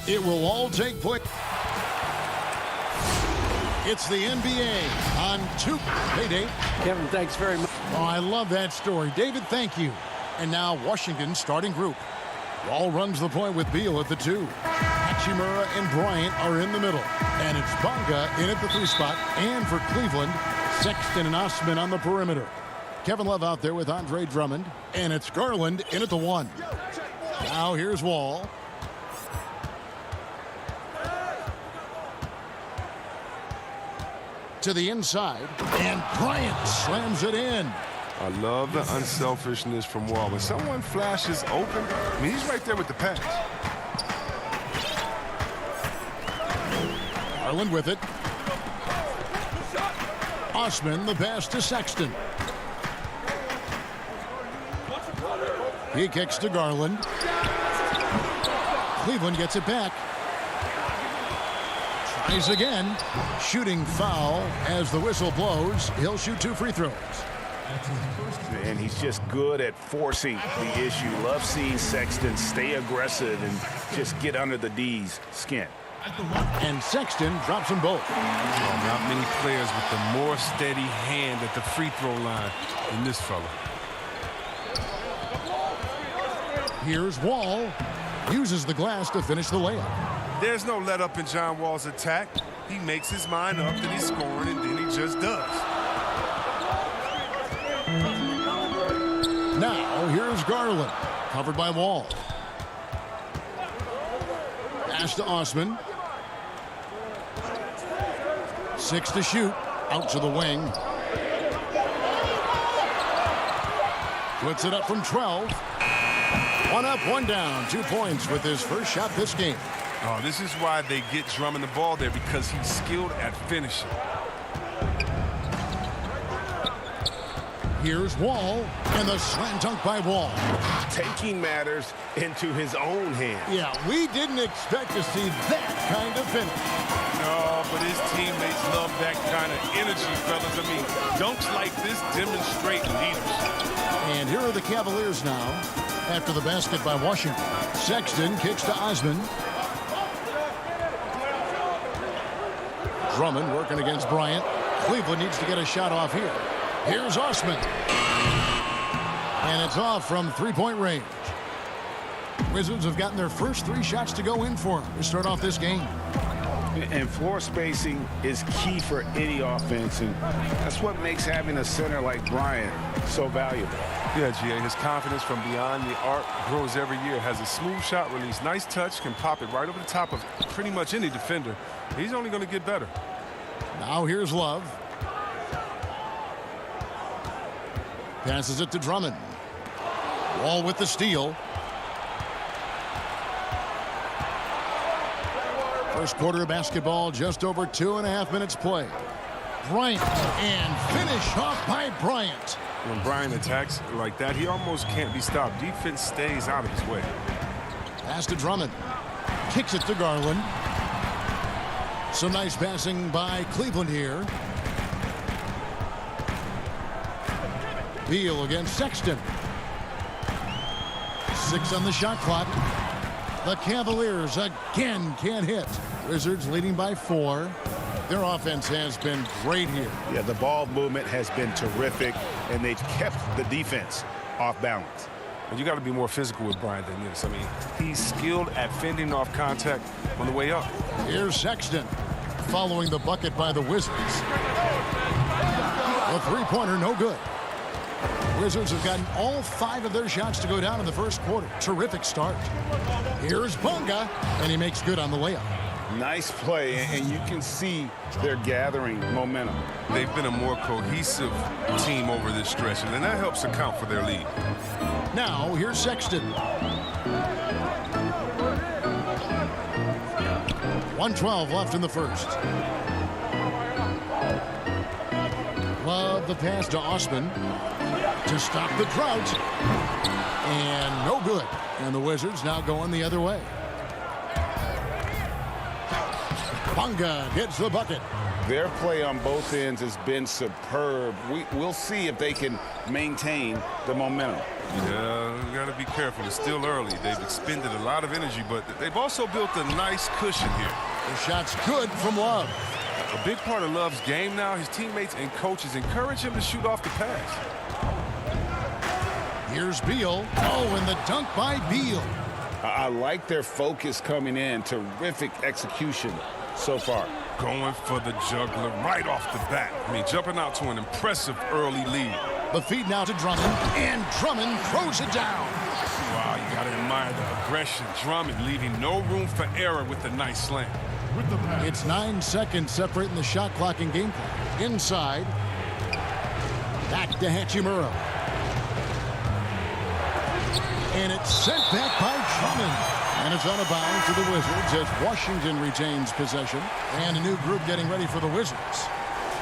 It will all take place. It's the NBA on 2. Hey, Dave. Kevin, thanks very much. Oh, I love that story. David, thank you. And now Washington's starting group. Wall runs the point with Beal at the 2. Hachimura and Bryant are in the middle. And it's Bonga in at the 3 spot. And for Cleveland, Sexton and Osman on the perimeter. Kevin Love out there with Andre Drummond. And it's Garland in at the 1. Now here's Wall. To the inside. And Bryant slams it in. I love the unselfishness from Wall. When someone flashes open, I mean, he's right there with the pass. Garland with it. Osman, the pass to Sexton. He kicks to Garland. Cleveland gets it back. Tries again. Shooting foul as the whistle blows. He'll shoot 2 free throws. And he's just good at forcing the issue. Love seeing Sexton stay aggressive and just get under the D's skin. And Sexton drops them both. Not many players with the more steady hand at the free throw line than this fella. Here's Wall. Uses the glass to finish the layup. There's no let up in John Wall's attack. He makes his mind up that he's scoring, and then he just does. Now, here's Garland. Covered by Wall. Pass to Osman. 6 to shoot. Out to the wing. Puts it up from 12. 1 up, 1 down. 2 points with his first shot this game. Oh, this is why they get Drummond the ball there, because he's skilled at finishing. Here's Wall, and the slam dunk by Wall. Taking matters into his own hands. Yeah, we didn't expect to see that kind of finish. No, but his teammates love that kind of energy, fellas. I mean, dunks like this demonstrate leadership. And here are the Cavaliers now after the basket by Washington. Sexton kicks to Osman. Drummond working against Bryant. Cleveland needs to get a shot off here. Here's Osman. And it's off from 3-point range. Wizards have gotten their first 3 shots to go in for him to start off this game. And floor spacing is key for any offense, and that's what makes having a center like Bryant so valuable. Yeah, GA, his confidence from beyond the arc grows every year. Has a smooth shot release, nice touch, can pop it right over the top of pretty much any defender. He's only going to get better. Now here's Love. Passes it to Drummond. Wall with the steal. First quarter of basketball, just over 2.5 minutes play. Bryant, and finish off by Bryant. When Bryant attacks like that, he almost can't be stopped. Defense stays out of his way. Pass to Drummond. Kicks it to Garland. Some nice passing by Cleveland here. Beal against Sexton. 6 on the shot clock. The Cavaliers again can't hit. Wizards leading by 4. Their offense has been great here. Yeah, the ball movement has been terrific, and they've kept the defense off balance. And you got to be more physical with Bryant than this. I mean, he's skilled at fending off contact on the way up. Here's Sexton following the bucket by the Wizards. The three-pointer no good. Wizards have gotten all 5 of their shots to go down in the first quarter. Terrific start. Here's Bonga, and he makes good on the layup. Nice play, and you can see they're gathering momentum. They've been a more cohesive team over this stretch, and that helps account for their lead. Now, here's Sexton. 1:12 left in the first. Love the pass to Osman to stop the drought. And no good. And the Wizards now going the other way. Bonga gets the bucket. Their play on both ends has been superb. We'll see if they can maintain the momentum. Yeah, we got to be careful. It's still early. They've expended a lot of energy, but they've also built a nice cushion here. The shot's good from Love. A big part of Love's game now, his teammates and coaches encourage him to shoot off the pass. Here's Beal. Oh, and the dunk by Beal. I like their focus coming in. Terrific execution so far. Going for the juggler right off the bat. I mean, jumping out to an impressive early lead. The feed now to Drummond, and Drummond throws it down. Wow, you got to admire the aggression. Drummond leaving no room for error with the nice slam. It's 9 seconds separating the shot clock and game clock. Inside. Back to Hachimura. And it's sent back by Drummond. And it's on a bound to the Wizards as Washington retains possession. And a new group getting ready for the Wizards.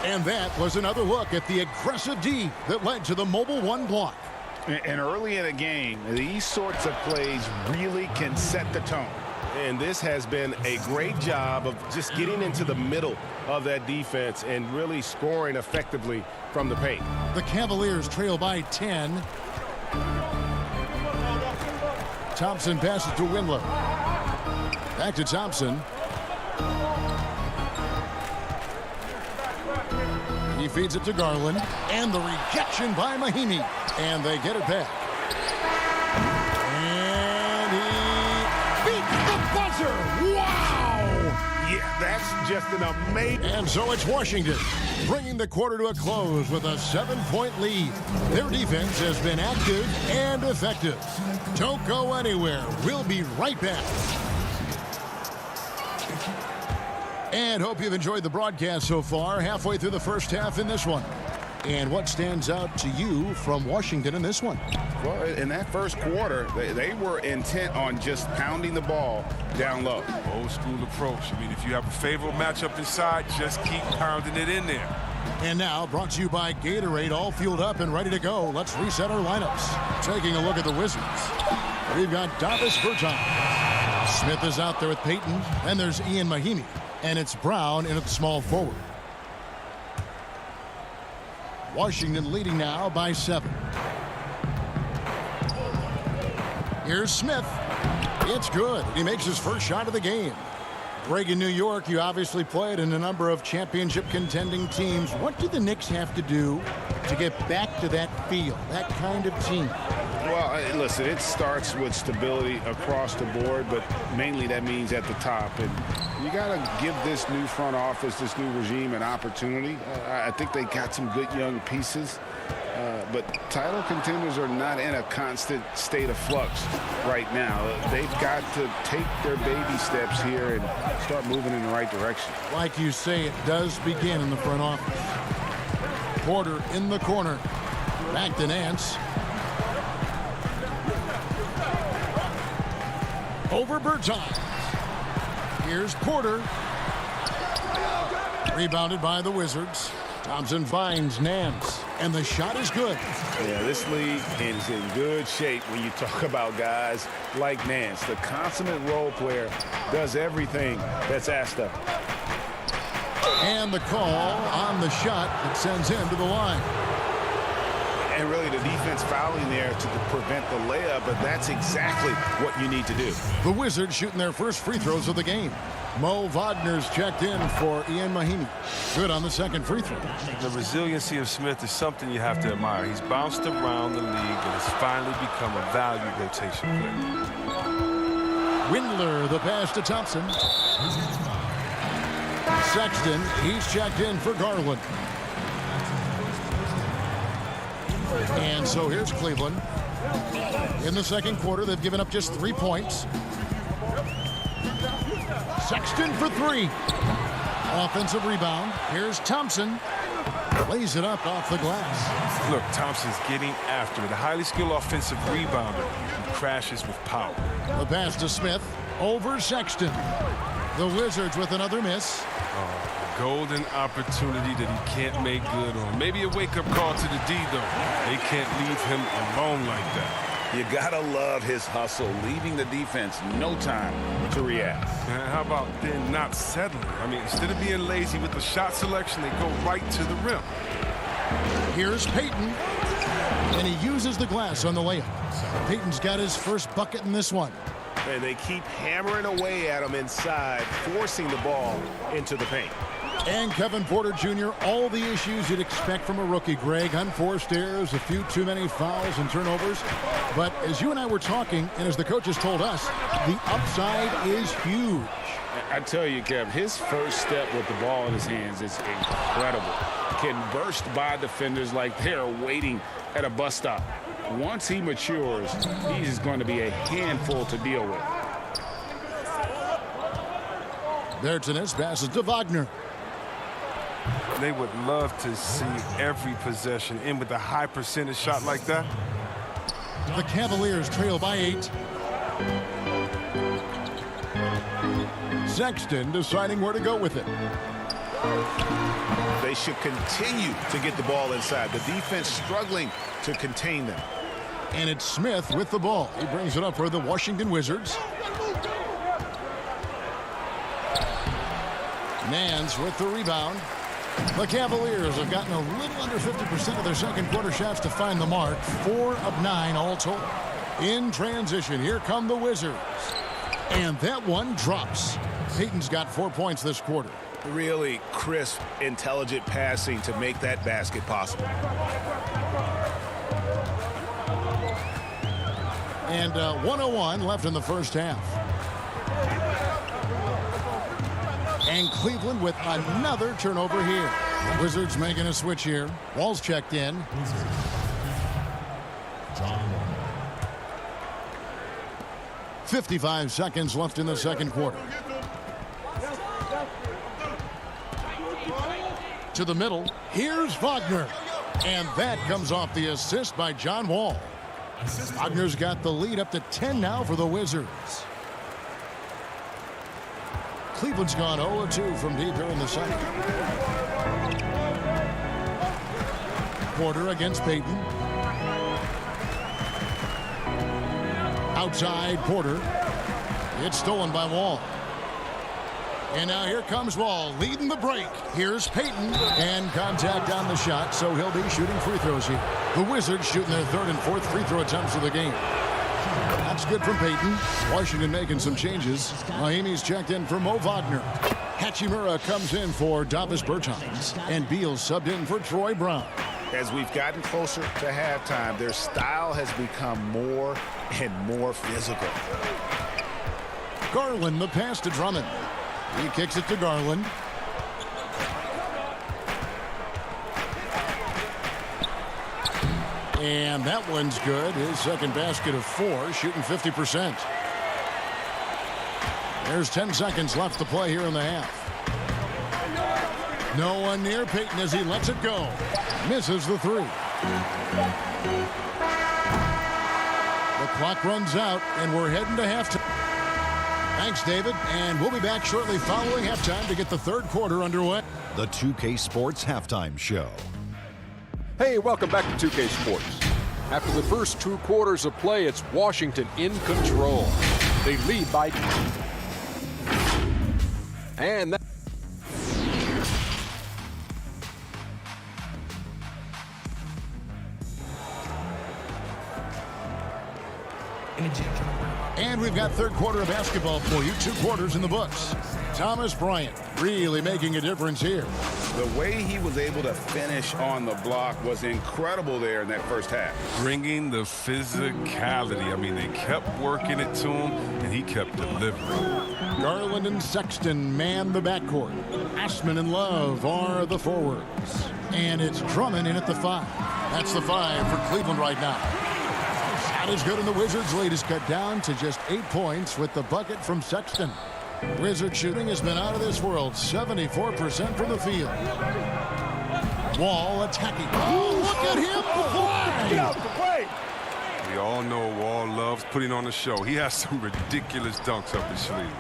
And that was another look at the aggressive D that led to the Mobile One block. And early in a game, these sorts of plays really can set the tone. And this has been a great job of just getting into the middle of that defense and really scoring effectively from the paint. The Cavaliers trail by 10. Thompson passes to Windler. Back to Thompson. He feeds it to Garland. And the rejection by Mahimi. And they get it back. And he beats the buzzer. Wow! Yeah, that's just an amazing... And so it's Washington, bringing the quarter to a close with a 7-point lead. Their defense has been active and effective. Don't go anywhere. We'll be right back. And hope you've enjoyed the broadcast so far. Halfway through the first half in this one. And what stands out to you from Washington in this one? Well, in that first quarter, they were intent on just pounding the ball down low. Old school approach. I mean, if you have a favorable matchup inside, just keep pounding it in there. And now, brought to you by Gatorade, all fueled up and ready to go. Let's reset our lineups. Taking a look at the Wizards. We've got Davis Bertans. Smith is out there with Payton. Then there's Ian Mahimi. And it's Brown in at the small forward. Washington leading now by 7. Here's Smith. It's good. He makes his first shot of the game. Greg, in New York, you obviously played in a number of championship contending teams. What do the Knicks have to do to get back to that feel, that kind of team? Well, listen, it starts with stability across the board, but mainly that means at the top. And you got to give this new front office, this new regime, an opportunity. I think they got some good young pieces, but title contenders are not in a constant state of flux right now. They've got to take their baby steps here and start moving in the right direction. Like you say, it does begin in the front office. Porter in the corner. Back to Nance. Over Bertans. Here's Porter. Rebounded by the Wizards. Thompson finds Nance. And the shot is good. Yeah, this league is in good shape when you talk about guys like Nance. The consummate role player does everything that's asked of him. And the call on the shot that sends him to the line. And really the defense fouling there to prevent the layup, but that's exactly what you need to do. The Wizards shooting their first free throws of the game. Mo Wagner's checked in for Ian Mahimi. Good on the second free throw. The resiliency of Smith is something you have to admire. He's bounced around the league and has finally become a valued rotation player. Windler, the pass to Thompson. Sexton, he's checked in for Garland. And so here's Cleveland. In the second quarter, they've given up just 3 points. Sexton for 3. Offensive rebound. Here's Thompson. Lays it up off the glass. Look, Thompson's getting after it. A highly skilled offensive rebounder who crashes with power. The pass to Smith. Over Sexton. The Wizards with another miss. Golden opportunity that he can't make good on. Maybe a wake-up call to the D, though. They can't leave him alone like that. You gotta love his hustle, leaving the defense no time to react. And how about then not settling? I mean, instead of being lazy with the shot selection, they go right to the rim. Here's Payton. And he uses the glass on the layup. Payton's got his first bucket in this one. And they keep hammering away at him inside, forcing the ball into the paint. And Kevin Porter Jr., all the issues you'd expect from a rookie, Greg. Unforced errors, a few too many fouls and turnovers. But as you and I were talking, and as the coaches told us, the upside is huge. I tell you, Kev, his first step with the ball in his hands is incredible. Can burst by defenders like they're waiting at a bus stop. Once he matures, he's going to be a handful to deal with. Bertines passes to Wagner. They would love to see every possession end with a high percentage shot like that. The Cavaliers trail by 8. Sexton deciding where to go with it. They should continue to get the ball inside. The defense struggling to contain them. And it's Smith with the ball. He brings it up for the Washington Wizards. Nance with the rebound. The Cavaliers have gotten a little under 50% of their second quarter shots to find the mark. 4 of 9 all told. In transition, here come the Wizards. And that one drops. Payton's got 4 points this quarter. Really crisp, intelligent passing to make that basket possible. And 1:01 left in the first half. And Cleveland with another turnover here. The Wizards making a switch here. Wall's checked in. 55 seconds left in the second quarter. To the middle. Here's Wagner. And that comes off the assist by John Wall. Wagner's got the lead up to 10 now for the Wizards. Cleveland's gone 0-2 from deep here in the second. Porter against Payton. Outside Porter. It's stolen by Wall. And now here comes Wall leading the break. Here's Payton. And contact on the shot, so he'll be shooting free throws here. The Wizards shooting their third and fourth free throw attempts of the game. That's good from Payton. Washington making some changes. Miami's checked in for Mo Wagner. Hachimura comes in for Davis Bertans. And Beal subbed in for Troy Brown. As we've gotten closer to halftime, their style has become more and more physical. Garland the pass to Drummond. He kicks it to Garland. And that one's good. His second basket of 4, shooting 50%. There's 10 seconds left to play here in the half. No one near Payton as he lets it go. Misses the 3. The clock runs out, and we're heading to halftime. Thanks, David. And we'll be back shortly following halftime to get the third quarter underway. The 2K Sports Halftime Show. Hey, welcome back to 2K Sports. After the first 2 quarters of play, it's Washington in control. They lead by... And that... And we've got third quarter of basketball for you. 2 quarters in the books. Thomas Bryant really making a difference here. The way he was able to finish on the block was incredible there in that first half. Bringing the physicality. I mean, they kept working it to him, and he kept delivering. Garland and Sexton man the backcourt. Ashman and Love are the forwards. And it's Drummond in at the 5. That's the 5 for Cleveland right now. Shot is good, and the Wizards' lead is cut down to just 8 points with the bucket from Sexton. Wizard shooting has been out of this world. 74% from the field. Wall attacking. Oh, look at him play! We all know Wall loves putting on a show. He has some ridiculous dunks up his sleeve.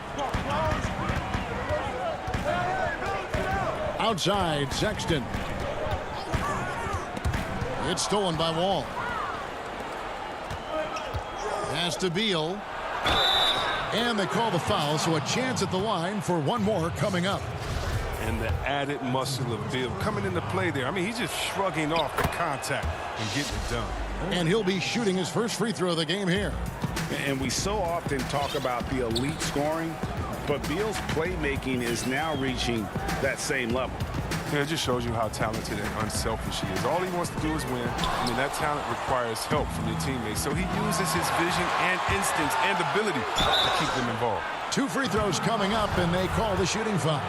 Outside, Sexton. It's stolen by Wall. Pass to Beal. And they call the foul, so a chance at the line for one more coming up. and the added muscle of Beal coming into play there. I mean, he's just shrugging off the contact and getting it done. And he'll be shooting his first free throw of the game here. And we so often talk about the elite scoring, but Beal's playmaking is now reaching that same level. Yeah, it just shows you how talented and unselfish he is. All he wants to do is win. I mean, that talent requires help from your teammates. So he uses his vision and instincts and ability to keep them involved. 2 free throws coming up, and they call the shooting foul.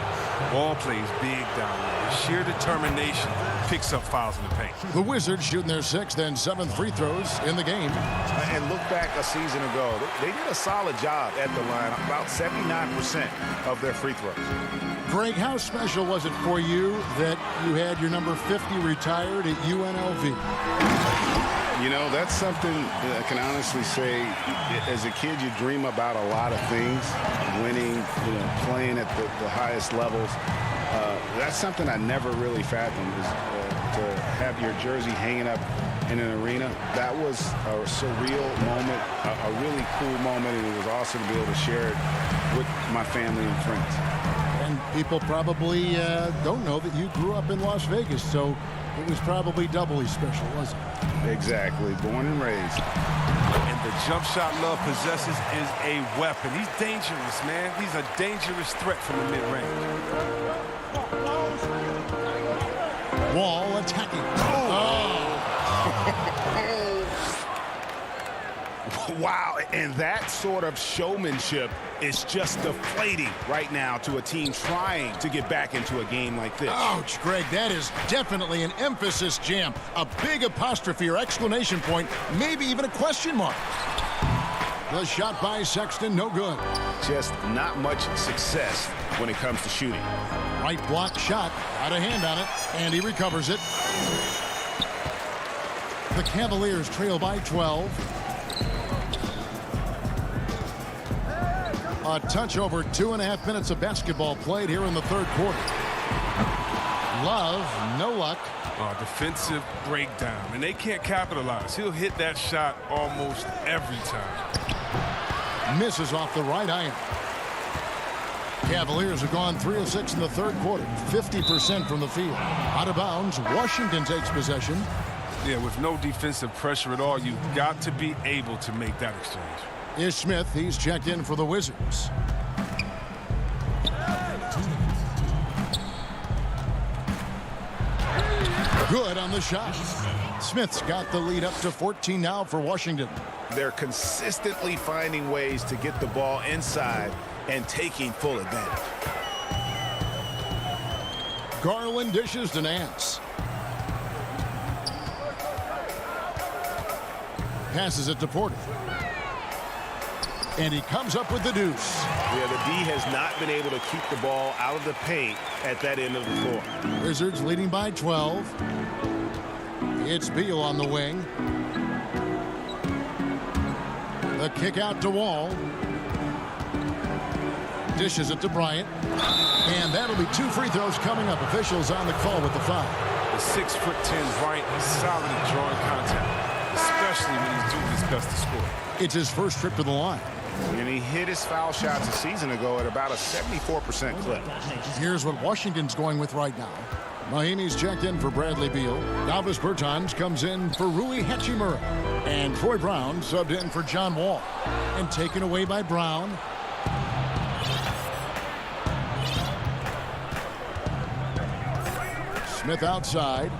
Ball plays big down there. Sheer determination picks up fouls in the paint. The Wizards shooting their 6th and 7th free throws in the game. And look back a season ago. They did a solid job at the line, about 79% of their free throws. Greg, how special was it for you that you had your number 50 retired at UNLV? You know, that's something that I can honestly say. As a kid, you dream about a lot of things, winning, playing at the highest levels. That's something I never really fathomed, is to have your jersey hanging up in an arena. That was a surreal moment, a really cool moment, and it was awesome to be able to share it with my family and friends. And people probably don't know that you grew up in Las Vegas, so it was probably doubly special, wasn't it? Exactly. Born and raised. And the jump shot Love possesses is a weapon. He's dangerous, man. He's a dangerous threat from the mid-range. Wall attacking. Wow, and that sort of showmanship is just deflating right now to a team trying to get back into a game like this. Ouch, Greg, that is definitely an emphasis jam. A big apostrophe or exclamation point, maybe even a question mark. The shot by Sexton, no good. Just not much success when it comes to shooting. Right block shot, out of hand on it, and he recovers it. The Cavaliers trail by 12. A touch over 2.5 minutes of basketball played here in the 3rd quarter. Love, no luck. Defensive breakdown, and they can't capitalize. He'll hit that shot almost every time. Misses off the right iron. Cavaliers have gone 3 of 6 in the 3rd quarter, 50% from the field. Out of bounds, Washington takes possession. Yeah, with no defensive pressure at all, you've got to be able to make that exchange. Is Smith. He's checked in for the Wizards. Good on the shot. Smith's got the lead up to 14 now for Washington. They're consistently finding ways to get the ball inside and taking full advantage. Garland dishes to Nance. Passes it to Porter. And he comes up with the deuce. Yeah, the D has not been able to keep the ball out of the paint at that end of the floor. Wizards leading by 12. It's Beal on the wing. The kick out to Wall. Dishes it to Bryant. And that'll be 2 free throws coming up. Officials on the call with the foul. The 6'10" Bryant is solid at drawing contact, especially when he's doing his best to score. It's his first trip to the line. And he hit his foul shots a season ago at about a 74% clip. Here's what Washington's going with right now. Mahinmi's checked in for Bradley Beal. Davis Bertans comes in for Rui Hachimura. And Troy Brown subbed in for John Wall. And taken away by Brown. Smith outside.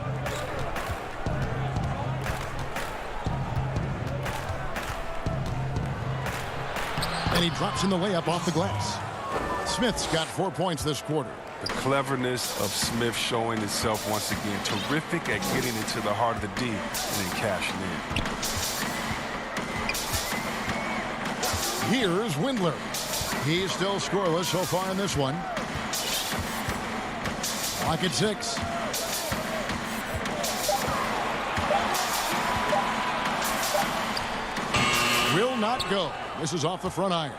And he drops in the layup off the glass. Smith's got 4 points this quarter. The cleverness of Smith showing itself once again. Terrific at getting into the heart of the D and then cashing in. Here's Windler. He's still scoreless so far in this one. Clock at 6. Will not go. This is off the front iron.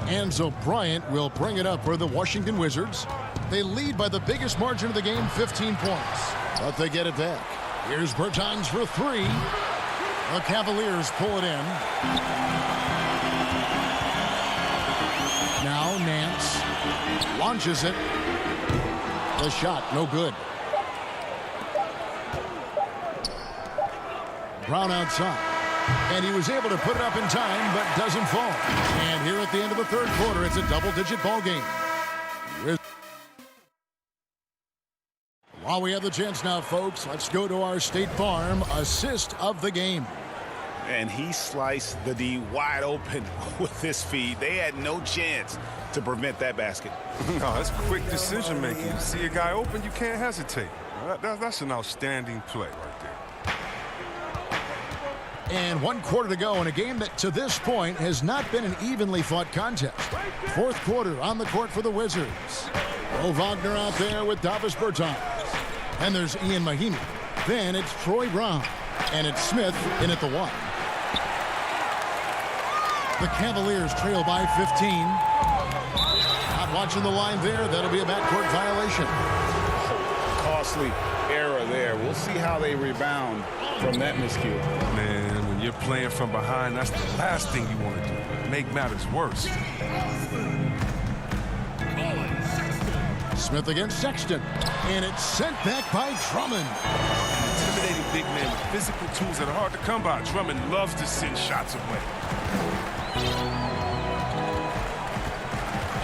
And so Bryant will bring it up for the Washington Wizards. They lead by the biggest margin of the game, 15 points. But they get it back. Here's Bertans for 3. The Cavaliers pull it in. Now Nance launches it. The shot, no good. Brown outside. And he was able to put it up in time, but doesn't fall. And here at the end of the third quarter, it's a double-digit ball game. While we have the chance now, folks, let's go to our State Farm assist of the game. And he sliced the D wide open with this feed. They had no chance to prevent that basket. No, that's quick decision making. You see a guy open, you can't hesitate. That's an outstanding play right there. And 1 quarter to go in a game that to this point has not been an evenly fought contest. Fourth quarter on the court for the Wizards. Mo Wagner out there with Davis Bertans. And there's Ian Mahinmi. Then it's Troy Brown. And it's Smith in at the 1. The Cavaliers trail by 15. Not watching the line there. That'll be a backcourt violation. Costly error there. We'll see how they rebound from that miscue. Man, when you're playing from behind, that's the last thing you want to do. Make matters worse. Smith against Sexton. And it's sent back by Drummond. Intimidating big man with physical tools that are hard to come by. Drummond loves to send shots away.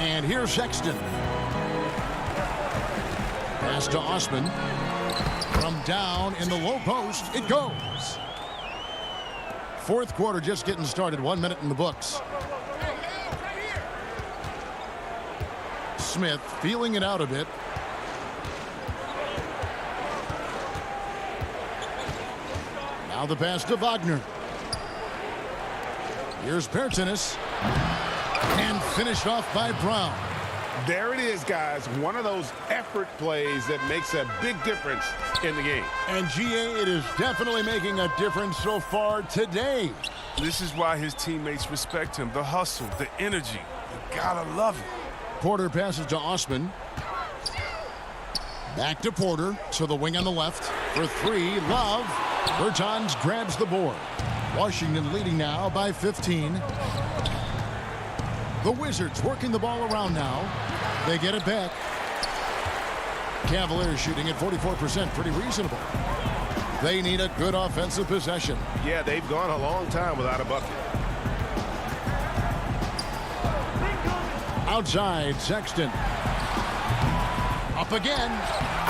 And here's Sexton. Pass to Osman. From down in the low post, it goes. Fourth quarter just getting started. 1 minute in the books. Smith feeling it out a bit. Now the pass to Wagner. Here's Bertans. And finished off by Brown. There it is, guys. One of those effort plays that makes a big difference in the game. And GA, it is definitely making a difference so far today. This is why his teammates respect him. The hustle, the energy. You gotta love it. Porter passes to Osman. Back to Porter to the wing on the left. For 3, Love. Bertans grabs the board. Washington leading now by 15. The Wizards working the ball around now. They get it back. Cavaliers shooting at 44%, pretty reasonable. They need a good offensive possession. Yeah, they've gone a long time without a bucket. Outside, Sexton. Up again.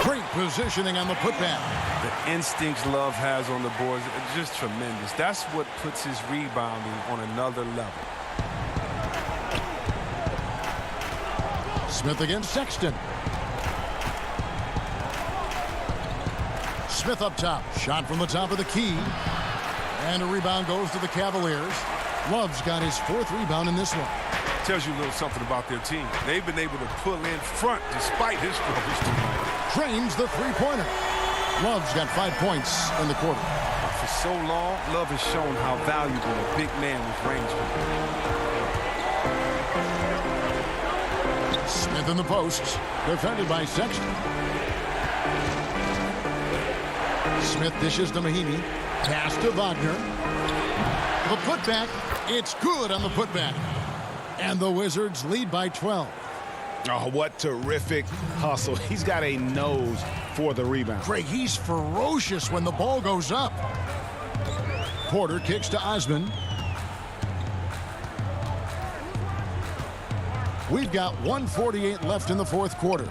Great positioning on the putback. The instincts Love has on the boards are just tremendous. That's what puts his rebounding on another level. Smith against Sexton. Smith up top. Shot from the top of the key. And a rebound goes to the Cavaliers. Love's got his 4th rebound in this one. Tells you a little something about their team. They've been able to pull in front despite his struggles tonight. Drains the three-pointer. Love's got 5 points in the quarter. For so long, Love has shown how valuable a big man with range is. Smith in the posts. Defended by Sexton. Smith dishes to Mahinmi. Pass to Wagner. The putback. It's good on the putback. And the Wizards lead by 12. Oh, what terrific hustle. He's got a nose for the rebound. Greg, he's ferocious when the ball goes up. Porter kicks to Osman. We've got 1:48 left in the fourth quarter.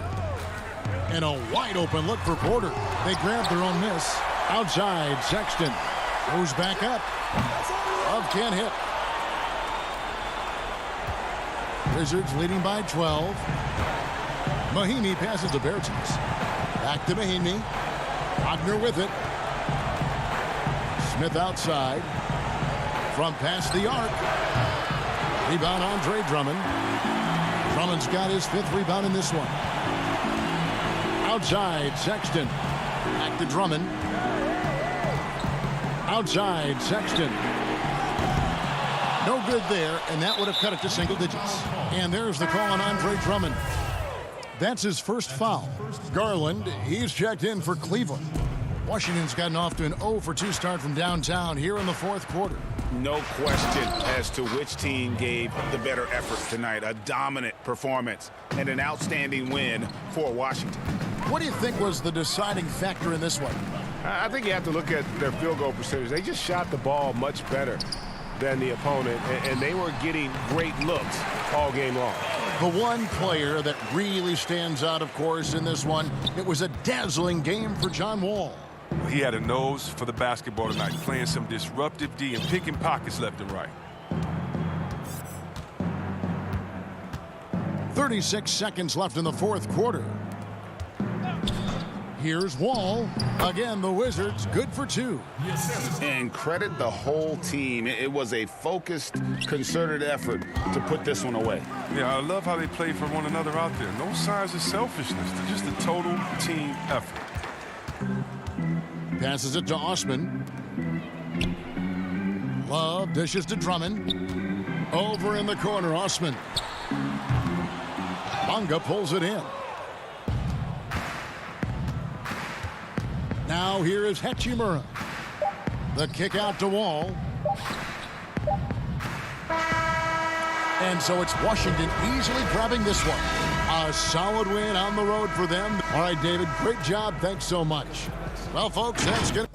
And a wide open look for Porter. They grab their own miss. Outside, Sexton goes back up. Love can't hit. Wizards leading by 12. Mahinmi passes to Bertans. Back to Mahinmi. Wagner with it. Smith outside. From past the arc. Rebound Andre Drummond. Drummond's got his 5th rebound in this one. Outside, Sexton. Back to Drummond. Outside, Sexton. No good there, and that would have cut it to single digits. And there's the call on Andre Drummond. That's his first foul. Garland, he's checked in for Cleveland. Washington's gotten off to an 0 for 2 start from downtown here in the fourth quarter. no question as to which team gave the better effort tonight. A dominant performance and an outstanding win for Washington. What do you think was the deciding factor in this one? I think you have to look at their field goal percentage. They just shot the ball much better than the opponent, and they were getting great looks all game long. The one player that really stands out, of course, in this one, it was a dazzling game for John Wall. He had a nose for the basketball tonight, playing some disruptive D and picking pockets left and right. 36 seconds left in the fourth quarter. Here's Wall. Again, the Wizards good for two. And credit the whole team. It was a focused, concerted effort to put this one away. Yeah, I love how they play for one another out there. No signs of selfishness. They're just a total team effort. Passes it to Osman. Love dishes to Drummond. Over in the corner, Osman. Bonga pulls it in. Now here is Hachimura. The kick out to Wall. And so it's Washington easily grabbing this one. A solid win on the road for them. All right, David, great job. Thanks so much. Well, folks, that's good.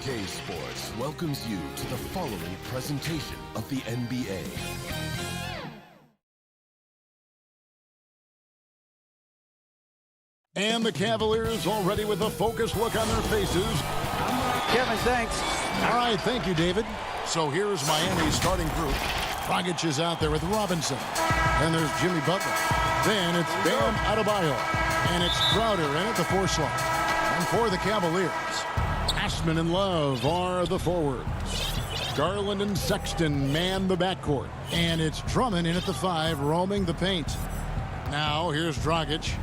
2K Sports welcomes you to the following presentation of the NBA. And the Cavaliers already with a focused look on their faces. Kevin, thanks. All right, thank you, David. So here's Miami's starting group. Dragic is out there with Robinson. Then there's Jimmy Butler. Then it's Bam Adebayo. And it's Crowder in at the 4 slot. And for the Cavaliers, Ashman and Love are the forwards. Garland and Sexton man the backcourt. And it's Drummond in at the 5, roaming the paint. Now here's Dragic.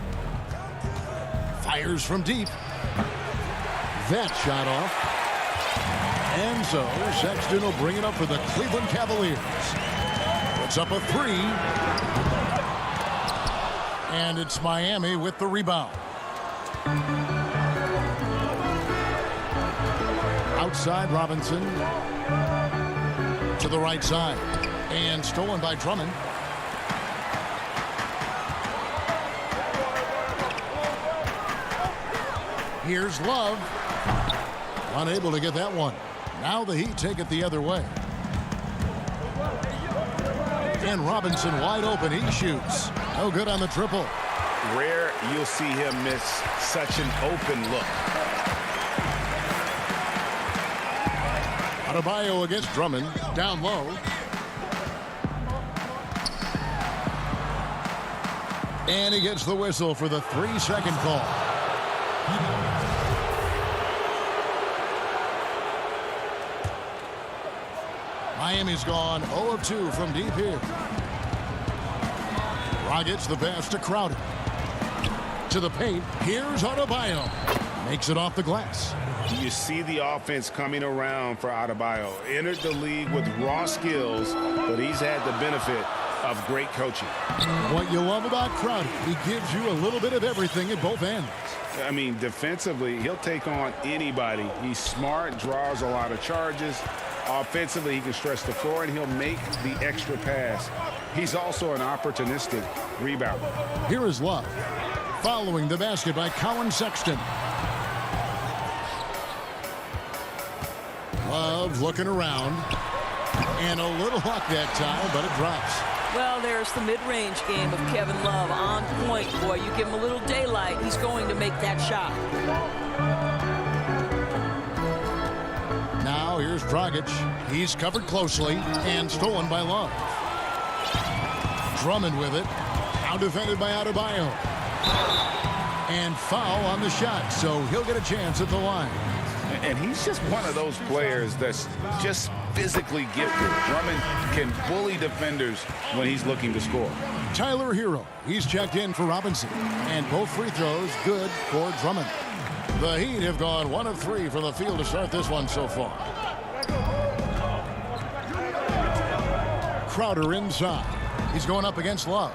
Fires from deep. That shot off. And so Sexton will bring it up for the Cleveland Cavaliers. Puts up a 3. And it's Miami with the rebound. Outside Robinson. To the right side. And stolen by Drummond. Here's Love. Unable to get that one. Now the Heat take it the other way. And Robinson wide open. He shoots. No good on the triple. Rare you'll see him miss such an open look. Adebayo against Drummond. Down low. And he gets the whistle for the 3-second call. Miami's gone 0 of 2 from deep here. Dragic the pass to Crowder. To the paint. Here's Adebayo. Makes it off the glass. You see the offense coming around for Adebayo. Entered the league with raw skills, but he's had the benefit of great coaching. What you love about Crowder, he gives you a little bit of everything at both ends. I mean, defensively, he'll take on anybody. He's smart, draws a lot of charges. Offensively, he can stretch the floor, and he'll make the extra pass. He's also an opportunistic rebounder. Here is Love. Following the basket by Colin Sexton. Love looking around. And a little luck that time, but it drops. Well, there's the mid-range game of Kevin Love. On point, boy. You give him a little daylight, he's going to make that shot. Now here's Dragic. He's covered closely and stolen by Love. Drummond with it. Now defended by Adebayo. And foul on the shot, so he'll get a chance at the line. And he's just one of those players that's just physically gifted. Drummond can bully defenders when he's looking to score. Tyler Hero. He's checked in for Robinson. And both free throws good for Drummond. The Heat have gone 1 of 3 from the field to start this one so far. Crowder inside. He's going up against Love.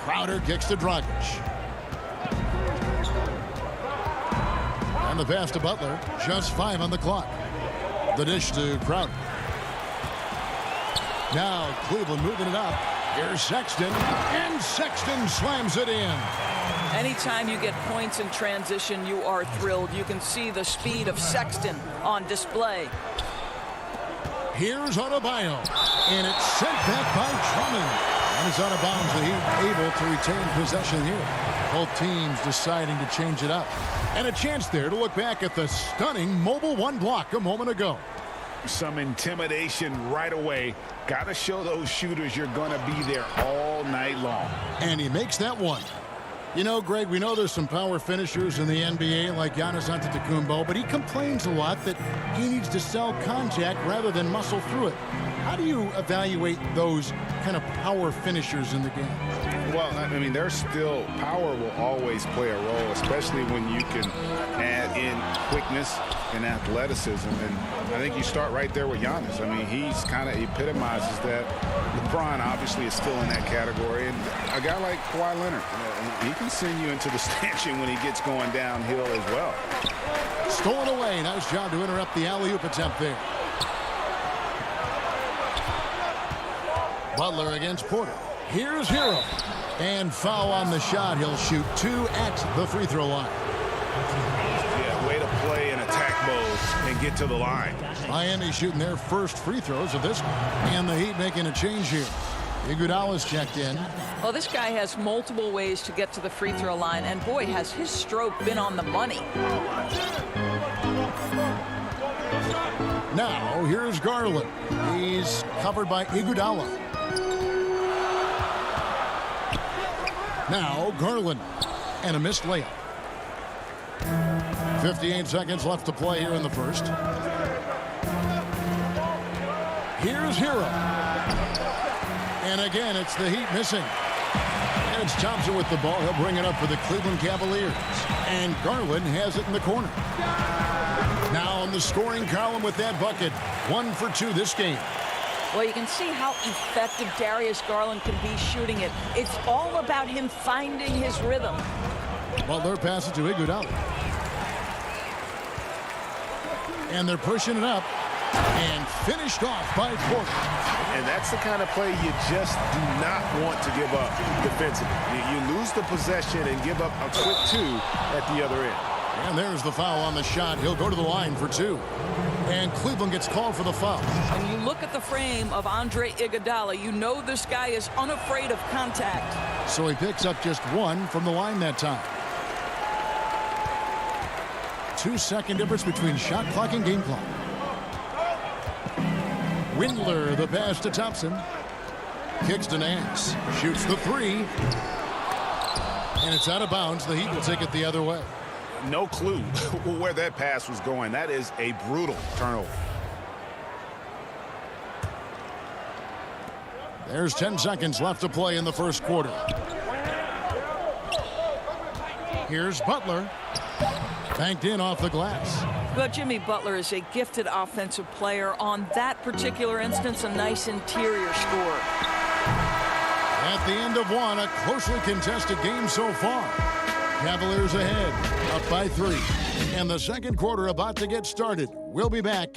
Crowder kicks to Dragic. And the pass to Butler. Just 5 on the clock. The dish to Crowder. Now Cleveland moving it up. Here's Sexton. And Sexton slams it in. Anytime you get points in transition, you are thrilled. You can see the speed of Sexton on display. Here's Adebayo. And it's sent back by Drummond. And it's out of bounds. The Heat able to retain possession here. Both teams deciding to change it up. And a chance there to look back at the stunning mobile 1 block a moment ago. Some intimidation right away. Got to show those shooters you're going to be there all night long. And he makes that one. You know, Greg, we know there's some power finishers in the NBA like Giannis Antetokounmpo, but he complains a lot that he needs to sell contact rather than muscle through it. How do you evaluate those kind of power finishers in the game? Well, I mean, there's still power will always play a role, especially when you can add in quickness and athleticism. And I think you start right there with Giannis. I mean, he's kind of epitomizes that. LeBron obviously is still in that category. And a guy like Kawhi Leonard, he can send you into the stanchion when he gets going downhill as well. Stolen away. Nice job to interrupt the alley-oop attempt there. Butler against Porter. Here's Hero. And foul on the shot. He'll shoot 2 at the free throw line. Yeah, way to play and attack get to the line. Miami shooting their first free throws of this one. And the Heat making a change here. Iguodala's checked in. Well, this guy has multiple ways to get to the free throw line, and boy, has his stroke been on the money. Now, here's Garland. He's covered by Iguodala. Now, Garland. And a missed layup. 58 seconds left to play here in the first. Here's Hero. And again, it's the Heat missing. And it's Thompson with the ball. He'll bring it up for the Cleveland Cavaliers. And Garland has it in the corner. Now in the scoring column with that bucket. 1 for 2 this game. Well, you can see how effective Darius Garland can be shooting it. It's all about him finding his rhythm. Butler passes to Iguodala. And they're pushing it up. And finished off by Porter. And that's the kind of play you just do not want to give up defensively. You lose the possession and give up a quick 2 at the other end. And there's the foul on the shot. He'll go to the line for 2. And Cleveland gets called for the foul. When you look at the frame of Andre Iguodala, you know this guy is unafraid of contact. So he picks up just 1 from the line that time. 2-second difference between shot clock and game clock. Windler, the pass to Thompson. Kicks to Nance. Shoots the 3. And it's out of bounds. The Heat will take it the other way. No clue where that pass was going. That is a brutal turnover. There's 10 seconds left to play in the first quarter. Here's Butler. Banked in off the glass. But Jimmy Butler is a gifted offensive player. On that particular instance, a nice interior score. At the end of 1, a closely contested game so far. Cavaliers ahead, up by 3. And the second quarter about to get started. We'll be back.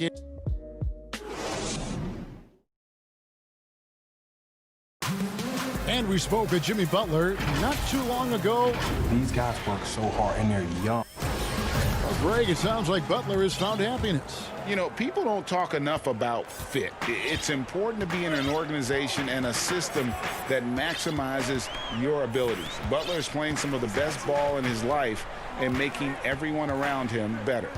And we spoke with Jimmy Butler not too long ago. These guys work so hard and they're young. Well, Greg, it sounds like Butler has found happiness. You know, people don't talk enough about fit. It's important to be in an organization and a system that maximizes your abilities. Butler is playing some of the best ball in his life and making everyone around him better.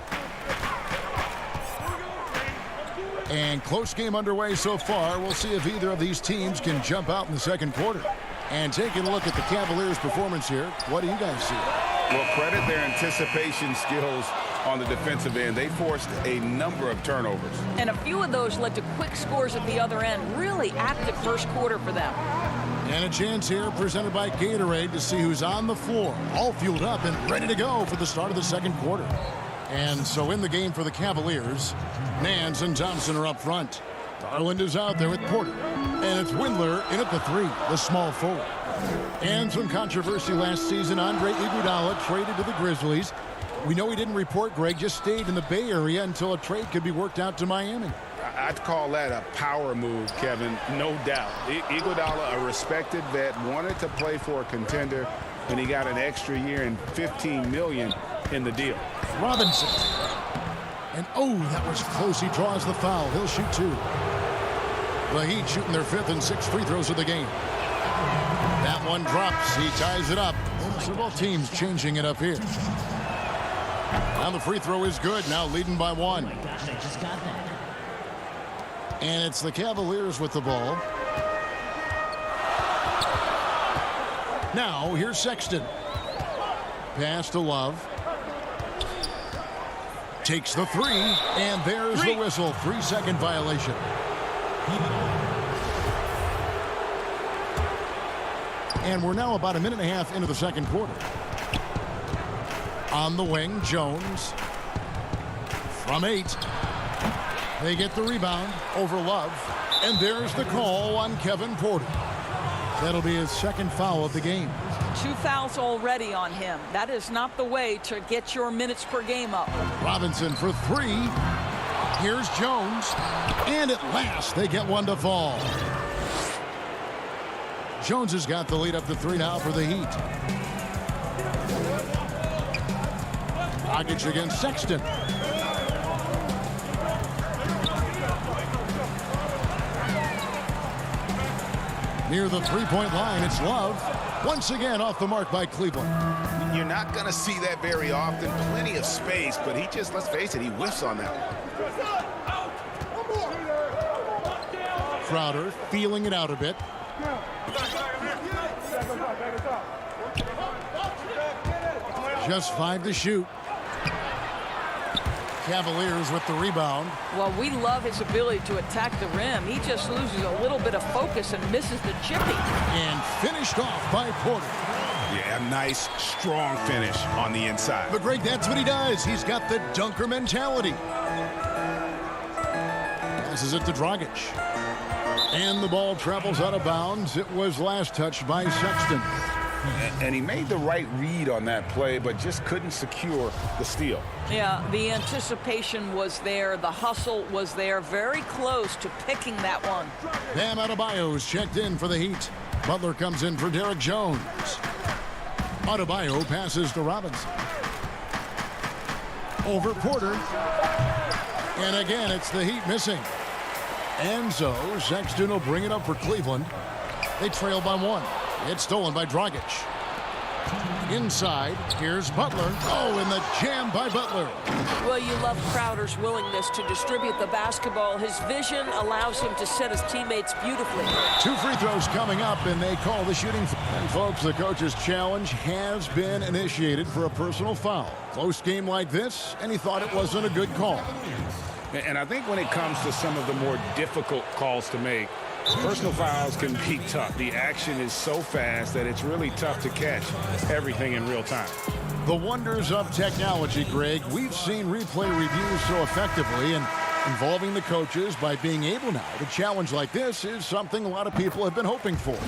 And close game underway so far. We'll see if either of these teams can jump out in the second quarter. And taking a look at the Cavaliers' performance here, what do you guys see? Well, credit their anticipation skills on the defensive end. They forced a number of turnovers. And a few of those led to quick scores at the other end. Really active first quarter for them. And a chance here presented by Gatorade to see who's on the floor. All fueled up and ready to go for the start of the second quarter. And so in the game for the Cavaliers, Nance and Thompson are up front. Garland is out there with Porter. And it's Windler in at the 3, the small forward. And some controversy last season. Andre Iguodala traded to the Grizzlies. We know he didn't report, Greg, just stayed in the Bay Area until a trade could be worked out to Miami. I'd call that a power move, Kevin, no doubt. Iguodala, a respected vet, wanted to play for a contender, and he got an extra year and $15 million in the deal. Robinson. And oh, that was close. He draws the foul. He'll shoot 2. The Heat shooting their 5th and 6th free throws of the game. That one drops. He ties it up. So both teams changing it up here. Now the free throw is good. Now leading by 1. And it's the Cavaliers with the ball. Now here's Sexton. Pass to Love. Takes the 3. And there's the whistle. 3-second violation. And we're now about a minute and a half into the second quarter. On the wing, Jones. From 8. They get the rebound over Love. And there's the call on Kevin Porter. That'll be his second foul of the game. 2 fouls already on him. That is not the way to get your minutes per game up. Robinson for 3. Here's Jones. And at last, they get one to fall. Jones has got the lead up to 3 now for the Heat. Dragic against Sexton. Near the three-point line, it's Love. Once again off the mark by Cleveland. You're not going to see that very often. Plenty of space, but he just, let's face it, he whiffs on that one. Crowder feeling it out a bit. Just 5 to shoot. Cavaliers with the rebound. Well, we love his ability to attack the rim. He just loses a little bit of focus and misses the chippy. And finished off by Porter. Yeah, a nice, strong finish on the inside. But Greg, that's what he does. He's got the dunker mentality. Passes it to Dragic. And the ball travels out of bounds. It was last touched by Sexton. And he made the right read on that play, but just couldn't secure the steal. Yeah, the anticipation was there. The hustle was there. Very close to picking that one. Bam Adebayo's checked in for the Heat. Butler comes in for Derek Jones. Adebayo passes to Robinson. Over Porter. And again, it's the Heat missing. And so Sexton will bring it up for Cleveland. They trail by 1. It's stolen by Dragic. Inside, here's Butler. Oh, and the jam by Butler. Well, you love Crowder's willingness to distribute the basketball. His vision allows him to set his teammates beautifully. 2 free throws coming up, and they call the shooting. And, folks, the coach's challenge has been initiated for a personal foul. Close game like this, and he thought it wasn't a good call. And I think when it comes to some of the more difficult calls to make, personal fouls can be tough. The action is so fast that it's really tough to catch everything in real time. The wonders of technology, Greg. We've seen replay reviews so effectively, and involving the coaches by being able now to challenge like this is something a lot of people have been hoping for.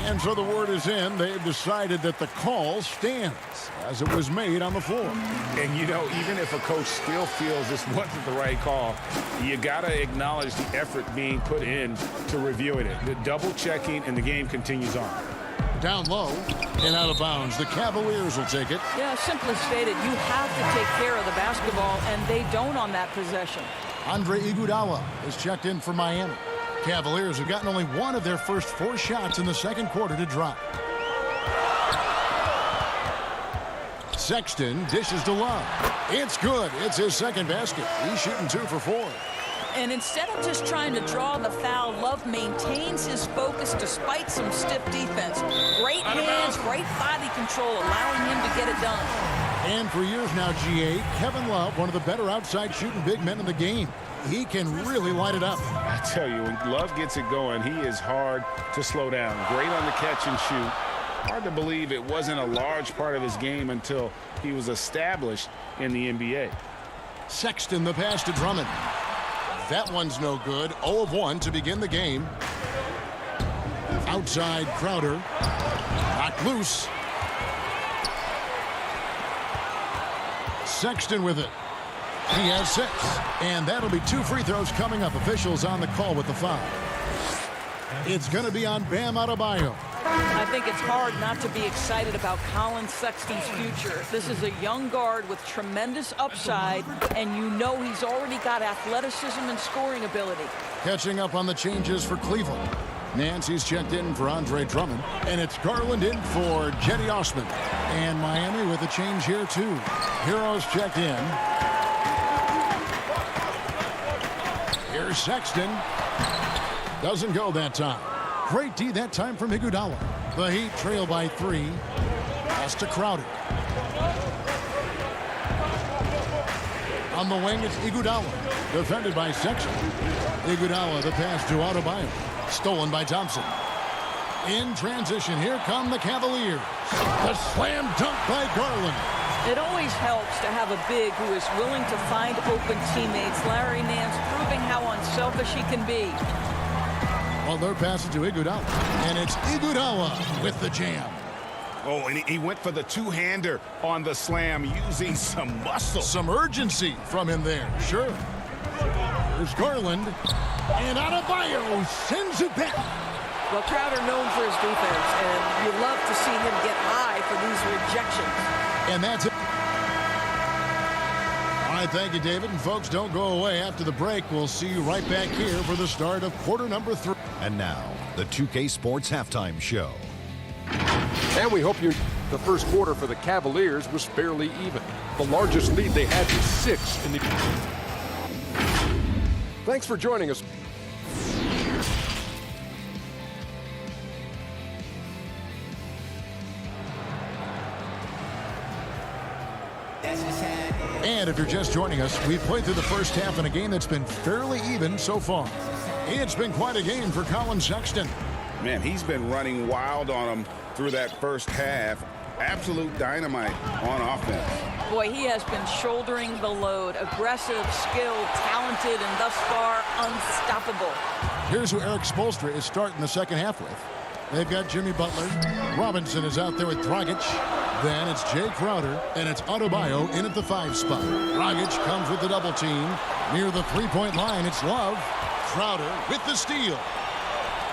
And so the word is in. They've decided that the call stands as it was made on the floor. And, you know, even if a coach still feels this wasn't the right call, you got to acknowledge the effort being put in to reviewing it. The double checking, and the game continues on. Down low and out of bounds. The Cavaliers will take it. Yeah, simply stated, you have to take care of the basketball, and they don't on that possession. Andre Iguodala is checked in for Miami. Cavaliers have gotten only 1 of their first 4 shots in the second quarter to drop. Sexton dishes to Love. It's good. It's his second basket. He's shooting 2 for 4. And instead of just trying to draw the foul, Love maintains his focus despite some stiff defense. Great hands, great body control, allowing him to get it done. And for years now, GA, Kevin Love, one of the better outside shooting big men in the game. He can really light it up. I tell you, when Love gets it going, he is hard to slow down. Great on the catch and shoot. Hard to believe it wasn't a large part of his game until he was established in the NBA. Sexton, the pass to Drummond. That one's no good. 0 of 1 to begin the game. Outside Crowder. Knocked loose. Sexton with it. He has 6. And that'll be 2 free throws coming up. Officials on the call with the foul. It's going to be on Bam Adebayo. I think it's hard not to be excited about Colin Sexton's future. This is a young guard with tremendous upside, and you know he's already got athleticism and scoring ability. Catching up on the changes for Cleveland. Nancy's checked in for Andre Drummond, and it's Garland in for Jetty Osman. And Miami with a change here, too. Heroes checked in. Here's Sexton. Doesn't go that time. Great D that time from Iguodala. The Heat trail by 3. Pass to Crowder. On the wing, it's Iguodala. Defended by Sexton. Iguodala, the pass to Adebayo. Stolen by Thompson. In transition, here come the Cavaliers. The slam dunk by Garland. It always helps to have a big who is willing to find open teammates. Larry Nance proving how unselfish he can be. Well, they're passing to Iguodala. And it's Iguodala with the jam. Oh, and he went for the two-hander on the slam, using some muscle. Some urgency from him there, sure. There's Garland. And Adebayo sends it back. Well, Crowder known for his defense, and you love to see him get high for these rejections. And that's it. All right, thank you, David. And folks, don't go away after the break. We'll see you right back here for the start of quarter number 3. And now, the 2K Sports Halftime Show. And we hope the first quarter for the Cavaliers was fairly even. The largest lead they had was 6 in the... Thanks for joining us. And if you're just joining us, we've played through the first half in a game that's been fairly even so far. It's been quite a game for Collin Sexton. Man, he's been running wild on him through that first half. Absolute dynamite on offense. Boy, he has been shouldering the load. Aggressive, skilled, talented, and thus far unstoppable. Here's who Eric Spoelstra is starting the second half with. They've got Jimmy Butler. Robinson is out there with Dragic. Then it's Jay Crowder, and it's Adebayo in at the 5 spot. Dragic comes with the double team. Near the three-point line, it's Love. Crowder with the steal.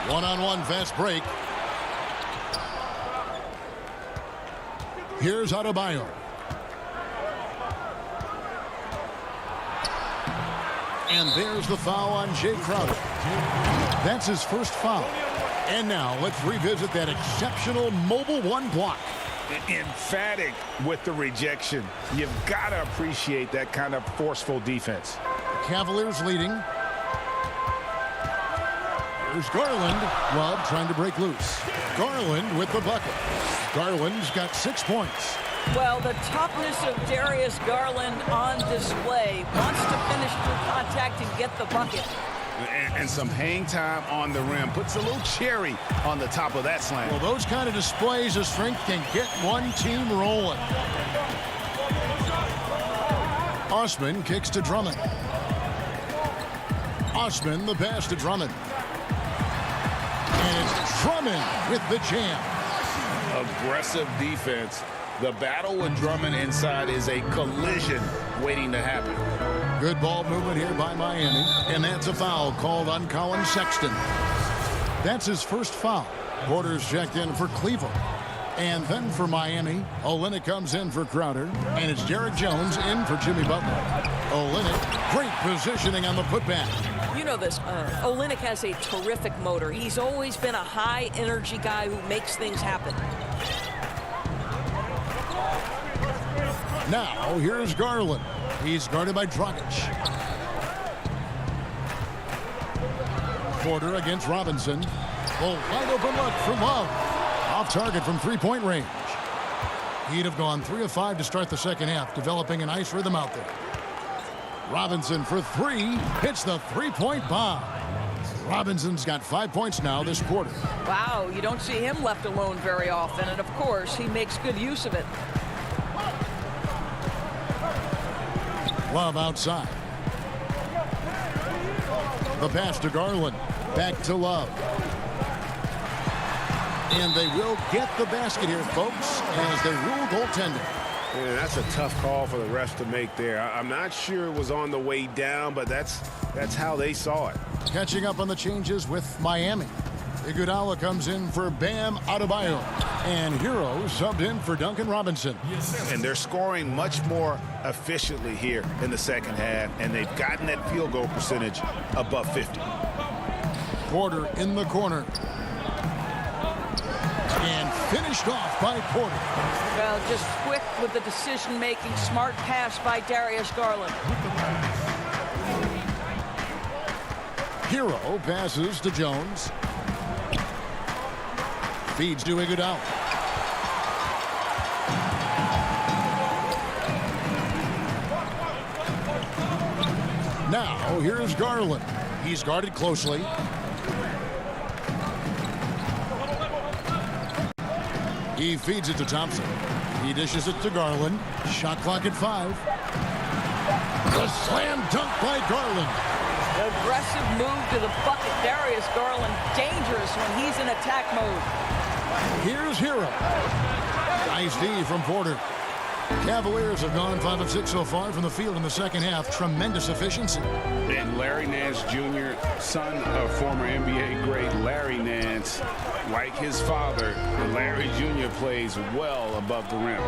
One-on-one fast break. Here's Adebayo. And there's the foul on Jay Crowder. That's his first foul. And now let's revisit that exceptional mobile one block. Emphatic with the rejection. You've got to appreciate that kind of forceful defense. The Cavaliers leading. Here's Garland. Love trying to break loose. Garland with the bucket. Garland's got 6 points. Well, the toughness of Darius Garland on display. Wants to finish through contact and get the bucket. And some hang time on the rim. Puts a little cherry on the top of that slam. Well, those kind of displays of strength can get one team rolling. Osman kicks to Drummond. Osman the pass to Drummond. And it's Drummond with the jam. Aggressive defense. The battle with Drummond inside is a collision waiting to happen. Good ball movement here by Miami. And that's a foul called on Collin Sexton. That's his first foul. Porter's checked in for Cleveland. And then for Miami, Olynyk comes in for Crowder. And it's Derek Jones in for Jimmy Butler. Olynyk, great positioning on the putback. You know this, Olynyk has a terrific motor. He's always been a high-energy guy who makes things happen. Now, here's Garland. He's guarded by Dragic. Porter against Robinson. Oh, wide open look for Love. Off target from three-point range. He'd have gone 3 of 5 to start the second half, developing a nice rhythm out there. Robinson for 3, hits the three-point bomb. Robinson's got 5 points now this quarter. Wow, you don't see him left alone very often, and of course, he makes good use of it. Love outside. The pass to Garland. Back to Love. And they will get the basket here, folks, as they rule goaltending. Yeah, that's a tough call for the refs to make there. I'm not sure it was on the way down, but that's how they saw it. Catching up on the changes with Miami. Iguodala comes in for Bam Adebayo. And Hero subbed in for Duncan Robinson. And they're scoring much more efficiently here in the second half, and they've gotten that field goal percentage above 50. Porter in the corner. And finished off by Porter. Well, just quick with the decision-making, smart pass by Darius Garland. Hero passes to Jones. Feeds to Iguodala. Now, here's Garland. He's guarded closely. He feeds it to Thompson. He dishes it to Garland. Shot clock at 5. The slam dunk by Garland. Aggressive move to the bucket. Darius Garland dangerous when he's in attack mode. Here's Hero. Nice D from Porter. Cavaliers have gone 5 of 6 so far from the field in the second half. Tremendous efficiency. And Larry Nance Jr., son of former NBA great Larry Nance, like his father, Larry Jr. plays well above the rim.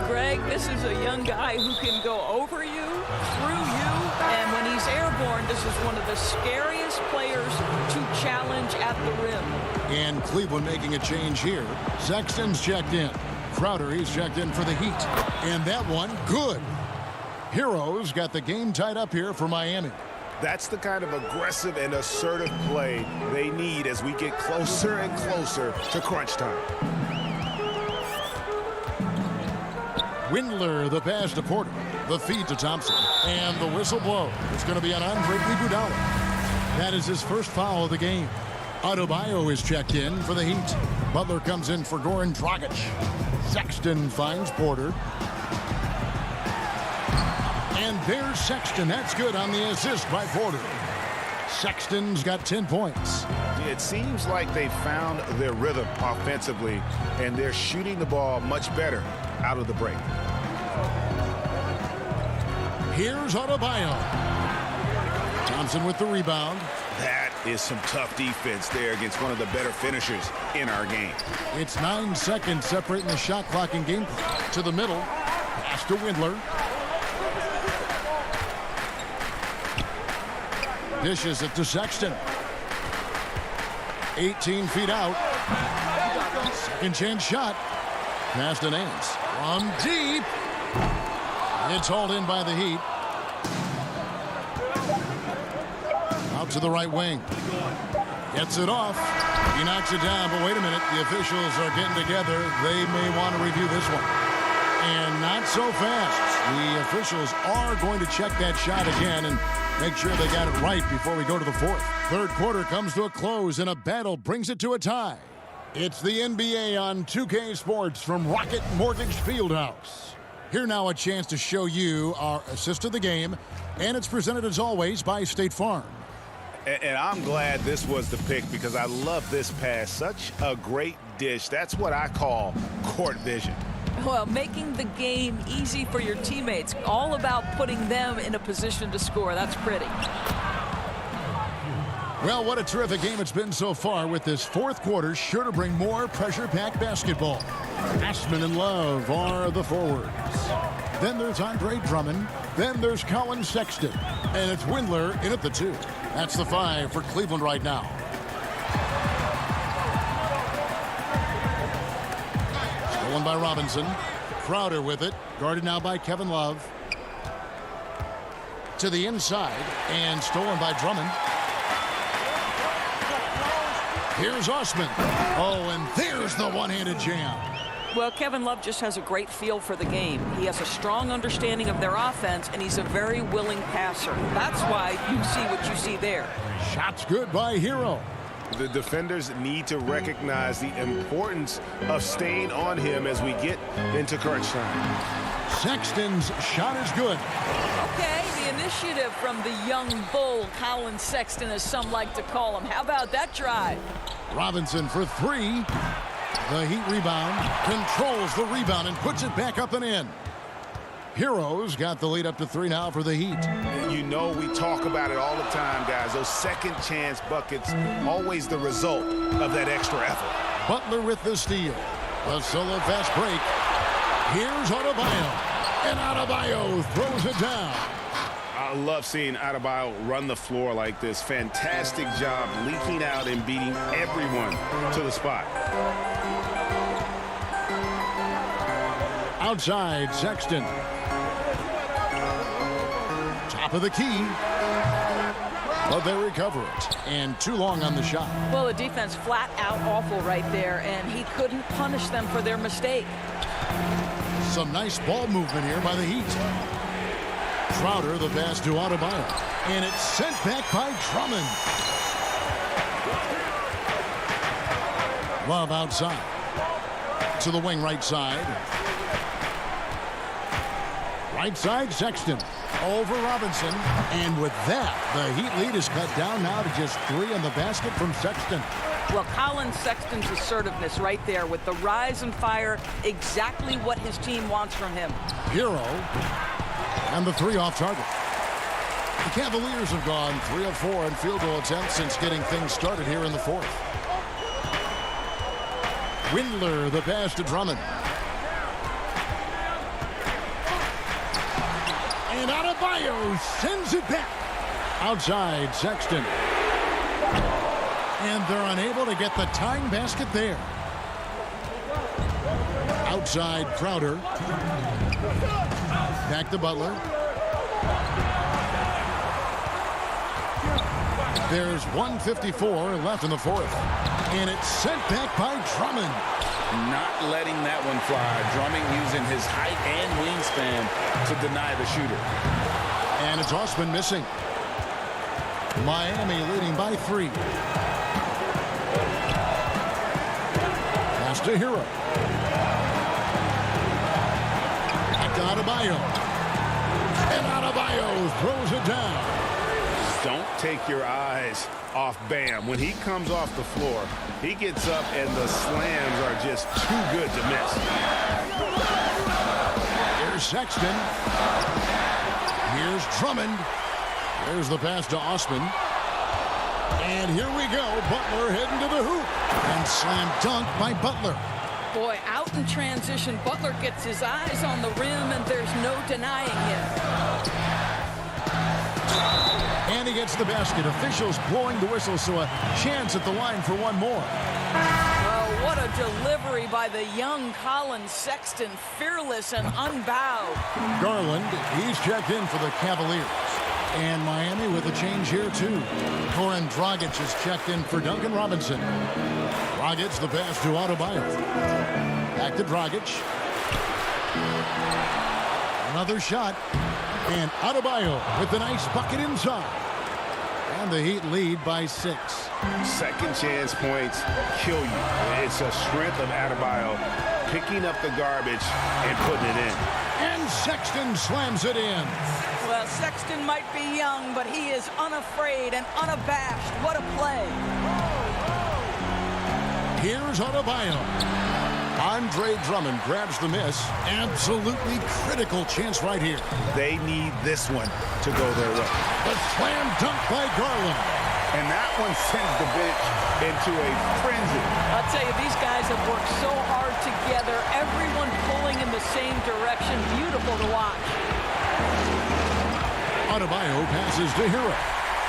Greg, this is a young guy who can go over you, through you, And when he's airborne, this is one of the scariest players to challenge at the rim. And Cleveland making a change here. Sexton's checked in. Crowder, he's checked in for the Heat. And that one, good. Heroes got the game tied up here for Miami. That's the kind of aggressive and assertive play they need as we get closer and closer to crunch time. Windler, the pass to Porter. The feed to Thompson. And the whistle blows. It's going to be on Andre Iguodala. That is his first foul of the game. Adebayo is checked in for the Heat. Butler comes in for Goran Dragic. Sexton finds Porter. And there's Sexton. That's good on the assist by Porter. Sexton's got 10 points. It seems like they found their rhythm offensively, and they're shooting the ball much better out of the break. Here's Adebayo. Thompson with the rebound. That is some tough defense there against one of the better finishers in our game. It's 9 seconds separating the shot clock and game clock. To the middle. Pass to Windler. Dishes it to Sexton. 18 feet out. Second chance shot. Pass to Nance. From deep. It's hauled in by the Heat. Out to the right wing. Gets it off. He knocks it down, but wait a minute. The officials are getting together. They may want to review this one. And not so fast. The officials are going to check that shot again and make sure they got it right before we go to the fourth. Third quarter comes to a close, and a battle brings it to a tie. It's the NBA on 2K Sports from Rocket Mortgage Fieldhouse. Here now a chance to show you our assist of the game, and it's presented as always by State Farm. And I'm glad this was the pick because I love this pass. Such a great dish. That's what I call court vision. Well, making the game easy for your teammates. All about putting them in a position to score. That's pretty. Well, what a terrific game it's been so far, with this fourth quarter sure to bring more pressure-packed basketball. Ashman and Love are the forwards. Then there's Andre Drummond. Then there's Colin Sexton. And it's Windler in at the 2. That's the 5 for Cleveland right now. Stolen by Robinson. Crowder with it. Guarded now by Kevin Love. To the inside. And stolen by Drummond. Here's Osman. Oh, and there's the one-handed jam. Well, Kevin Love just has a great feel for the game. He has a strong understanding of their offense, and he's a very willing passer. That's why you see what you see there. Shots good by Hero. The defenders need to recognize the importance of staying on him as we get into crunch time. Sexton's shot is good. Okay, the initiative from the young bull, Colin Sexton, as some like to call him. How about that drive? Robinson for 3. The Heat rebound, controls the rebound and puts it back up and in. Heroes got the lead up to 3 now for the Heat. You know, we talk about it all the time, guys. Those second chance buckets, always the result of that extra effort. Butler with the steal. A solo fast break. Here's Adebayo. And Adebayo throws it down. I love seeing Adebayo run the floor like this. Fantastic job leaking out and beating everyone to the spot. Outside, Sexton. Top of the key. But they recover it. And too long on the shot. Well, the defense flat out awful right there, and he couldn't punish them for their mistake. Some nice ball movement here by the Heat. Crowder, the pass to Adebayo. And it's sent back by Drummond. Love outside. To the wing right side. Right side, Sexton. Over Robinson. And with that, the Heat lead is cut down now to just 3 on the basket from Sexton. Well, Colin Sexton's assertiveness right there with the rise and fire, exactly what his team wants from him. Hero. And the 3 off target. The Cavaliers have gone 3 of 4 in field goal attempts since getting things started here in the fourth. Windler, the pass to Drummond. And Adebayo sends it back. Outside, Sexton. And they're unable to get the tying basket there. Outside, Crowder. Back to Butler. There's 1:54 left in the fourth. And it's sent back by Drummond. Not letting that one fly. Drummond using his height and wingspan to deny the shooter. And it's Osman missing. Miami leading by 3. Pass to Hero. Back to Adebayo. And Adebayo throws it down. Don't take your eyes off Bam. When he comes off the floor, he gets up and the slams are just too good to miss. Here's Sexton. Here's Drummond. There's the pass to Osman. And here we go. Butler heading to the hoop. And slam dunk by Butler. Boy, out in transition, Butler gets his eyes on the rim, and there's no denying him. And he gets the basket. Officials blowing the whistle, so a chance at the line for one more. Oh, what a delivery by the young Colin Sexton. Fearless and unbowed. Garland, he's checked in for the Cavaliers. And Miami with a change here, too. Goran Dragic is checked in for Duncan Robinson. Dragic, the pass to Adebayo. Back to Dragic. Another shot. And Adebayo with the nice bucket inside. And the Heat lead by 6. Second chance points kill you. It's a strength of Adebayo picking up the garbage and putting it in. And Sexton slams it in. Well, Sexton might be young, but he is unafraid and unabashed. What a play. Here's Adebayo. Andre Drummond grabs the miss. Absolutely critical chance right here. They need this one to go their way. The slam dunk by Garland. And that one sends the bench into a frenzy. I'll tell you, these guys have worked so hard together. Everyone pulling in the same direction. Beautiful to watch. Adebayo passes to Hero.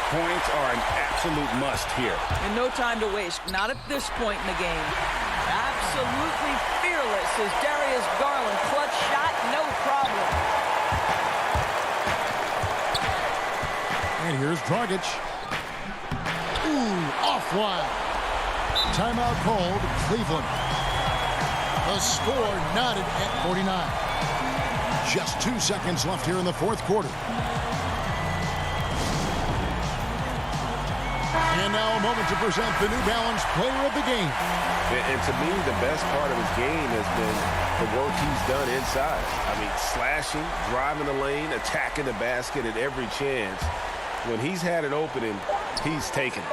Points are an absolute must here. And no time to waste. Not at this point in the game. Absolutely fearless is Darius Garland. Clutch shot, no problem. And here's Dragic. Ooh, off wide. Timeout called, Cleveland. The score knotted at 49. Just 2 seconds left here in the fourth quarter. And now a moment to present the New Balance Player of the Game. And to me, the best part of his game has been the work he's done inside. I mean, slashing, driving the lane, attacking the basket at every chance. When he's had an opening, he's taken it.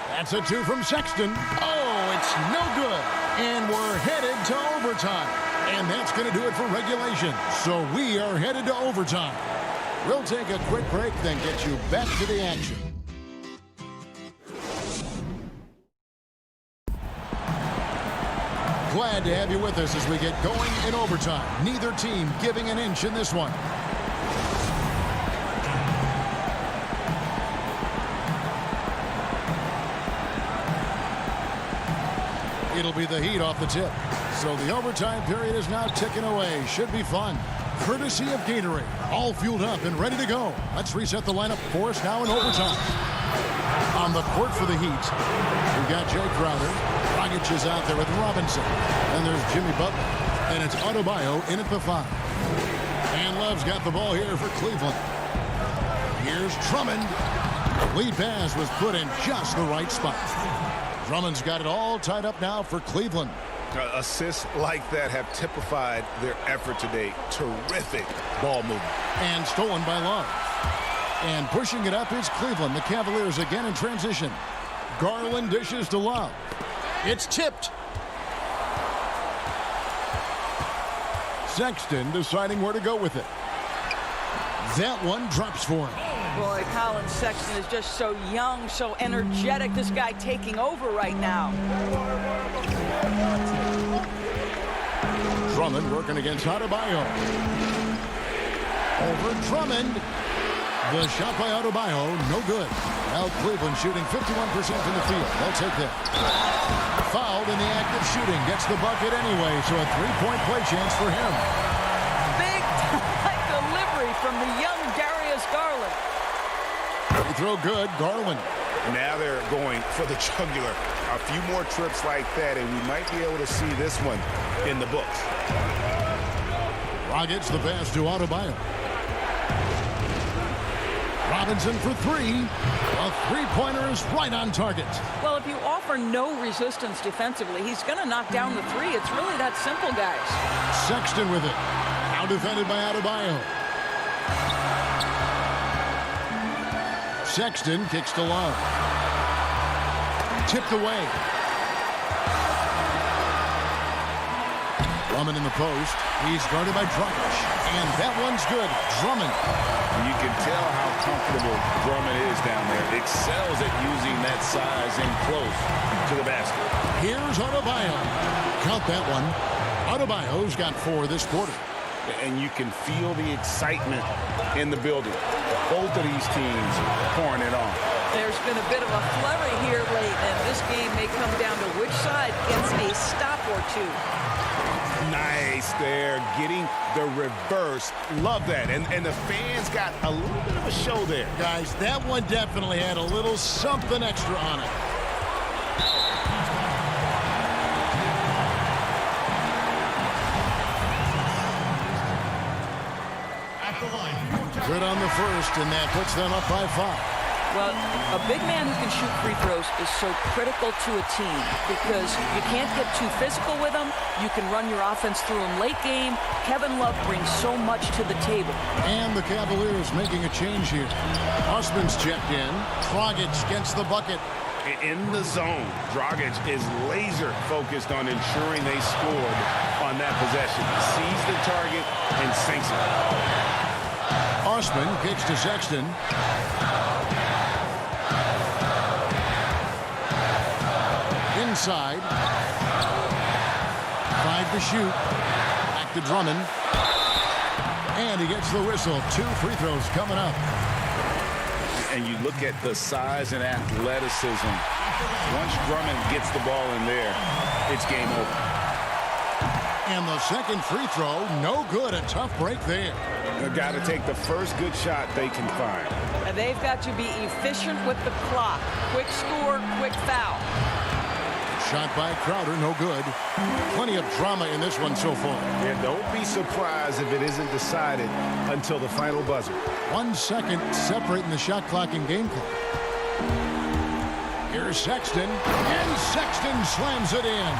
That's a 2 from Sexton. Oh, it's no good. And we're headed to overtime. And that's going to do it for regulation. So we are headed to overtime. We'll take a quick break, then get you back to the action. Glad to have you with us as we get going in overtime. Neither team giving an inch in this one. It'll be the Heat off the tip. So the overtime period is now ticking away. Should be fun. Courtesy of Gatorade. All fueled up and ready to go. Let's reset the lineup for us now in overtime. On the court for the Heat, we've got Jay Crowder. Dragic is out there with Robinson. And there's Jimmy Butler. And it's Adebayo in at the 5. And Love's got the ball here for Cleveland. Here's Drummond. The lead pass was put in just the right spot. Drummond's got it all tied up now for Cleveland. Assists like that have typified their effort today. Terrific ball movement. And stolen by Love. And pushing it up is Cleveland. The Cavaliers again in transition. Garland dishes to Love. It's tipped. Sexton deciding where to go with it. That one drops for him. Boy, Colin Sexton is just so young, so energetic. This guy taking over right now. Drummond working against Adebayo. Over Drummond. The shot by Adebayo, no good. Now Cleveland shooting 51% from the field. They'll take that. Fouled in the act of shooting. Gets the bucket anyway, so a three-point play chance for him. Big time delivery from the young Darius Garland. Free throw good, Garland. Now they're going for the jugular. A few more trips like that, and we might be able to see this one in the books. Rockets the pass to Adebayo. Robinson for three. A three-pointer is right on target. Well, if you offer no resistance defensively, he's going to knock down the three. It's really that simple, guys. Sexton with it. Now defended by Adebayo. Sexton kicks to Love. Tipped away. Drummond in the post. He's guarded by Dragic. And that one's good. Drummond. You can tell how comfortable Drummond is down there. Excels at using that size in close to the basket. Here's Adebayo. Count that one. Adebayo's got 4 this quarter. And you can feel the excitement in the building. Both of these teams pouring it on. There's been a bit of a flurry here late, and this game may come down to which side gets a stop or two. Nice there, getting the reverse. Love that. And the fans got a little bit of a show there. Guys, that one definitely had a little something extra on it. Good on the first, and that puts them up by 5. Well, a big man who can shoot free throws is so critical to a team because you can't get too physical with them. You can run your offense through them late game. Kevin Love brings so much to the table. And the Cavaliers making a change here. Osman's checked in. Dragic gets the bucket. In the zone, Dragic is laser focused on ensuring they scored on that possession. Sees the target and sinks it. Osman kicks to Sexton. Inside. 5 to shoot. Back to Drummond. And he gets the whistle. 2 free throws coming up. And you look at the size and athleticism. Once Drummond gets the ball in there, it's game over. And the second free throw, no good. A tough break there. They've got to take the first good shot they can find. And they've got to be efficient with the clock. Quick score, quick foul. Shot by Crowder, no good. Plenty of drama in this one so far. Yeah, don't be surprised if it isn't decided until the final buzzer. 1 second separating the shot clock and game clock. Here's Sexton, and Sexton slams it in.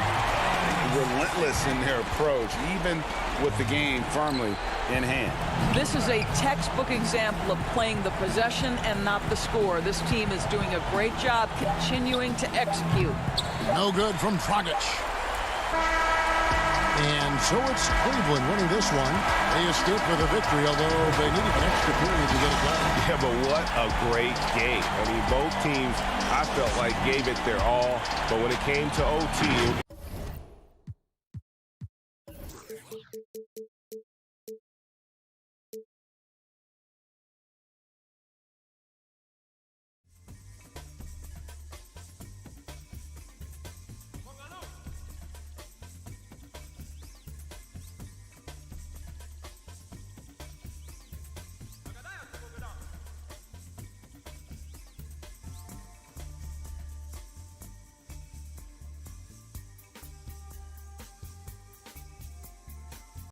Relentless in their approach, even with the game firmly in hand. This is a textbook example of playing the possession and not the score. This team is doing a great job continuing to execute. No good from Dragic. And so it's Cleveland winning this one. They escape with a victory, although they needed an extra period to get it done. Yeah, but what a great game. I mean, both teams, I felt like, gave it their all. But when it came to OT,